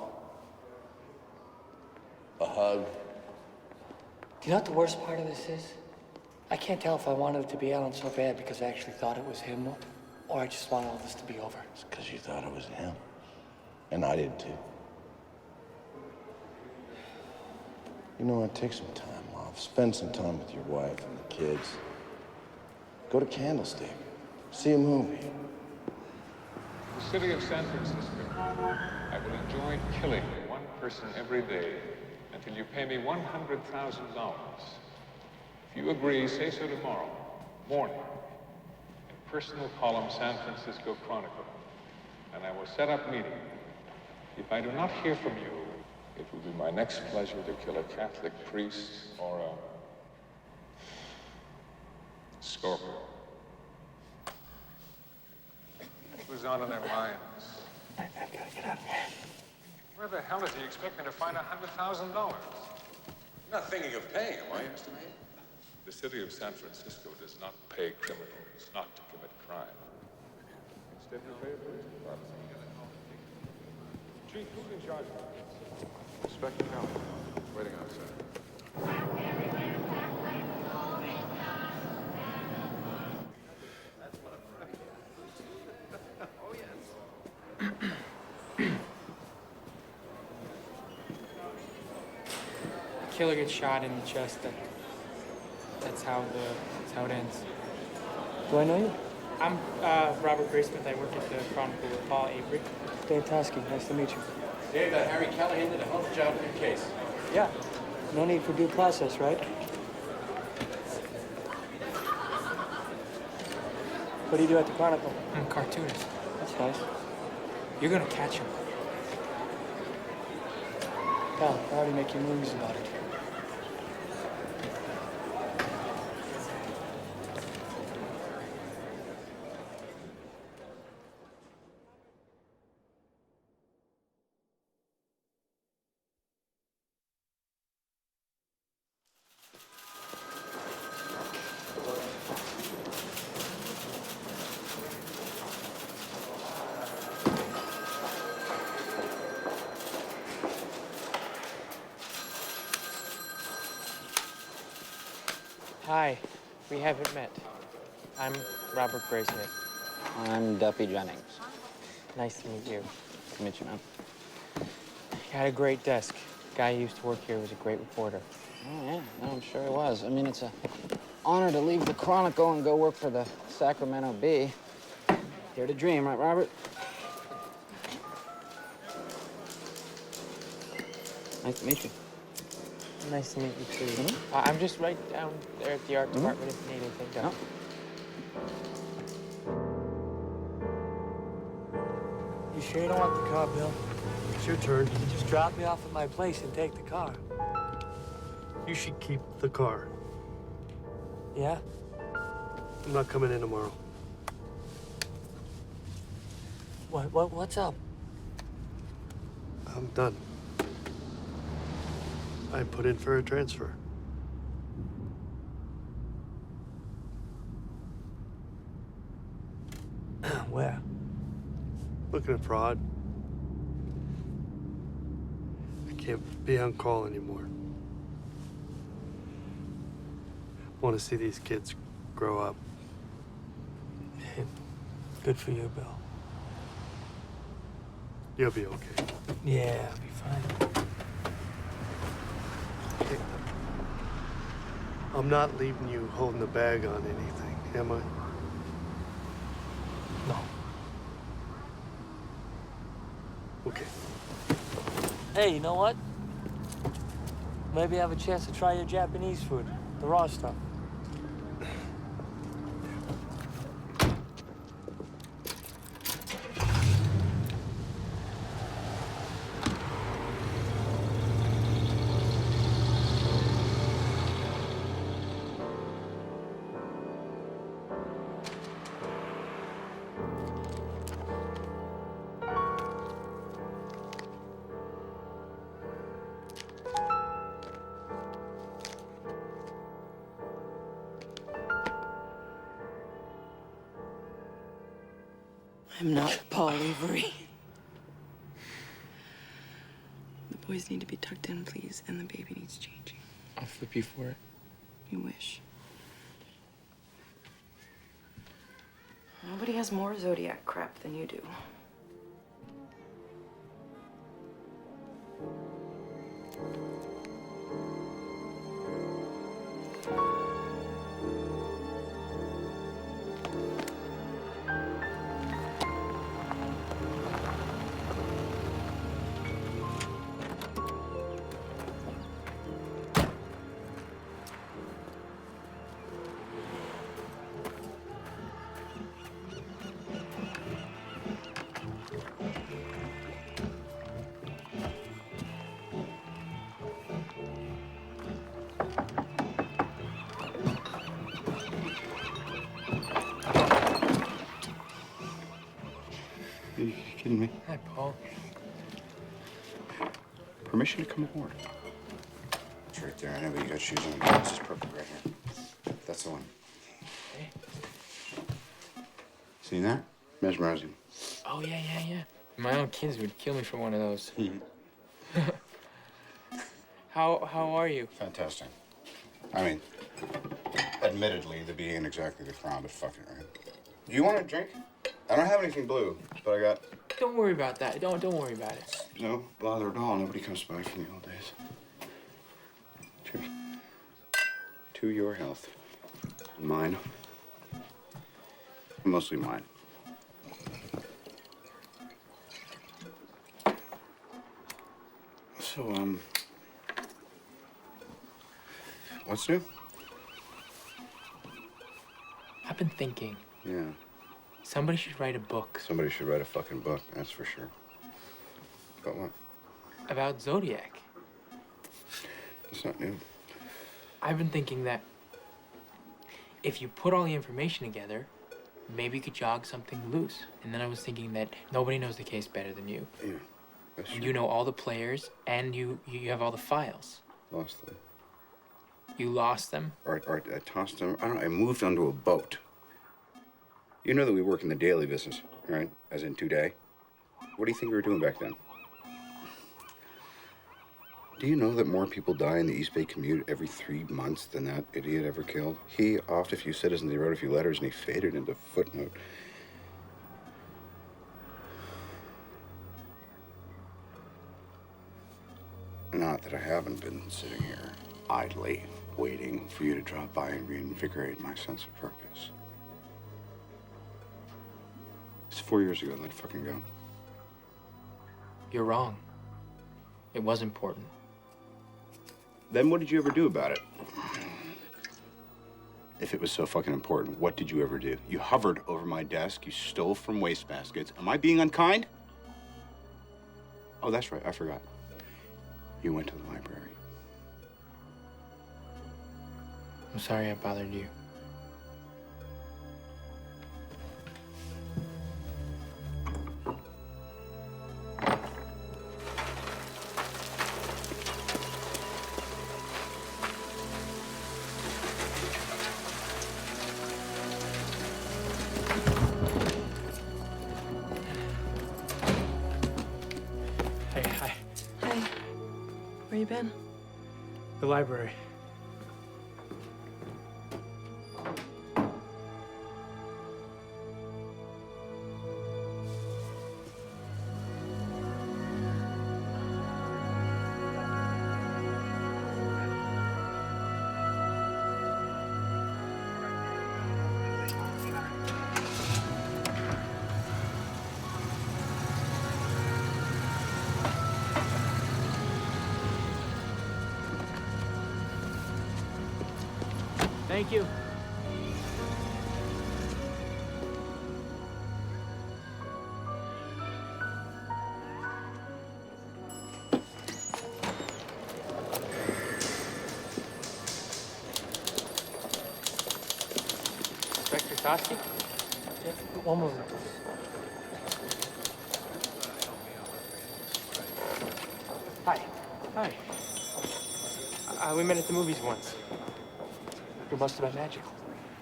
[SPEAKER 10] A hug?
[SPEAKER 8] You know what the worst part of this is? I can't tell if I wanted it to be Alan so bad because I actually thought it was him, or I just wanted all this to be over.
[SPEAKER 10] It's because you thought it was him. And I did too. You know what? Take some time off. Spend some time with your wife and the kids. Go to Candlestick. See a movie.
[SPEAKER 12] The city of San Francisco. I will enjoy killing one person every day until you pay me $100,000. If you agree, say so tomorrow morning in personal column San Francisco Chronicle, and I will set up meeting. If I do not hear from you, it will be my next pleasure to kill a Catholic priest or a scorpion. Who's on in their minds?
[SPEAKER 8] I've got to get out of here.
[SPEAKER 12] Where the hell is he expecting to find $100,000?
[SPEAKER 13] You're not thinking of paying him, are you, Mr. Mayor?
[SPEAKER 12] The city of San Francisco does not pay criminals not to commit crime. Instead, we pay a police department. Chief, who's in charge?
[SPEAKER 27] Inspector Kelly, waiting outside.
[SPEAKER 8] Killer gets shot in the chest. That's how it ends. Do I know you? I'm Robert Graysmith. I work at the Chronicle with Paul Avery. Fantastic. Nice to meet you.
[SPEAKER 10] Dave, that Harry Callahan did a hell of a job in your case.
[SPEAKER 8] Yeah. No need for due process, right? What do you do at the Chronicle? I'm a cartoonist. That's nice. You're gonna catch him. Pal, I already making movies about it. Hi, we haven't met. I'm Robert Graysmith.
[SPEAKER 14] I'm Duffy Jennings.
[SPEAKER 8] Nice to meet you.
[SPEAKER 14] Nice to meet you, man.
[SPEAKER 8] You had a great desk. Guy who used to work here was a great reporter.
[SPEAKER 14] Oh, yeah. No, I'm sure he was. I mean, it's an honor to leave the Chronicle and go work for the Sacramento Bee. Dare to dream, right, Robert? Nice to meet you.
[SPEAKER 8] Nice to meet you, too. I'm just right down there at the art department if you need anything done. You sure you don't want the car, Bill?
[SPEAKER 19] It's your turn.
[SPEAKER 8] Just drop me off at my place and take the car.
[SPEAKER 19] You should keep the car.
[SPEAKER 8] Yeah?
[SPEAKER 19] I'm not coming in tomorrow.
[SPEAKER 8] What's up?
[SPEAKER 19] I'm done. I put in for a transfer.
[SPEAKER 8] Where?
[SPEAKER 19] Looking at fraud. I can't be on call anymore. Want to see these kids grow up.
[SPEAKER 8] Good for you, Bill.
[SPEAKER 19] You'll be okay.
[SPEAKER 8] Yeah, I'll be fine.
[SPEAKER 19] I'm not leaving you holding the bag on anything, am I?
[SPEAKER 8] No.
[SPEAKER 19] Okay.
[SPEAKER 8] Hey, you know what? Maybe I have a chance to try your Japanese food, the raw stuff.
[SPEAKER 17] I'm not Paul Avery. The boys need to be tucked in, please, and the baby needs changing.
[SPEAKER 16] I'll flip you for it.
[SPEAKER 17] You wish. Nobody has more Zodiac crap than you do.
[SPEAKER 4] Are you kidding me?
[SPEAKER 16] Hi, Paul.
[SPEAKER 4] Permission to come aboard. It's right there. I know, but you got shoes on. This is perfect right here. That's the one.
[SPEAKER 16] Hey.
[SPEAKER 4] Seen that? Mesmerizing.
[SPEAKER 16] Oh, yeah. My own kids would kill me for one of those. How are you?
[SPEAKER 4] Fantastic. I mean, admittedly, the bee ain't exactly the crown to fucking, right? Do you want a drink? I don't have anything blue, but I got...
[SPEAKER 16] Don't worry about that. Don't worry about it.
[SPEAKER 4] No bother at all. Nobody comes by from the old days. Cheers. To your health. Mine. Mostly mine. So, what's new?
[SPEAKER 16] I've been thinking.
[SPEAKER 4] Yeah.
[SPEAKER 16] Somebody should write a book.
[SPEAKER 4] Somebody should write a fucking book, that's for sure. About what?
[SPEAKER 16] About Zodiac.
[SPEAKER 4] It's not new.
[SPEAKER 16] I've been thinking that if you put all the information together, maybe you could jog something loose. And then I was thinking that nobody knows the case better than you.
[SPEAKER 4] Yeah, that's true.
[SPEAKER 16] You know all the players, and you have all the files.
[SPEAKER 4] Lost them.
[SPEAKER 16] You lost them?
[SPEAKER 4] Or I tossed them. I moved onto a boat. You know that we work in the daily business, right? As in today. What do you think we were doing back then? Do you know that more people die in the East Bay commute every 3 months than that idiot ever killed? He offed a few citizens, he wrote a few letters, and he faded into footnote. Not that I haven't been sitting here idly waiting for you to drop by and reinvigorate my sense of purpose. It's 4 years ago, let it fucking go.
[SPEAKER 16] You're wrong. It was important.
[SPEAKER 4] Then what did you ever do about it? If it was so fucking important, what did you ever do? You hovered over my desk, you stole from wastebaskets. Am I being unkind? Oh, that's right, I forgot. You went to the library.
[SPEAKER 16] I'm sorry I bothered you. Hi.
[SPEAKER 17] Hi. Where you been?
[SPEAKER 16] The library. Thank you. Inspector Toski?
[SPEAKER 8] Yeah, one moment. Hi.
[SPEAKER 16] Hi. We met at the movies once. You must have been magical.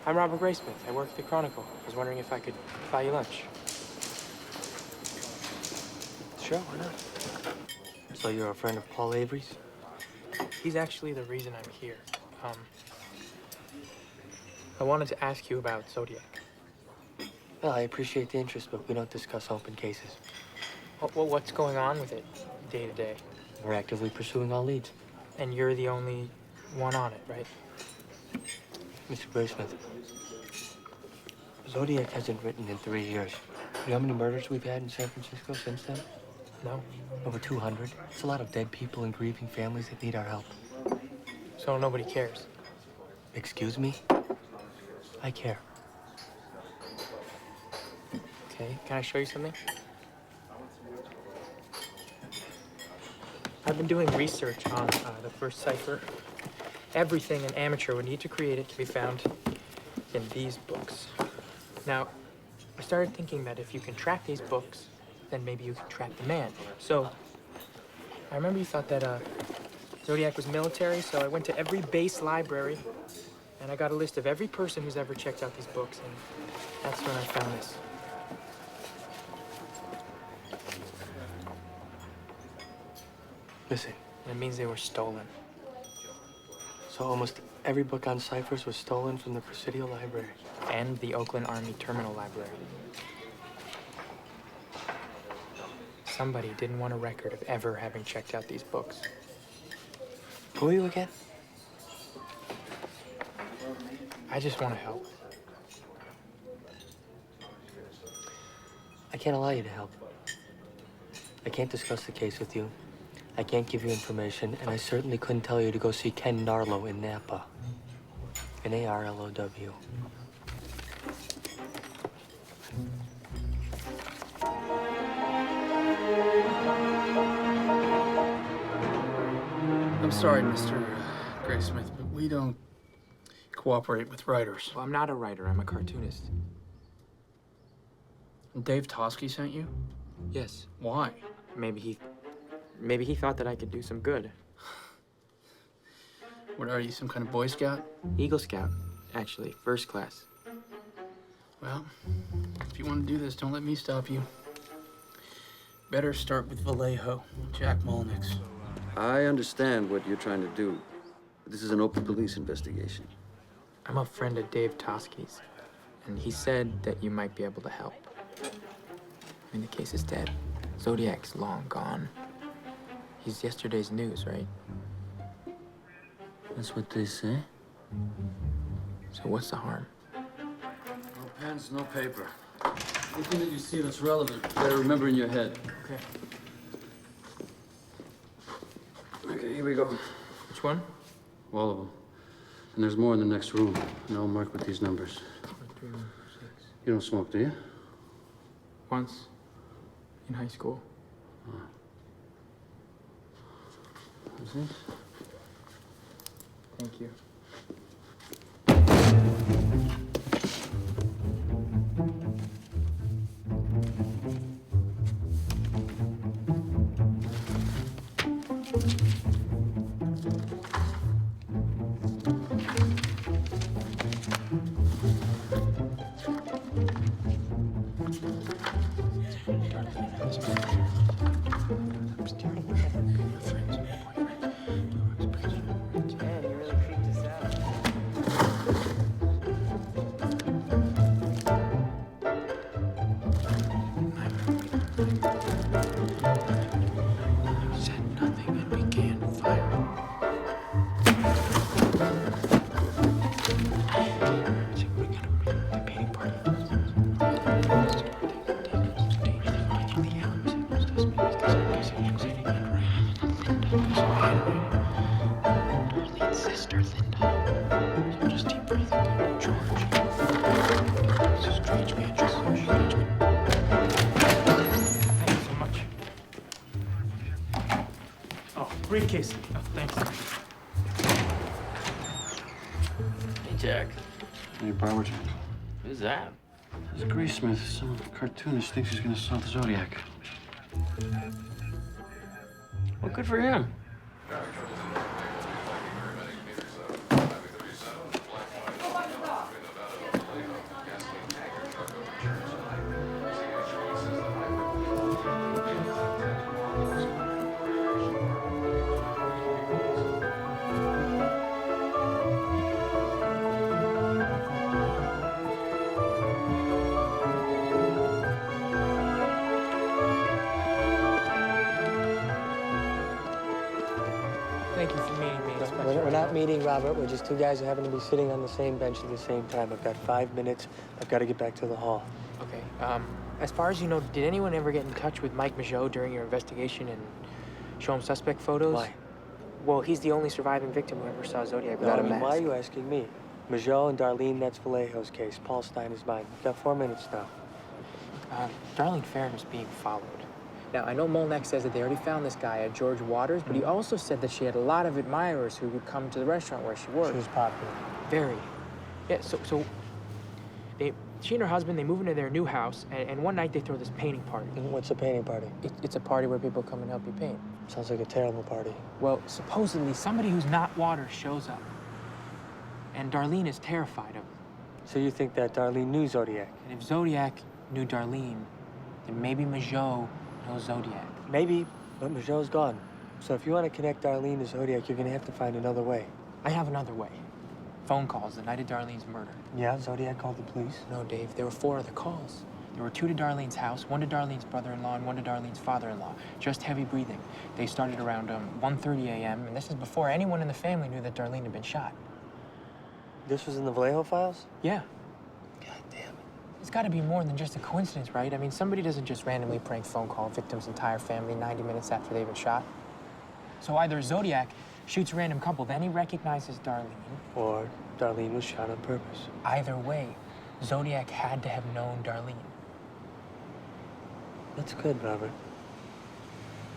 [SPEAKER 16] I'm Robert Graysmith. I work at the Chronicle. I was wondering if I could buy you lunch.
[SPEAKER 8] Sure, why not? So you're a friend of Paul Avery's? He's actually the reason I'm here. I wanted to ask you about Zodiac. Well, I appreciate the interest, but we don't discuss open cases. Well, what's going on with it day to day? We're actively pursuing all leads. And you're the only one on it, right? Mr. Graysmith, Zodiac hasn't written in 3 years. You know how many murders we've had in San Francisco since then? No. Over 200. It's a lot of dead people and grieving families that need our help. So nobody cares? Excuse me? I care. Okay, can I show you something? I've been doing research on the first cipher. Everything an amateur would need to create it can be found in these books. Now, I started thinking that if you can track these books, then maybe you can track the man. So, I remember you thought that Zodiac was military, so I went to every base library, and I got a list of every person who's ever checked out these books, and that's when I found this. Listen, it means they were stolen. So almost every book on ciphers was stolen from the Presidio Library and the Oakland Army Terminal Library. Somebody didn't want a record of ever having checked out these books. Who are you again? I just want to help. I can't allow you to help. I can't discuss the case with you. I can't give you information, and I certainly couldn't tell you to go see Ken Narlow in Napa. Narlow.
[SPEAKER 3] I'm sorry, Mr. Graysmith, but we don't cooperate with writers.
[SPEAKER 8] Well, I'm not a writer. I'm a cartoonist.
[SPEAKER 3] And Dave Tosky sent you?
[SPEAKER 8] Yes.
[SPEAKER 3] Why?
[SPEAKER 8] Maybe he thought that I could do some good.
[SPEAKER 3] What are you, some kind of Boy Scout?
[SPEAKER 8] Eagle Scout, actually, first class.
[SPEAKER 3] Well, if you want to do this, don't let me stop you. Better start with Vallejo, Jack Molnick's.
[SPEAKER 18] I understand what you're trying to do. But this is an open police investigation.
[SPEAKER 8] I'm a friend of Dave Tosky's, and he said that you might be able to help. I mean, the case is dead. Zodiac's long gone. He's yesterday's news, right?
[SPEAKER 18] That's what they say.
[SPEAKER 8] So what's the harm?
[SPEAKER 18] No pens, no paper. Anything that you see that's relevant, you better remember in your head.
[SPEAKER 8] Okay.
[SPEAKER 18] Okay, here we go.
[SPEAKER 8] Which one?
[SPEAKER 18] All of them. And there's more in the next room. And I'll mark with these numbers.
[SPEAKER 8] 3, 1, 6.
[SPEAKER 18] You don't smoke, do you?
[SPEAKER 8] Once. In high school.
[SPEAKER 18] What's this?
[SPEAKER 8] Thank you.
[SPEAKER 19] Briefcase. Oh, thanks.
[SPEAKER 18] Hey, Jack. Hey, Barbara.
[SPEAKER 14] Who's that?
[SPEAKER 18] It's Graysmith. Some cartoonist thinks he's gonna solve the Zodiac.
[SPEAKER 14] Well, good for him.
[SPEAKER 8] meeting, Robert. We're just two guys who happen to be sitting on the same bench at the same time. I've got 5 minutes. I've got to get back to the hall.
[SPEAKER 16] Okay, as far as you know, did anyone ever get in touch with Mike Majot during your investigation and show him suspect photos?
[SPEAKER 8] Why?
[SPEAKER 16] Well, he's the only surviving victim who ever saw Zodiac without a mask.
[SPEAKER 8] Why are you asking me? Majot and Darlene, that's Vallejo's case. Paul Stein is mine. We've got 4 minutes now.
[SPEAKER 16] Darlene Farron is being followed. Now, I know Molnek says that they already found this guy, George Waters, but he also said that she had a lot of admirers who would come to the restaurant where she worked.
[SPEAKER 8] She was popular.
[SPEAKER 16] Very. Yeah, she and her husband, they move into their new house, and one night they throw this painting party.
[SPEAKER 8] What's a painting party?
[SPEAKER 16] It's a party where people come and help you paint.
[SPEAKER 8] Sounds like a terrible party.
[SPEAKER 16] Well, supposedly somebody who's not Waters shows up, and Darlene is terrified of him.
[SPEAKER 8] So you think that Darlene knew Zodiac?
[SPEAKER 16] And if Zodiac knew Darlene, then maybe Majot knows Zodiac.
[SPEAKER 8] Maybe, but Majot's gone. So if you want to connect Darlene to Zodiac, you're going to have to find another way.
[SPEAKER 16] I have another way. Phone calls the night of Darlene's murder.
[SPEAKER 8] Yeah, Zodiac called the police?
[SPEAKER 16] No, Dave, there were 4 other calls. There were 2 to Darlene's house, 1 to Darlene's brother-in-law, and 1 to Darlene's father-in-law. Just heavy breathing. They started around 1:30 a.m., and this is before anyone in the family knew that Darlene had been shot.
[SPEAKER 8] This was in the Vallejo files?
[SPEAKER 16] Yeah. God damn it. It's got to be more than just a coincidence, right? I mean, somebody doesn't just randomly prank phone call a victim's entire family 90 minutes after they've been shot. So either Zodiac shoots a random couple, then he recognizes Darlene.
[SPEAKER 8] Or Darlene was shot on purpose.
[SPEAKER 16] Either way, Zodiac had to have known Darlene.
[SPEAKER 8] That's good, Robert.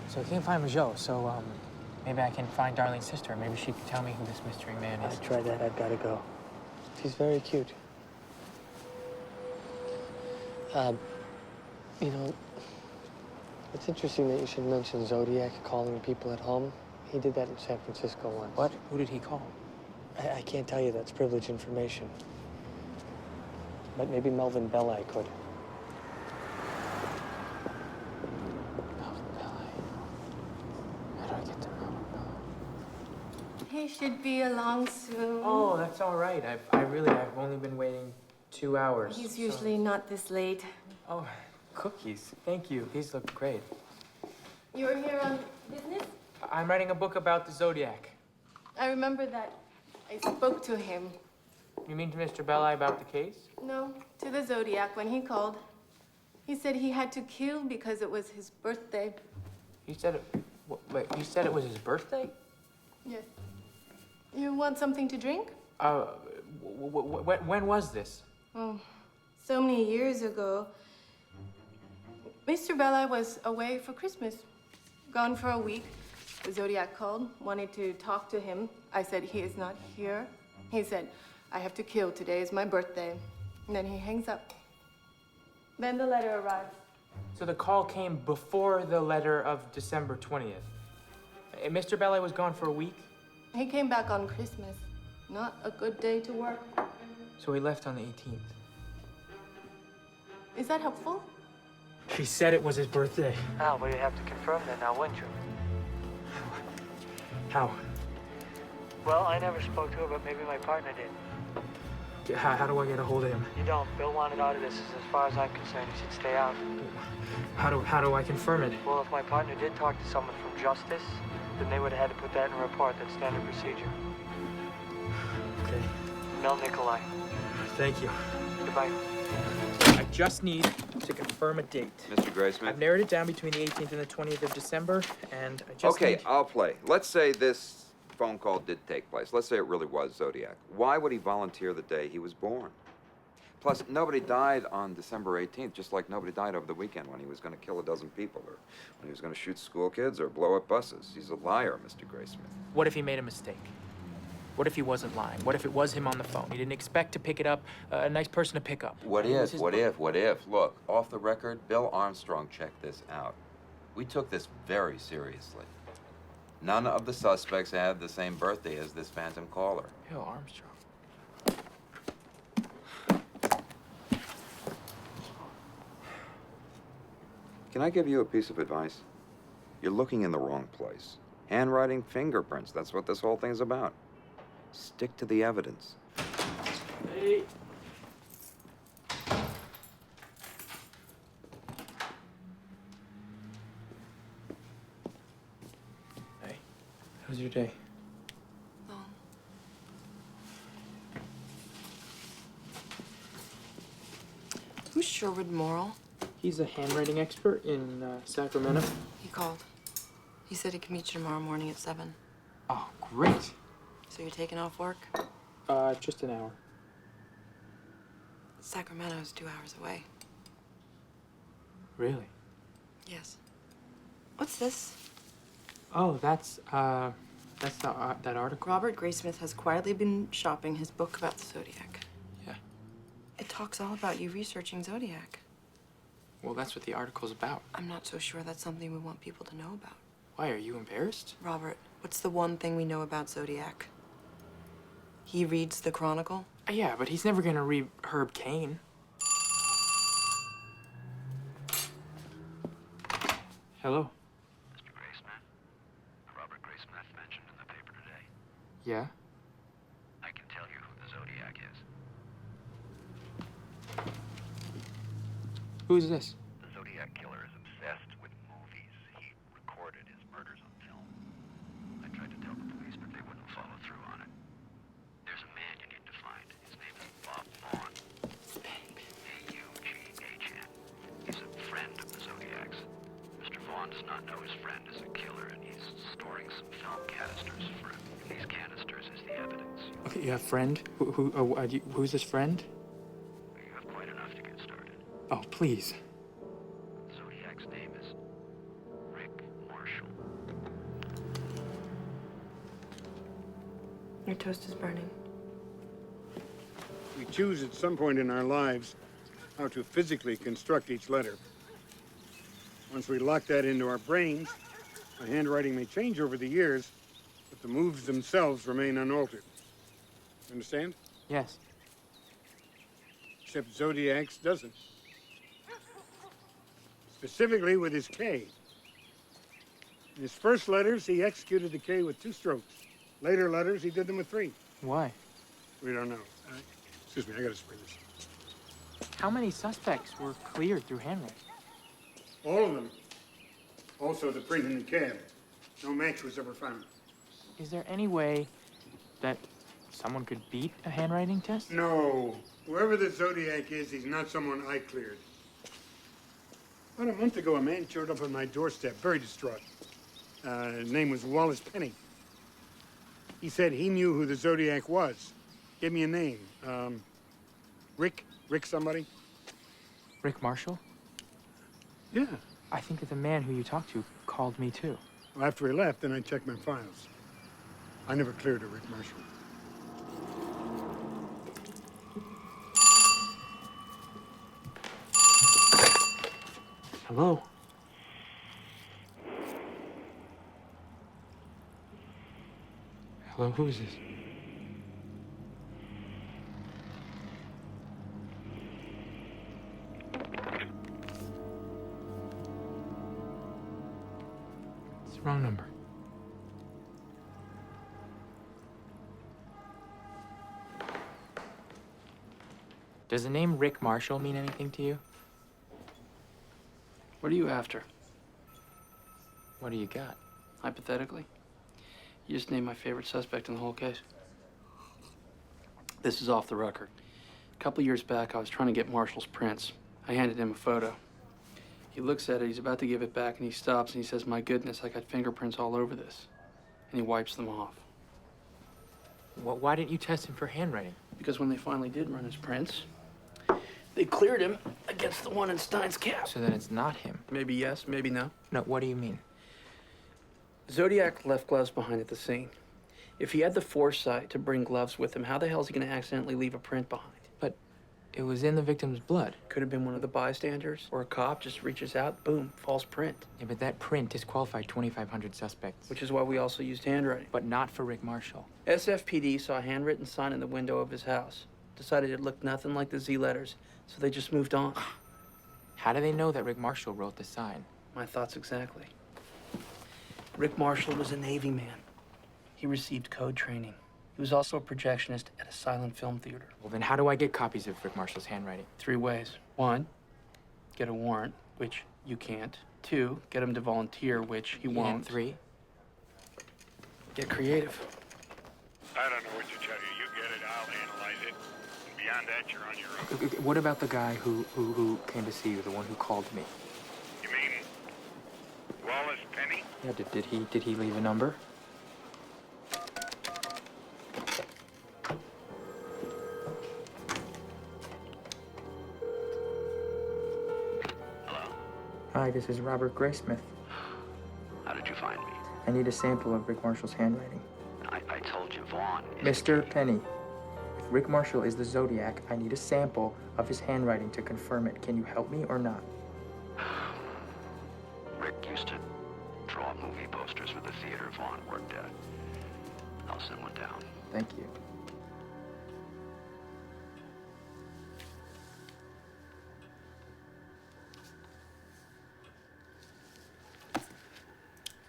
[SPEAKER 16] So I can't find Majot, so maybe I can find Darlene's sister. Maybe she can tell me who this mystery man is.
[SPEAKER 8] I tried that. I've got to go. She's very cute. You know, it's interesting that you should mention Zodiac calling people at home. He did that in San Francisco once.
[SPEAKER 16] What? Who did he call?
[SPEAKER 8] I can't tell you. That's privileged information. But maybe Melvin Belli could.
[SPEAKER 16] Melvin Belli. How do I get to Melvin Belli?
[SPEAKER 17] He should be along soon.
[SPEAKER 16] Oh, that's all right. I've only been waiting 2 hours.
[SPEAKER 17] He's usually not this late.
[SPEAKER 16] Oh, cookies. Thank you. These look great.
[SPEAKER 17] You're here on business?
[SPEAKER 16] I'm writing a book about the Zodiac.
[SPEAKER 17] I remember that I spoke to him.
[SPEAKER 16] You mean to Mr. Belli about the case?
[SPEAKER 17] No, to the Zodiac when he called. He said he had to kill because it was his birthday.
[SPEAKER 16] He said it... Wait, you said it was his birthday?
[SPEAKER 17] Yes. You want something to drink?
[SPEAKER 16] When was this?
[SPEAKER 17] Oh, so many years ago. Mr. Belli was away for Christmas, gone for a week. The Zodiac called, wanted to talk to him. I said, he is not here. He said, I have to kill. Today is my birthday. And then he hangs up. Then the letter arrives.
[SPEAKER 16] So the call came before the letter of December 20th. Mr. Belli was gone for a week?
[SPEAKER 17] He came back on Christmas. Not a good day to work.
[SPEAKER 16] So he left on the 18th.
[SPEAKER 17] Is that helpful?
[SPEAKER 16] He said it was his birthday.
[SPEAKER 8] Al, well, you have to confirm that now, wouldn't you?
[SPEAKER 16] How?
[SPEAKER 8] Well, I never spoke to her, but maybe my partner did.
[SPEAKER 16] How do I get a hold of him?
[SPEAKER 8] You don't. Bill wanted out of this. As far as I'm concerned, you should stay out.
[SPEAKER 16] How do I confirm it?
[SPEAKER 8] Well, if my partner did talk to someone from Justice, then they would have had to put that in a report. That's standard procedure.
[SPEAKER 16] Okay.
[SPEAKER 8] Mel Nikolai.
[SPEAKER 16] Thank you.
[SPEAKER 8] Goodbye.
[SPEAKER 16] I just need to confirm a date.
[SPEAKER 11] Mr. Graysmith?
[SPEAKER 16] I've narrowed it down between the 18th and the 20th of December, and I just
[SPEAKER 11] Okay,
[SPEAKER 16] need...
[SPEAKER 11] I'll play. Let's say this phone call did take place. Let's say it really was Zodiac. Why would he volunteer the day he was born? Plus, nobody died on December 18th, just like nobody died over the weekend when he was going to kill a dozen people, or when he was going to shoot school kids or blow up buses. He's a liar, Mr. Graysmith.
[SPEAKER 16] What if he made a mistake? What if he wasn't lying? What if it was him on the phone? He didn't expect to pick it up, a nice person to pick up.
[SPEAKER 11] What if? Look, off the record, Bill Armstrong checked this out. We took this very seriously. None of the suspects had the same birthday as this phantom caller.
[SPEAKER 16] Bill Armstrong.
[SPEAKER 11] Can I give you a piece of advice? You're looking in the wrong place. Handwriting, fingerprints, that's what this whole thing's about. Stick to the evidence.
[SPEAKER 16] Hey. Hey, how was your day?
[SPEAKER 17] Long. Who's Sherwood Morrill?
[SPEAKER 16] He's a handwriting expert in Sacramento.
[SPEAKER 17] He called. He said he can meet you tomorrow morning at 7.
[SPEAKER 16] Oh, great.
[SPEAKER 17] So you're taking off work?
[SPEAKER 16] Just an hour.
[SPEAKER 17] Sacramento's 2 hours away.
[SPEAKER 16] Really?
[SPEAKER 17] Yes. What's this?
[SPEAKER 16] Oh, that's that article.
[SPEAKER 17] Robert Graysmith has quietly been shopping his book about the Zodiac.
[SPEAKER 16] Yeah.
[SPEAKER 17] It talks all about you researching Zodiac.
[SPEAKER 16] Well, that's what the article's about.
[SPEAKER 17] I'm not so sure that's something we want people to know about.
[SPEAKER 16] Why, are you embarrassed?
[SPEAKER 17] Robert, what's the one thing we know about Zodiac? He reads the Chronicle?
[SPEAKER 16] Yeah, but he's never gonna read Herb Cain. Hello?
[SPEAKER 20] Mr. Graysmith? Robert Graysmith mentioned in the paper today.
[SPEAKER 16] Yeah?
[SPEAKER 20] I can tell you who the Zodiac is.
[SPEAKER 16] Who's this?
[SPEAKER 20] The Zodiac killer is obsessed with movies. He recorded his murders on film. I tried to tell the police, but they wouldn't follow through on it. There's a man you need to find. His name is Bob Vaughn. A-U-G-H-N. He's a friend of the Zodiac's. Mr. Vaughn does not know his friend is a killer, and he's storing some film canisters for him. These canisters is the evidence.
[SPEAKER 16] Okay, you have friend? Who's this friend?
[SPEAKER 20] You have quite enough to get started.
[SPEAKER 16] Oh, please.
[SPEAKER 20] Zodiac's name is Rick Marshall.
[SPEAKER 17] Your toast is burning.
[SPEAKER 15] We choose at some point in our lives how to physically construct each letter. Once we lock that into our brains, our handwriting may change over the years, but the moves themselves remain unaltered. Understand?
[SPEAKER 16] Yes.
[SPEAKER 15] Except Zodiac's doesn't. Specifically with his K. In his first letters, he executed the K with 2 strokes. Later letters, he did them with 3.
[SPEAKER 16] Why?
[SPEAKER 15] We don't know. Excuse me, I gotta spray this.
[SPEAKER 16] How many suspects were cleared through handwriting?
[SPEAKER 15] All of them. Also the print in the cab. No match was ever found.
[SPEAKER 16] Is there any way that someone could beat a handwriting test?
[SPEAKER 15] No. Whoever the Zodiac is, he's not someone I cleared. About a month ago, a man showed up on my doorstep, very distraught. His name was Wallace Penny. He said he knew who the Zodiac was. Gave me a name. Rick somebody?
[SPEAKER 16] Rick Marshall?
[SPEAKER 15] Yeah.
[SPEAKER 16] I think that the man who you talked to called me too.
[SPEAKER 15] Well, after he left, then I checked my files. I never cleared a Rick Marshall.
[SPEAKER 16] Hello? Hello, who is this? It's the wrong number. Does the name Rick Marshall mean anything to you?
[SPEAKER 9] What are you after?
[SPEAKER 16] What do you got?
[SPEAKER 9] Hypothetically? You just named my favorite suspect in the whole case. This is off the record. A couple years back, I was trying to get Marshall's prints. I handed him a photo. He looks at it, he's about to give it back, and he stops and he says, "My goodness, I got fingerprints all over this." And he wipes them off.
[SPEAKER 16] Why didn't you test him for handwriting?
[SPEAKER 9] Because when they finally did run his prints, they cleared him against the one in Stein's cap.
[SPEAKER 16] So then it's not him.
[SPEAKER 9] Maybe yes, maybe no.
[SPEAKER 16] No, what do you mean?
[SPEAKER 9] Zodiac left gloves behind at the scene. If he had the foresight to bring gloves with him, how the hell is he going to accidentally leave a print behind?
[SPEAKER 16] But it was in the victim's blood.
[SPEAKER 9] Could have been one of the bystanders, or a cop just reaches out, boom, false print.
[SPEAKER 16] Yeah, but that print disqualified 2,500 suspects.
[SPEAKER 9] Which is why we also used handwriting.
[SPEAKER 16] But not for Rick Marshall.
[SPEAKER 9] SFPD saw a handwritten sign in the window of his house. Decided it looked nothing like the Z letters, so they just moved on.
[SPEAKER 16] How do they know that Rick Marshall wrote the sign?
[SPEAKER 9] My thoughts exactly. Rick Marshall was a Navy man. He received code training. He was also a projectionist at a silent film theater.
[SPEAKER 16] Well, then how do I get copies of Rick Marshall's handwriting?
[SPEAKER 9] 3 ways. 1, get a warrant, which you can't. 2, get him to volunteer, which he won't.
[SPEAKER 16] And 3?
[SPEAKER 9] Get creative.
[SPEAKER 21] I don't know what to tell you. You get it, I'll analyze it and be
[SPEAKER 7] Beyond that, you're on your own.
[SPEAKER 16] What about the guy who came to see you, the one who called me?
[SPEAKER 7] You mean Wallace Penny?
[SPEAKER 16] Yeah, did he leave a number? Hi, this is Robert Graysmith.
[SPEAKER 20] How did you find me?
[SPEAKER 16] I need a sample of Rick Marshall's handwriting.
[SPEAKER 20] I told you, Vaughn.
[SPEAKER 16] Mr. Penny, if Rick Marshall is the Zodiac, I need a sample of his handwriting to confirm it. Can you help me or not?
[SPEAKER 20] Rick used to draw movie posters for the theater Vaughn worked at. I'll send one down.
[SPEAKER 16] Thank you.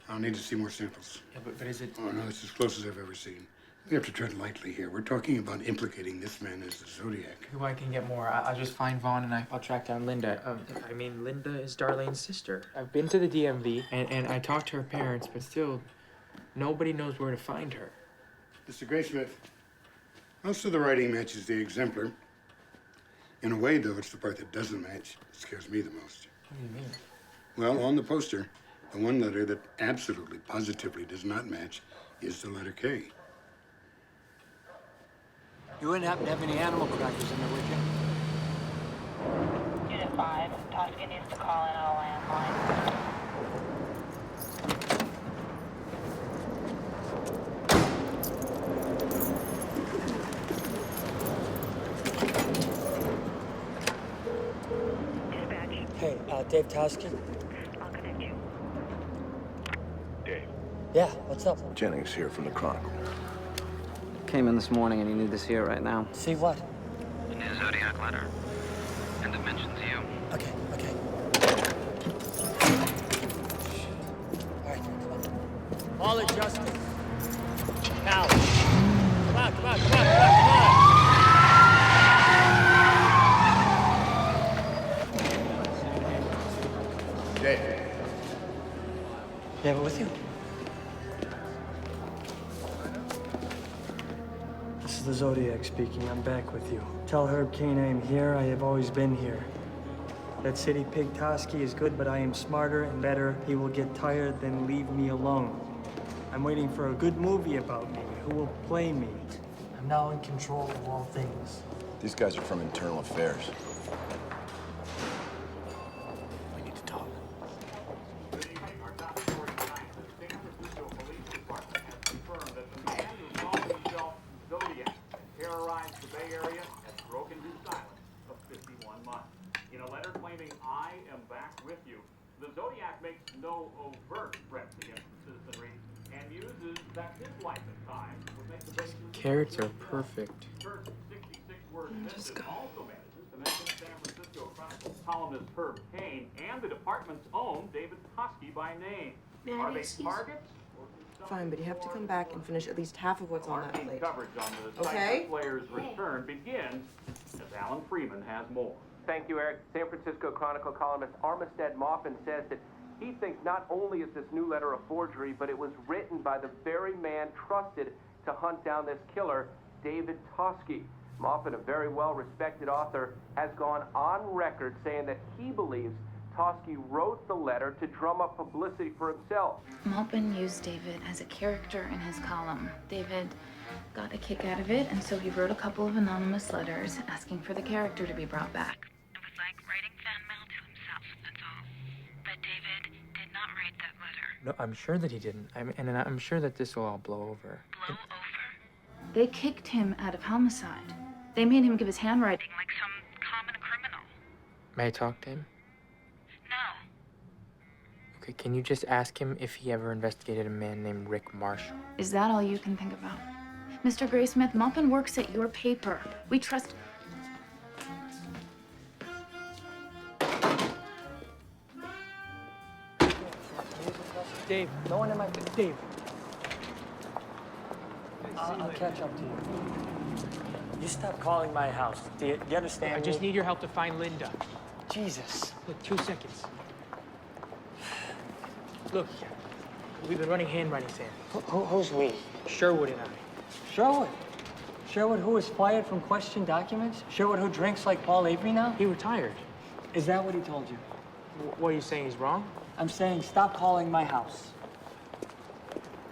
[SPEAKER 15] I'll need to see more samples.
[SPEAKER 16] Yeah, but is it...
[SPEAKER 15] Oh, no, it's as close as I've ever seen. We have to tread lightly here. We're talking about implicating this man as the Zodiac.
[SPEAKER 16] Who I can get more. I'll just find Vaughn and I'll track down Linda. I mean, Linda is Darlene's sister. I've been to the DMV and I talked to her parents, but still, nobody knows where to find her.
[SPEAKER 15] Mr. Graysmith, most of the writing matches the exemplar. In a way, though, it's the part that doesn't match that scares me the most.
[SPEAKER 16] What do you mean?
[SPEAKER 15] Well, on the poster, the one letter that absolutely, positively does not match is the letter K.
[SPEAKER 8] You wouldn't happen to have any animal crackers in there, would you?
[SPEAKER 1] Unit 5, Tosca needs to call in on a landline.
[SPEAKER 8] Hey, Dave Tosca?
[SPEAKER 1] I'll connect you.
[SPEAKER 7] Dave.
[SPEAKER 8] Yeah, what's up?
[SPEAKER 10] Jennings here from the Chronicle.
[SPEAKER 14] Came in this morning and you need to see it right now.
[SPEAKER 8] See what?
[SPEAKER 20] The new Zodiac letter. And it mentions you.
[SPEAKER 8] Okay. All right, come on. All adjustments. Now. Come on.
[SPEAKER 10] Dave.
[SPEAKER 8] Yeah, but with you. This is the Zodiac speaking. I'm back with you. Tell Herb Cain I am here. I have always been here. That city pig Toski is good, but I am smarter and better. He will get tired, then leave me alone. I'm waiting for a good movie about me. Who will play me? I'm now in control of all things.
[SPEAKER 10] These guys are from Internal Affairs.
[SPEAKER 8] We need to talk.
[SPEAKER 7] Zodiac terrorized the Bay Area has broken his silence of 51 months. In a letter claiming, "I am back with you," the Zodiac makes no overt threats against the citizenry and uses that his life and time would make the basis.
[SPEAKER 16] Carrots are perfect.
[SPEAKER 7] First 66-word message also manages to mention San Francisco Chronicle columnist Herb Cain and the department's own David Toski by name. Are they targets?
[SPEAKER 21] Fine, but you have to come back and finish at least half of what's on that plate.
[SPEAKER 7] Coverage on the
[SPEAKER 21] Okay?
[SPEAKER 7] player's return begins as Alan Freeman has more.
[SPEAKER 22] Thank you, Eric. San Francisco Chronicle columnist Armistead Maupin says that he thinks not only is this new letter a forgery, but it was written by the very man trusted to hunt down this killer, David Toski. Maupin, a very well-respected author, has gone on record saying that he believes Toski wrote the letter to drum up publicity for himself.
[SPEAKER 23] Maupin used David as a character in his column. David got a kick out of it, and so he wrote a couple of anonymous letters asking for the character to be brought back.
[SPEAKER 1] It was like writing fan mail to himself, that's all. But David did not write that letter.
[SPEAKER 16] No, I'm sure that he didn't. And I'm sure that this will all blow over.
[SPEAKER 1] Blow over?
[SPEAKER 23] They kicked him out of homicide. They made him give his handwriting.
[SPEAKER 1] Like some common criminal.
[SPEAKER 16] May I talk to him?
[SPEAKER 1] No.
[SPEAKER 16] Okay, can you just ask him if he ever investigated a man named Rick Marshall?
[SPEAKER 23] Is that all you can think about? Mr. Graysmith, Maupin works at your paper. We trust...
[SPEAKER 8] Dave, no one in my... Dave. I'll catch up to you. You stop calling my house. Do you understand
[SPEAKER 3] I just
[SPEAKER 8] me?
[SPEAKER 3] need your help to find Linda.
[SPEAKER 8] Jesus.
[SPEAKER 3] Look, 2 seconds. Look, we've been running handwriting samples.
[SPEAKER 8] Who's we?
[SPEAKER 3] Sherwood and I.
[SPEAKER 8] Sherwood? Sherwood, who was fired from question documents? Sherwood, who drinks like Paul Avery now?
[SPEAKER 16] He retired.
[SPEAKER 8] Is that what he told you?
[SPEAKER 16] What are you saying? He's wrong?
[SPEAKER 8] I'm saying stop calling my house.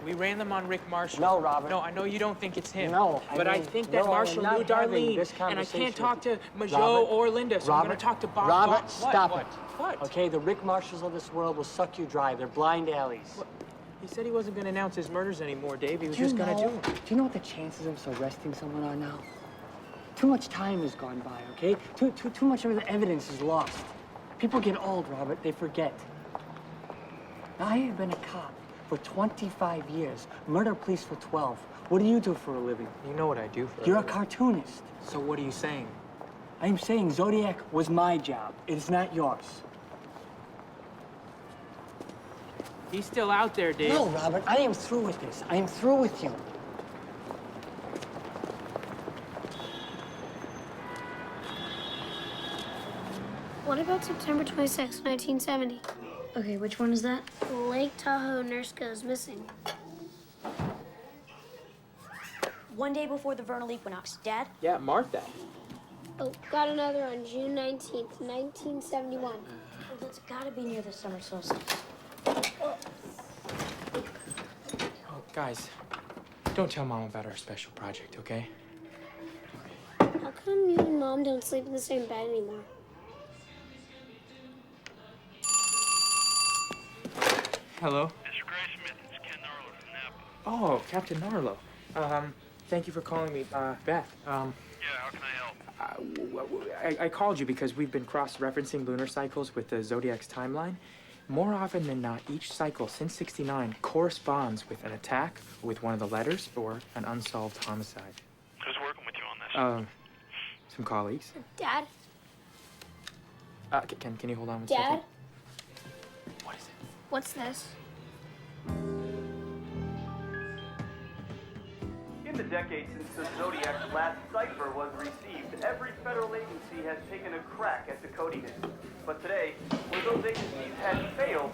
[SPEAKER 16] We ran them on Rick Marshall.
[SPEAKER 8] No, Robert.
[SPEAKER 16] No, I know you don't think it's him.
[SPEAKER 8] No,
[SPEAKER 16] but I
[SPEAKER 8] mean,
[SPEAKER 16] think that
[SPEAKER 8] no,
[SPEAKER 16] Marshall
[SPEAKER 8] I'm
[SPEAKER 16] knew
[SPEAKER 8] not having
[SPEAKER 16] Darlene,
[SPEAKER 8] this
[SPEAKER 16] and I
[SPEAKER 8] conversation
[SPEAKER 16] can't talk to
[SPEAKER 8] with
[SPEAKER 16] Majot
[SPEAKER 8] Robert,
[SPEAKER 16] or Linda, so I'm going to talk to Bob.
[SPEAKER 8] Robert, stop
[SPEAKER 16] what?
[SPEAKER 8] it.
[SPEAKER 16] What?
[SPEAKER 8] Okay, the Rick Marshalls of this world will suck you dry. They're blind alleys.
[SPEAKER 16] What? He said he wasn't going to announce his murders anymore, Dave. He was
[SPEAKER 8] Do you
[SPEAKER 16] just going to
[SPEAKER 8] know-
[SPEAKER 16] do them.
[SPEAKER 8] Do you know what the chances of us arresting someone are now? Too much time has gone by, okay? Too much of the evidence is lost. People get old, Robert. They forget. Now, I have been a cop for 25 years. Murder police for 12. What do you do for a living?
[SPEAKER 16] You know what I do for
[SPEAKER 8] You're
[SPEAKER 16] a
[SPEAKER 8] a
[SPEAKER 16] living.
[SPEAKER 8] cartoonist.
[SPEAKER 16] So what are you saying?
[SPEAKER 8] I'm saying Zodiac was my job. It is not yours.
[SPEAKER 16] He's still out there, Dave.
[SPEAKER 8] No, Robert, I am through with this. I am through with you.
[SPEAKER 2] What about September 26, 1970?
[SPEAKER 5] Okay, which one is that?
[SPEAKER 2] Lake Tahoe nurse goes missing.
[SPEAKER 5] One day before the vernal equinox. Dad?
[SPEAKER 16] Yeah, mark that.
[SPEAKER 2] Oh, got another on June 19th, 1971.
[SPEAKER 5] Well, that's gotta be near the summer solstice.
[SPEAKER 16] Oh, guys, don't tell Mom about our special project, okay?
[SPEAKER 2] How come you and Mom don't sleep in the same bed anymore?
[SPEAKER 16] Hello?
[SPEAKER 6] Mr. Graysmith, it's Ken Narlow from Napa.
[SPEAKER 16] Oh, Captain Narlow. Thank you for calling me, Beth.
[SPEAKER 6] Yeah, how can I help?
[SPEAKER 16] I called you because we've been cross-referencing lunar cycles with the Zodiac's timeline. More often than not, each cycle since '69 corresponds with an attack with one of the letters or an unsolved homicide.
[SPEAKER 6] Who's working with you on this?
[SPEAKER 16] Some colleagues.
[SPEAKER 2] Dad?
[SPEAKER 16] Can you hold on one
[SPEAKER 2] Dad?
[SPEAKER 16] second? What is it?
[SPEAKER 2] What's this?
[SPEAKER 22] In the decade since the Zodiac's last cipher was received, every federal agency has taken a crack at decoding it. But today, where those agencies had failed,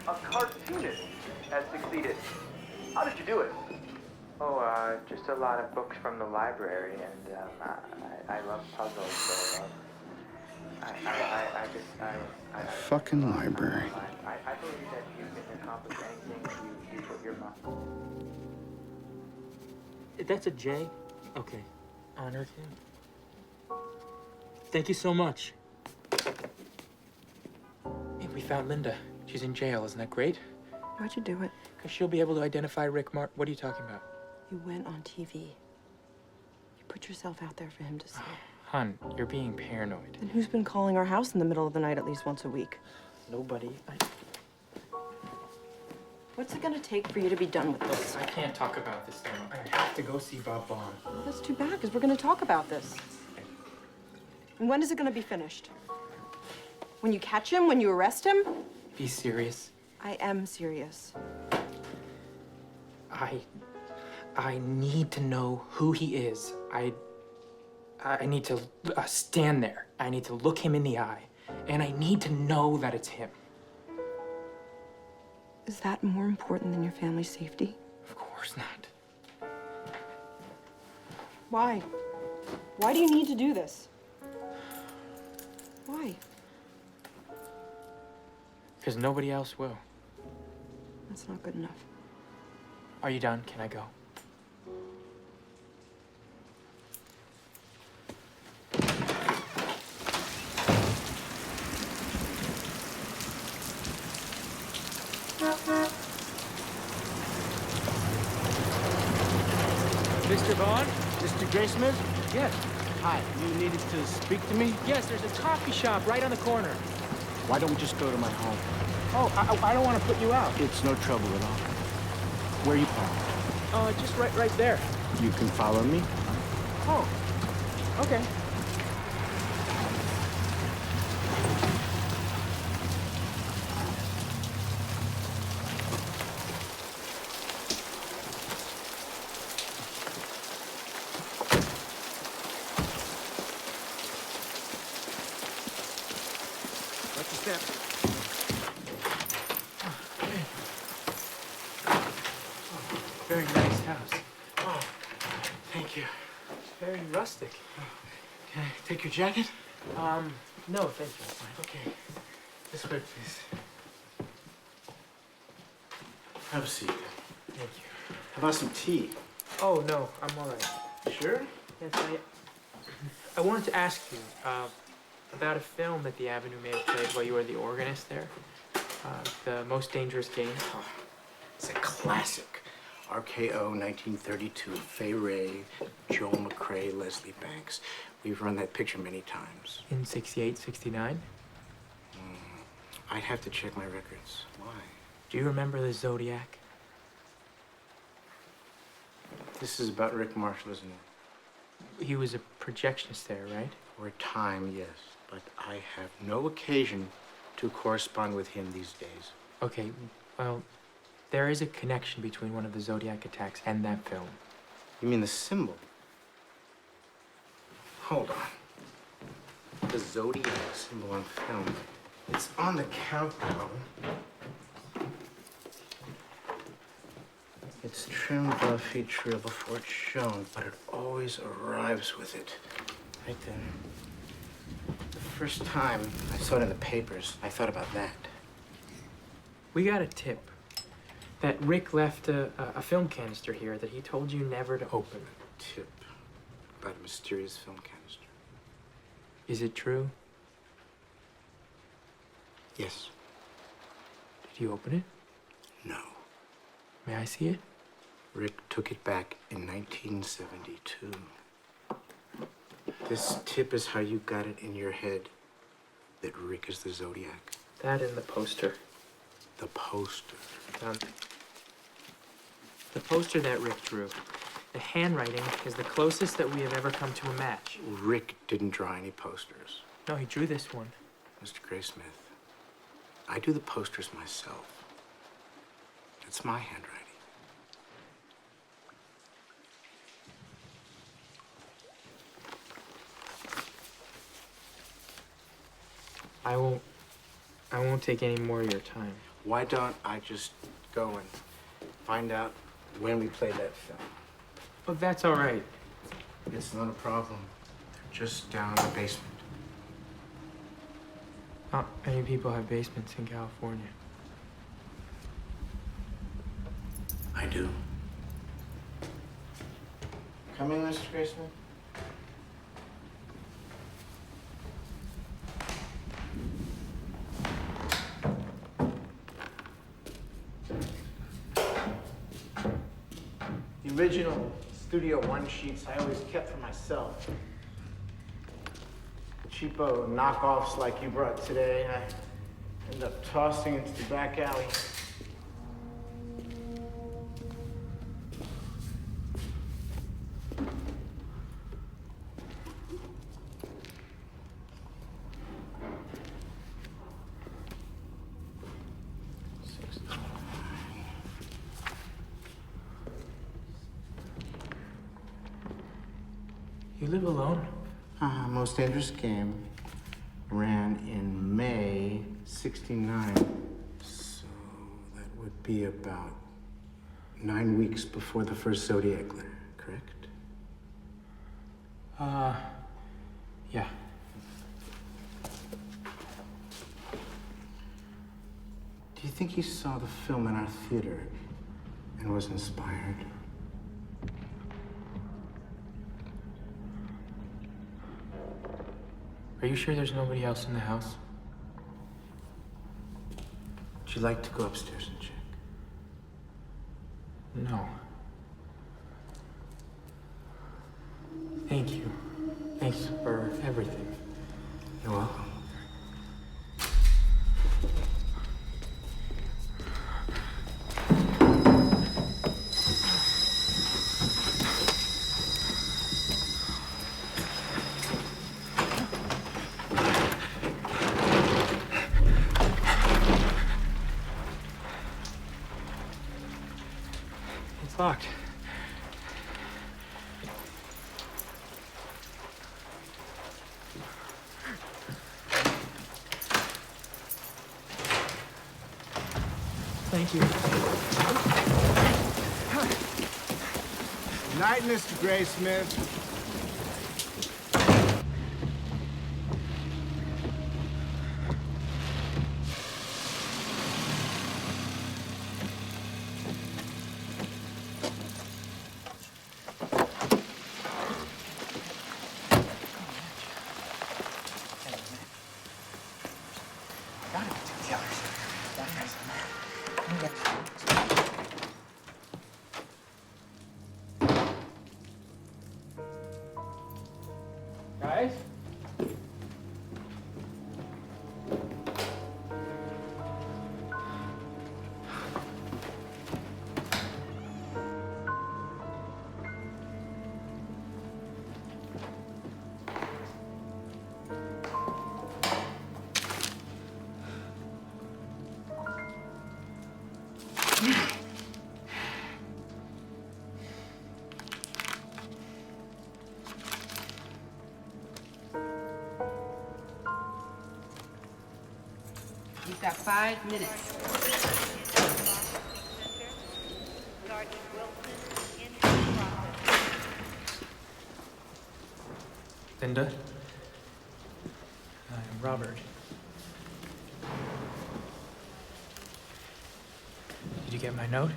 [SPEAKER 22] a cartoonist has succeeded. How did you do it?
[SPEAKER 13] Oh, just a lot of books from the library, and I love puzzles, so I
[SPEAKER 4] Fucking library.
[SPEAKER 13] I believe that you can accomplish anything you put your mind.
[SPEAKER 16] That's a J? Okay. Honored him. Thank you so much. Hey, we found Linda. She's in jail. Isn't that great?
[SPEAKER 21] Why'd you do it?
[SPEAKER 16] Because she'll be able to identify Rick What are you talking about?
[SPEAKER 21] You went on TV. You put yourself out there for him to see.
[SPEAKER 16] Hun, you're being paranoid.
[SPEAKER 21] And who's been calling our house in the middle of the night at least once a week?
[SPEAKER 16] Nobody.
[SPEAKER 21] What's it gonna take for you to be done with this?
[SPEAKER 16] I can't talk about this now. I have to go see Bob Vaughn.
[SPEAKER 21] Well, that's too bad, because we're gonna talk about this. And when is it gonna be finished? When you catch him? When you arrest him?
[SPEAKER 16] Be serious.
[SPEAKER 21] I am serious.
[SPEAKER 16] I need to know who he is. I need to stand there. I need to look him in the eye. And I need to know that it's him.
[SPEAKER 21] Is that more important than your family's safety?
[SPEAKER 16] Of course not.
[SPEAKER 21] Why? Why do you need to do this? Why?
[SPEAKER 16] Because nobody else will.
[SPEAKER 21] That's not good enough.
[SPEAKER 16] Are you done? Can I go?
[SPEAKER 24] Mr. Vaughn?
[SPEAKER 25] Mr. Graysmith?
[SPEAKER 16] Yes.
[SPEAKER 25] Hi, you needed to speak to me?
[SPEAKER 16] Yes, there's a coffee shop right on the corner.
[SPEAKER 25] Why don't we just go to my home?
[SPEAKER 16] Oh, I don't want to put you out.
[SPEAKER 25] It's no trouble at all. Where are you parked?
[SPEAKER 16] Just right there.
[SPEAKER 25] You can follow me.
[SPEAKER 16] Oh, okay.
[SPEAKER 24] Watch your step.
[SPEAKER 16] Very nice house. Oh, thank you. very rustic.
[SPEAKER 3] Can I take your jacket?
[SPEAKER 16] No, thank you. I'm fine.
[SPEAKER 3] Okay. This way, please. Have a seat.
[SPEAKER 16] Thank you.
[SPEAKER 3] How about some tea?
[SPEAKER 16] Oh, no, I'm all right.
[SPEAKER 3] Sure?
[SPEAKER 16] Yes, I wanted to ask you about a film that the Avenue may have played while you were the organist there. The Most Dangerous Game.
[SPEAKER 3] Oh, it's a classic. RKO 1932. Fay Wray, Joel McCrea, Leslie Banks. We've run that picture many times.
[SPEAKER 16] In 68, 69?
[SPEAKER 3] I'd have to check my records. Why?
[SPEAKER 16] Do you remember the Zodiac?
[SPEAKER 3] This is about Rick Marshall, isn't it?
[SPEAKER 16] He was a projectionist there, right?
[SPEAKER 3] For a time, yes. But I have no occasion to correspond with him these days.
[SPEAKER 16] Okay, well, there is a connection between one of the Zodiac attacks and that film.
[SPEAKER 3] You mean the symbol? Hold on. The Zodiac symbol on film. It's on the countdown. It's trimmed off each reel before it's shown, but it always arrives with it. Right then. The first time I saw it in the papers, I thought about that.
[SPEAKER 16] We got a tip that Rick left a film canister here that he told you never to open.
[SPEAKER 3] Tip about a mysterious film canister.
[SPEAKER 16] Is it true?
[SPEAKER 3] Yes.
[SPEAKER 16] Did you open it?
[SPEAKER 3] No.
[SPEAKER 16] May I see it?
[SPEAKER 3] Rick took it back in 1972. This tip is how you got it in your head that Rick is the Zodiac.
[SPEAKER 16] That and the poster.
[SPEAKER 3] The poster.
[SPEAKER 16] The poster that Rick drew. The handwriting is the closest that we have ever come to a match.
[SPEAKER 3] Rick didn't draw any posters.
[SPEAKER 16] No, he drew this one.
[SPEAKER 3] Mr. Graysmith, I do the posters myself. It's my handwriting.
[SPEAKER 16] I won't take any more of your time.
[SPEAKER 3] Why don't I just go and find out when we played that film?
[SPEAKER 16] Well, that's all right.
[SPEAKER 3] It's not a problem. They're just down in the basement.
[SPEAKER 16] Not many people have basements in California.
[SPEAKER 3] I do. Coming, Mr. Graysmith? The original Studio One sheets I always kept for myself. Cheapo knockoffs like you brought today, I end up tossing into the back alley.
[SPEAKER 16] You live alone?
[SPEAKER 3] Most Dangerous Game ran in May '69, so that would be about 9 weeks before the first Zodiac letter, correct?
[SPEAKER 16] Yeah.
[SPEAKER 3] Do you think he saw the film in our theater and was inspired?
[SPEAKER 16] Are you sure there's nobody else in the house?
[SPEAKER 3] Would you like to go upstairs and check?
[SPEAKER 16] No. Thank you. Thanks for everything.
[SPEAKER 3] You're welcome.
[SPEAKER 16] It's locked. Thank you.
[SPEAKER 3] Night, Mr. Graysmith.
[SPEAKER 11] You've got 5 minutes.
[SPEAKER 16] Linda? I'm Robert. Did you get my note?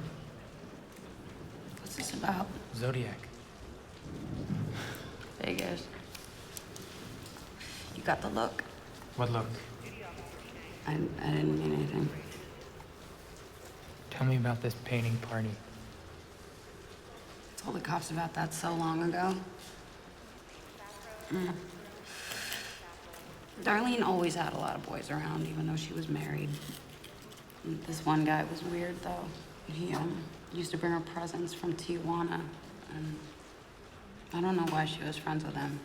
[SPEAKER 11] What's this about?
[SPEAKER 16] Zodiac.
[SPEAKER 11] Vegas. You got the look.
[SPEAKER 16] What look?
[SPEAKER 11] I didn't mean anything.
[SPEAKER 16] Tell me about this painting party.
[SPEAKER 11] I told the cops about that so long ago. Darlene always had a lot of boys around, even though she was married. This one guy was weird, though. He used to bring her presents from Tijuana, and I don't know why she was friends with him.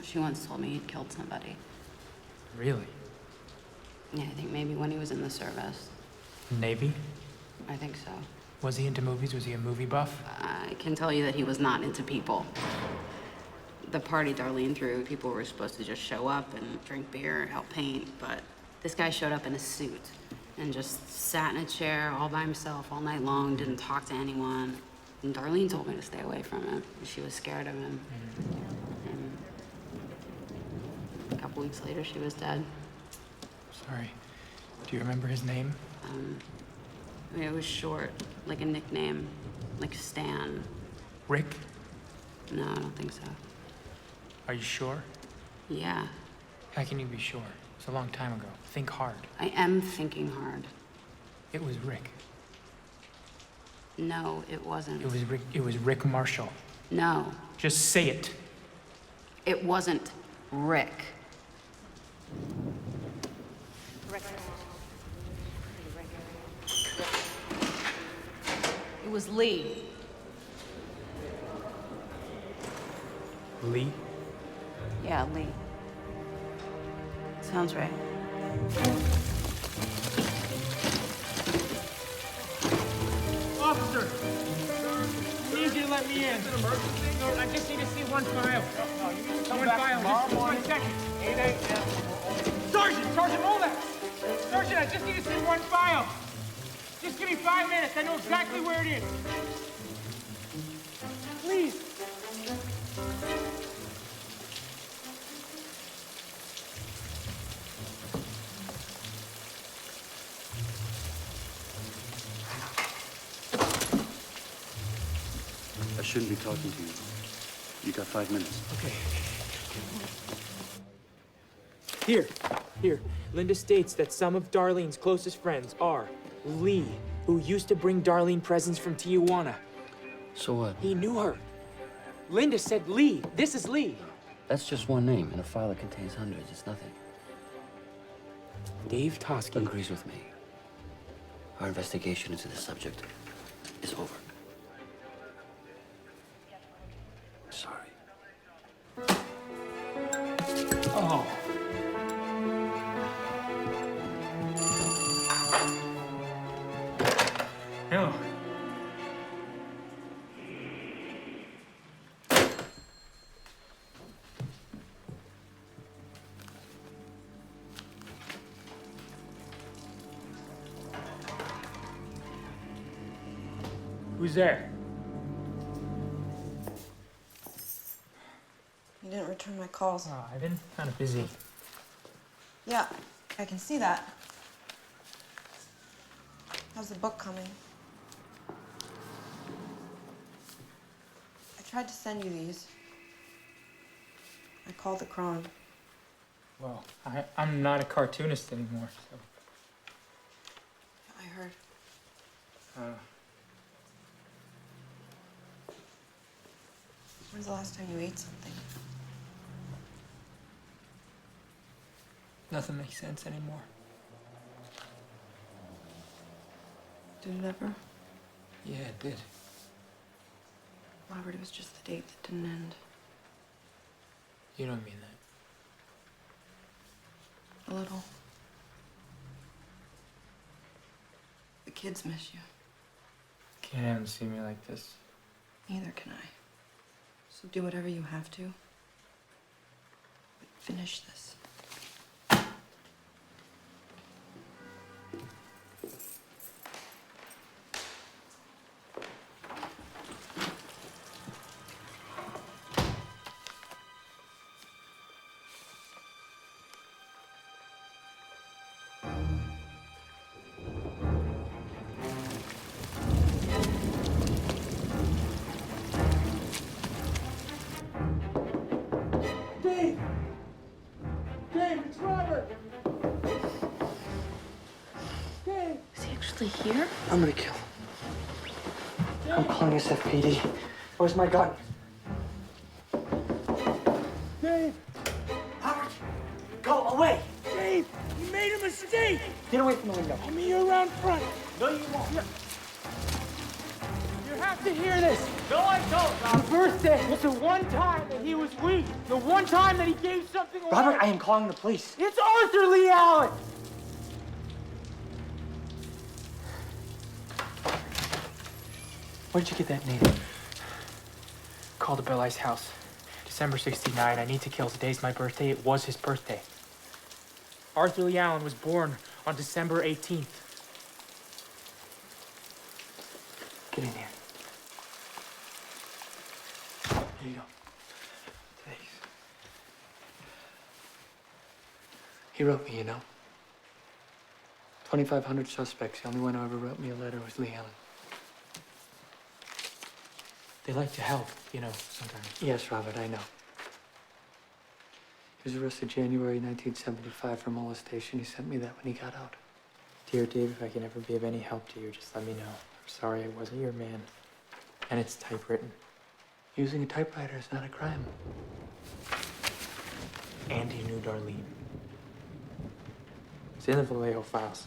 [SPEAKER 11] She once told me he'd killed somebody.
[SPEAKER 16] Really?
[SPEAKER 11] Yeah, I think maybe when he was in the service.
[SPEAKER 16] Navy?
[SPEAKER 11] I think so.
[SPEAKER 16] Was he into movies? Was he a movie buff?
[SPEAKER 11] I can tell you that he was not into people. The party Darlene threw, people were supposed to just show up and drink beer, help paint, but this guy showed up in a suit and just sat in a chair all by himself all night long, didn't talk to anyone. And Darlene told me to stay away from him. She was scared of him. And a couple weeks later, she was dead.
[SPEAKER 16] Sorry. Do you remember his name?
[SPEAKER 11] I mean, it was short, like a nickname, like Stan.
[SPEAKER 16] Rick?
[SPEAKER 11] No, I don't think so.
[SPEAKER 16] Are you sure?
[SPEAKER 11] Yeah,
[SPEAKER 16] How can you be sure? It's a long time ago. Think hard.
[SPEAKER 11] I am thinking hard.
[SPEAKER 16] It was Rick.
[SPEAKER 11] No, it wasn't.
[SPEAKER 16] It was Rick. It was Rick Marshall.
[SPEAKER 11] No,
[SPEAKER 16] Just say it.
[SPEAKER 11] it wasn't Rick. It was Lee.
[SPEAKER 16] Lee?
[SPEAKER 11] Yeah, Lee. Sounds right.
[SPEAKER 9] Officer! I need you to let me in. Is it an emergency? No, I just need to see one file. No, you need to come one back file. Tomorrow just morning. 1 second. 8 a.m. Sergeant, Rolex! Sergeant, I just need to see one file. Just give me 5 minutes. I know exactly where it is. Please.
[SPEAKER 12] I shouldn't be talking to you. You got 5 minutes.
[SPEAKER 16] Okay. Here. Linda states that some of Darlene's closest friends are Lee, who used to bring Darlene presents from Tijuana.
[SPEAKER 12] So what?
[SPEAKER 16] He knew her. Linda said Lee. This is Lee.
[SPEAKER 12] That's just one name in a file that contains hundreds. It's nothing.
[SPEAKER 16] Dave Toschi
[SPEAKER 12] agrees with me. Our investigation into the subject is over. Sorry.
[SPEAKER 16] Oh. No. Who's there?
[SPEAKER 21] You didn't return my calls.
[SPEAKER 16] Oh, I've been kind of busy.
[SPEAKER 21] Yeah, I can see that. How's the book coming? I tried to send you these. I called the Cron.
[SPEAKER 16] Well, I'm not a cartoonist anymore, so.
[SPEAKER 21] I heard. When's the last time you ate something?
[SPEAKER 16] Nothing makes sense anymore.
[SPEAKER 21] Did it ever?
[SPEAKER 16] Yeah, it did.
[SPEAKER 21] Robert, it was just the date that didn't end.
[SPEAKER 16] You don't mean that.
[SPEAKER 21] A little. The kids miss you.
[SPEAKER 16] Can't have them see me like this.
[SPEAKER 21] Neither can I. So do whatever you have to. But finish this.
[SPEAKER 8] Dave! Dave, it's Robert! Dave!
[SPEAKER 23] Is he actually here?
[SPEAKER 8] I'm gonna kill him. I'm calling SFPD. Where's my gun? Dave! Robert! Go away!
[SPEAKER 24] Dave, you made a mistake!
[SPEAKER 8] Get away from the window.
[SPEAKER 24] I'll meet you around front.
[SPEAKER 8] No, you won't.
[SPEAKER 24] You have to hear this.
[SPEAKER 8] No, I don't,
[SPEAKER 24] The birthday was the one time that he was weak. The one time that he gave something away.
[SPEAKER 8] Robert, I am calling the police.
[SPEAKER 24] It's Arthur Lee Allen.
[SPEAKER 16] Where'd you get that name? Called to Bill I's house. December 69. I need to kill. Today's my birthday. It was his birthday. Arthur Lee Allen was born on December 18th. Get in here. Here you go. Thanks.
[SPEAKER 8] He wrote me, you know. 2,500 suspects. The only one who ever wrote me a letter was Lee Allen.
[SPEAKER 16] They like to help, you know, sometimes.
[SPEAKER 8] Yes, Robert, I know. He was arrested January 1975 for molestation. He sent me that when he got out.
[SPEAKER 16] Dear Dave, if I can ever be of any help to you, just let me know. I'm sorry I wasn't your man. And it's typewritten.
[SPEAKER 8] Using a typewriter is not a crime.
[SPEAKER 16] And he knew Darlene. It's in the Vallejo files.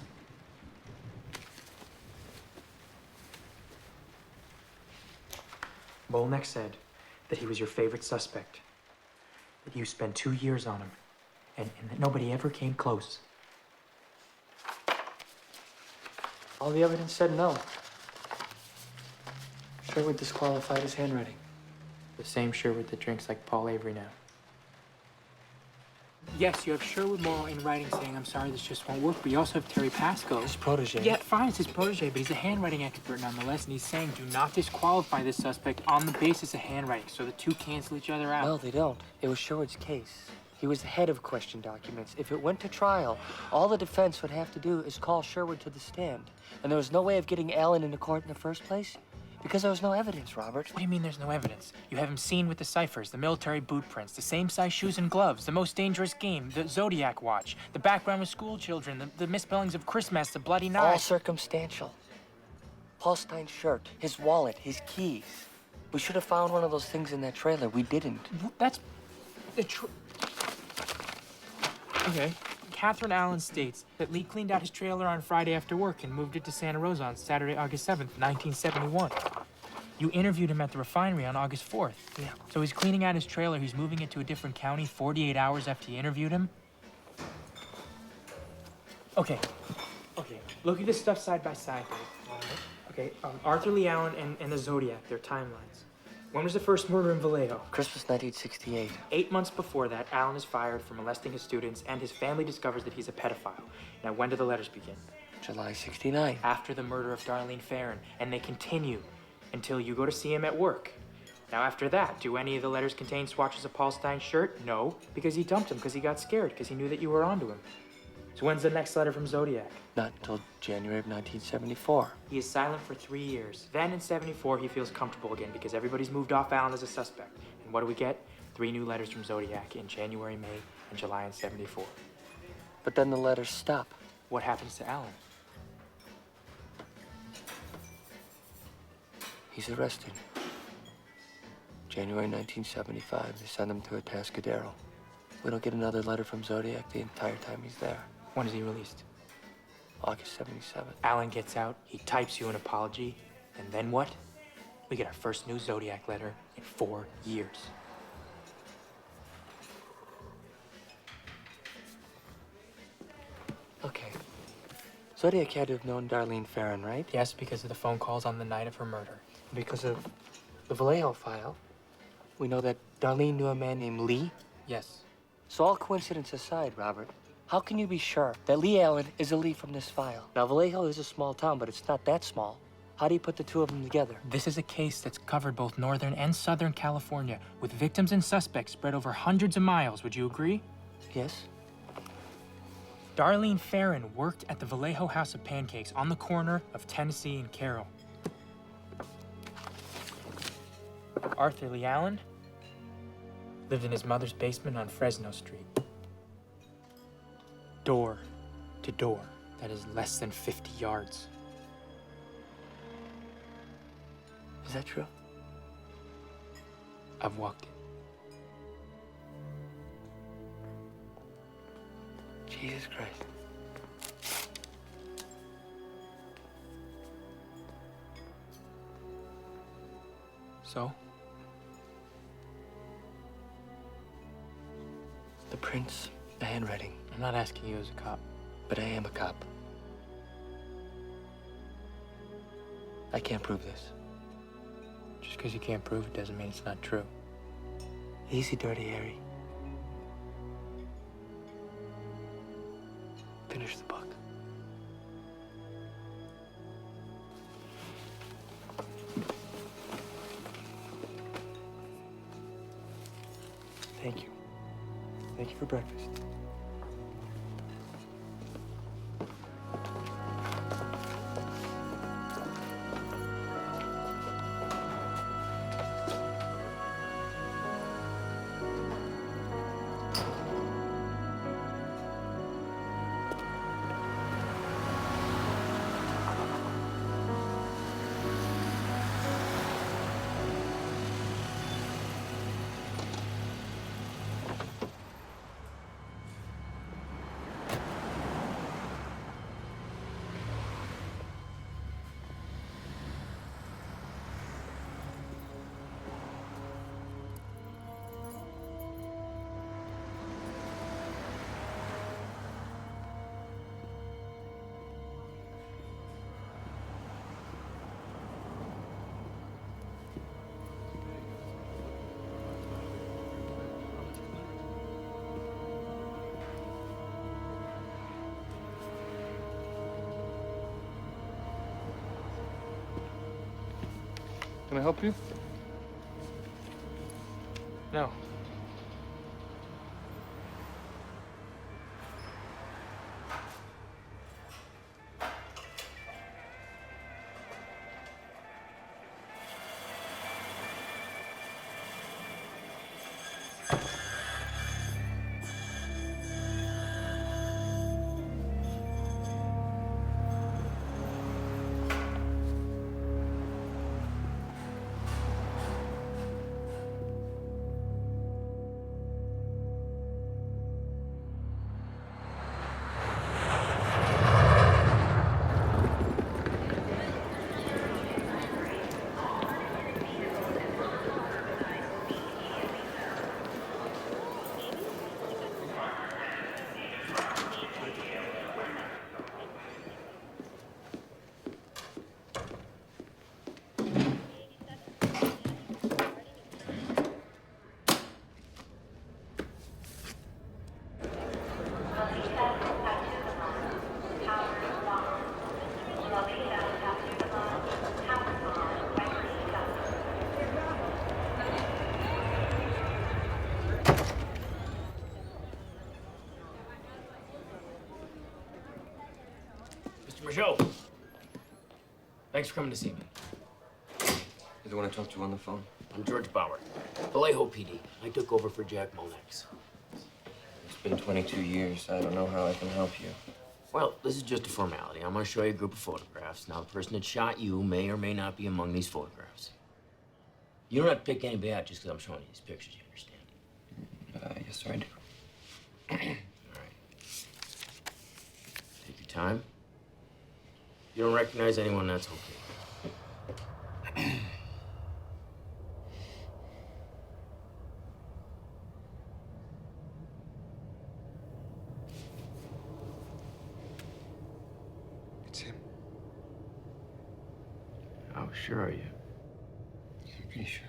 [SPEAKER 16] Molnek said that he was your favorite suspect, that you spent 2 years on him, and that nobody ever came close.
[SPEAKER 8] All the evidence said no. Sherwood disqualified his handwriting.
[SPEAKER 16] The same Sherwood that drinks like Paul Avery now. Yes, you have Sherwood Morrow in writing saying, I'm sorry, this just won't work, but you also have Terry Pascoe.
[SPEAKER 8] His protege.
[SPEAKER 16] Yeah, fine, it's his protege, but he's a handwriting expert nonetheless, and he's saying do not disqualify this suspect on the basis of handwriting, so the two cancel each other out.
[SPEAKER 8] No, they don't. It was Sherwood's case. He was the head of question documents. If it went to trial, all the defense would have to do is call Sherwood to the stand. And there was no way of getting Allen into court in the first place because there was no evidence, Robert.
[SPEAKER 16] What do you mean there's no evidence? You have him seen with the ciphers, the military boot prints, the same size shoes and gloves, the most dangerous game, the Zodiac watch, the background with school children, the misspellings of Christmas, the bloody knife.
[SPEAKER 8] All circumstantial. Paul Stein's shirt, his wallet, his keys. We should have found one of those things in that trailer. We didn't.
[SPEAKER 16] That's the Okay. Catherine Allen states that Lee cleaned out his trailer on Friday after work and moved it to Santa Rosa on Saturday, August 7th, 1971. You interviewed him at the refinery on August 4th.
[SPEAKER 8] Yeah.
[SPEAKER 16] So he's cleaning out his trailer, he's moving it to a different county 48 hours after you interviewed him? Okay. Look at this stuff side by side, Dave. Okay, Arthur Lee Allen and the Zodiac, their timelines. When was the first murder in Vallejo?
[SPEAKER 8] Christmas 1968.
[SPEAKER 16] 8 months before that, Allen is fired for molesting his students, and his family discovers that he's a pedophile. Now, when do the letters begin?
[SPEAKER 8] July 69.
[SPEAKER 16] After the murder of Darlene Farron, and they continue until you go to see him at work. Now, after that, do any of the letters contain swatches of Paul Stein's shirt? No, because he dumped him because he got scared, because he knew that you were onto him. So when's the next letter from Zodiac?
[SPEAKER 8] Not until January of 1974.
[SPEAKER 16] He is silent for 3 years. Then in 74, he feels comfortable again because everybody's moved off Allen as a suspect. And what do we get? 3 new letters from Zodiac in January, May, and July in 74.
[SPEAKER 8] But then the letters stop.
[SPEAKER 16] What happens to Allen?
[SPEAKER 8] He's arrested. January 1975, they send him to Atascadero. We don't get another letter from Zodiac the entire time he's there.
[SPEAKER 16] When is he released?
[SPEAKER 8] August 77.
[SPEAKER 16] Alan gets out, he types you an apology, and then what? We get our first new Zodiac letter in 4 years.
[SPEAKER 8] Okay. Zodiac had to have known Darlene Ferrin, right?
[SPEAKER 16] Yes, because of the phone calls on the night of her murder.
[SPEAKER 8] Because of the Vallejo file, we know that Darlene knew a man named Lee.
[SPEAKER 16] Yes.
[SPEAKER 8] So all coincidence aside, Robert, how can you be sure that Lee Allen is a Lee from this file? Now, Vallejo is a small town, but it's not that small. How do you put the two of them together?
[SPEAKER 16] This is a case that's covered both Northern and Southern California, with victims and suspects spread over hundreds of miles. Would you agree?
[SPEAKER 8] Yes.
[SPEAKER 16] Darlene Ferrin worked at the Vallejo House of Pancakes on the corner of Tennessee and Carroll. Arthur Lee Allen lived in his mother's basement on Fresno Street. Door to door, that is less than 50 yards.
[SPEAKER 8] Is that true?
[SPEAKER 16] I've walked it.
[SPEAKER 8] Jesus Christ.
[SPEAKER 16] So?
[SPEAKER 8] The prints, the handwriting.
[SPEAKER 16] I'm not asking you as a cop.
[SPEAKER 8] But I am a cop. I can't prove this.
[SPEAKER 16] Just because you can't prove it doesn't mean it's not true.
[SPEAKER 8] Easy, Dirty Harry. Finish the book. Thank you. Thank you for breakfast.
[SPEAKER 16] Can I help you? No.
[SPEAKER 14] Joe, thanks for coming to see me.
[SPEAKER 12] You're the one I talked to on the phone?
[SPEAKER 14] I'm George Bauer, Vallejo PD. I took over for Jack Monex.
[SPEAKER 12] It's been 22 years. I don't know how I can help you.
[SPEAKER 14] Well, this is just a formality. I'm gonna show you a group of photographs. Now, the person that shot you may or may not be among these photographs. You don't have to pick anybody out just because I'm showing you these pictures, you understand?
[SPEAKER 12] Yes, sir, I do.
[SPEAKER 14] Take your time. If you don't recognize anyone, that's okay.
[SPEAKER 15] It's him.
[SPEAKER 14] How sure are you?
[SPEAKER 15] I'm pretty sure.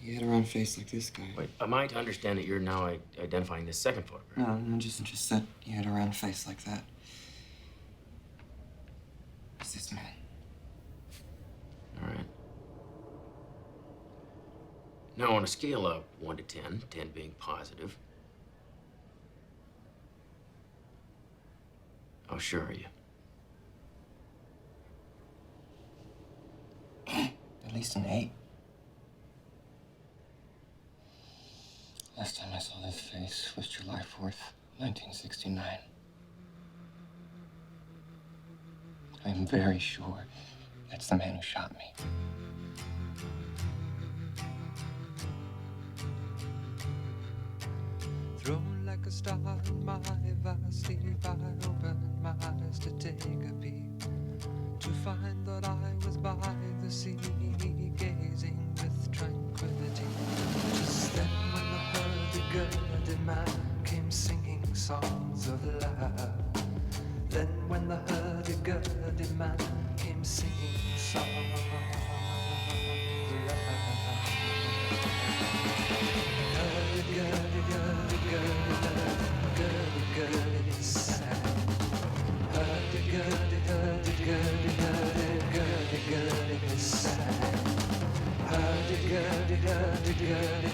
[SPEAKER 15] He had a round face like this guy.
[SPEAKER 14] Wait, am I to understand that you're now identifying this second photograph?
[SPEAKER 15] No, just that he had a round face like that. It's this man.
[SPEAKER 14] All right. Now, on a scale of 1 to 10, 10 being positive, how sure are you?
[SPEAKER 15] At least an 8. Last time I saw this face was July 4th, 1969. I am very sure that's the man who shot me.
[SPEAKER 17] Thrown like a star in my vast sleep, I opened my eyes to take a peek, to find that I was by the sea, gazing with tranquility. Just then when the hurdy-gurdy man came singing songs of love. Then when the hurdy-gurdy man came singing songs of love. Hurdy-gurdy, hurdy-gurdy, hurdy-gurdy, sang. Hurdy-gurdy, hurdy-gurdy, hurdy-gurdy, sang. Hurdy-gurdy, hurdy-gurdy,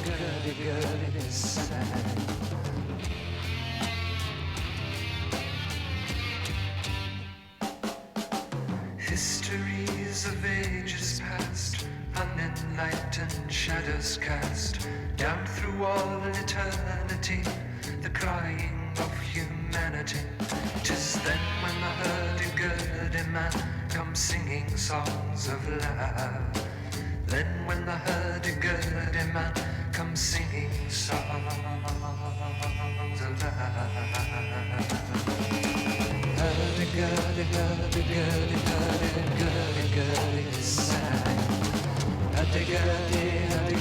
[SPEAKER 17] hurdy-gurdy, sang. Histories of ages past, unenlightened shadows cast down through all eternity, the crying of humanity. 'Tis then when the hurdy-gurdy man comes singing songs of love. Then when the hurdy-gurdy man comes singing songs of love. Hurdy-gurdy, hurdy-gurdy, hurdy-gurdy, hurdy-gurdy, sang. Hurdy-gurdy, hurdy-gurdy,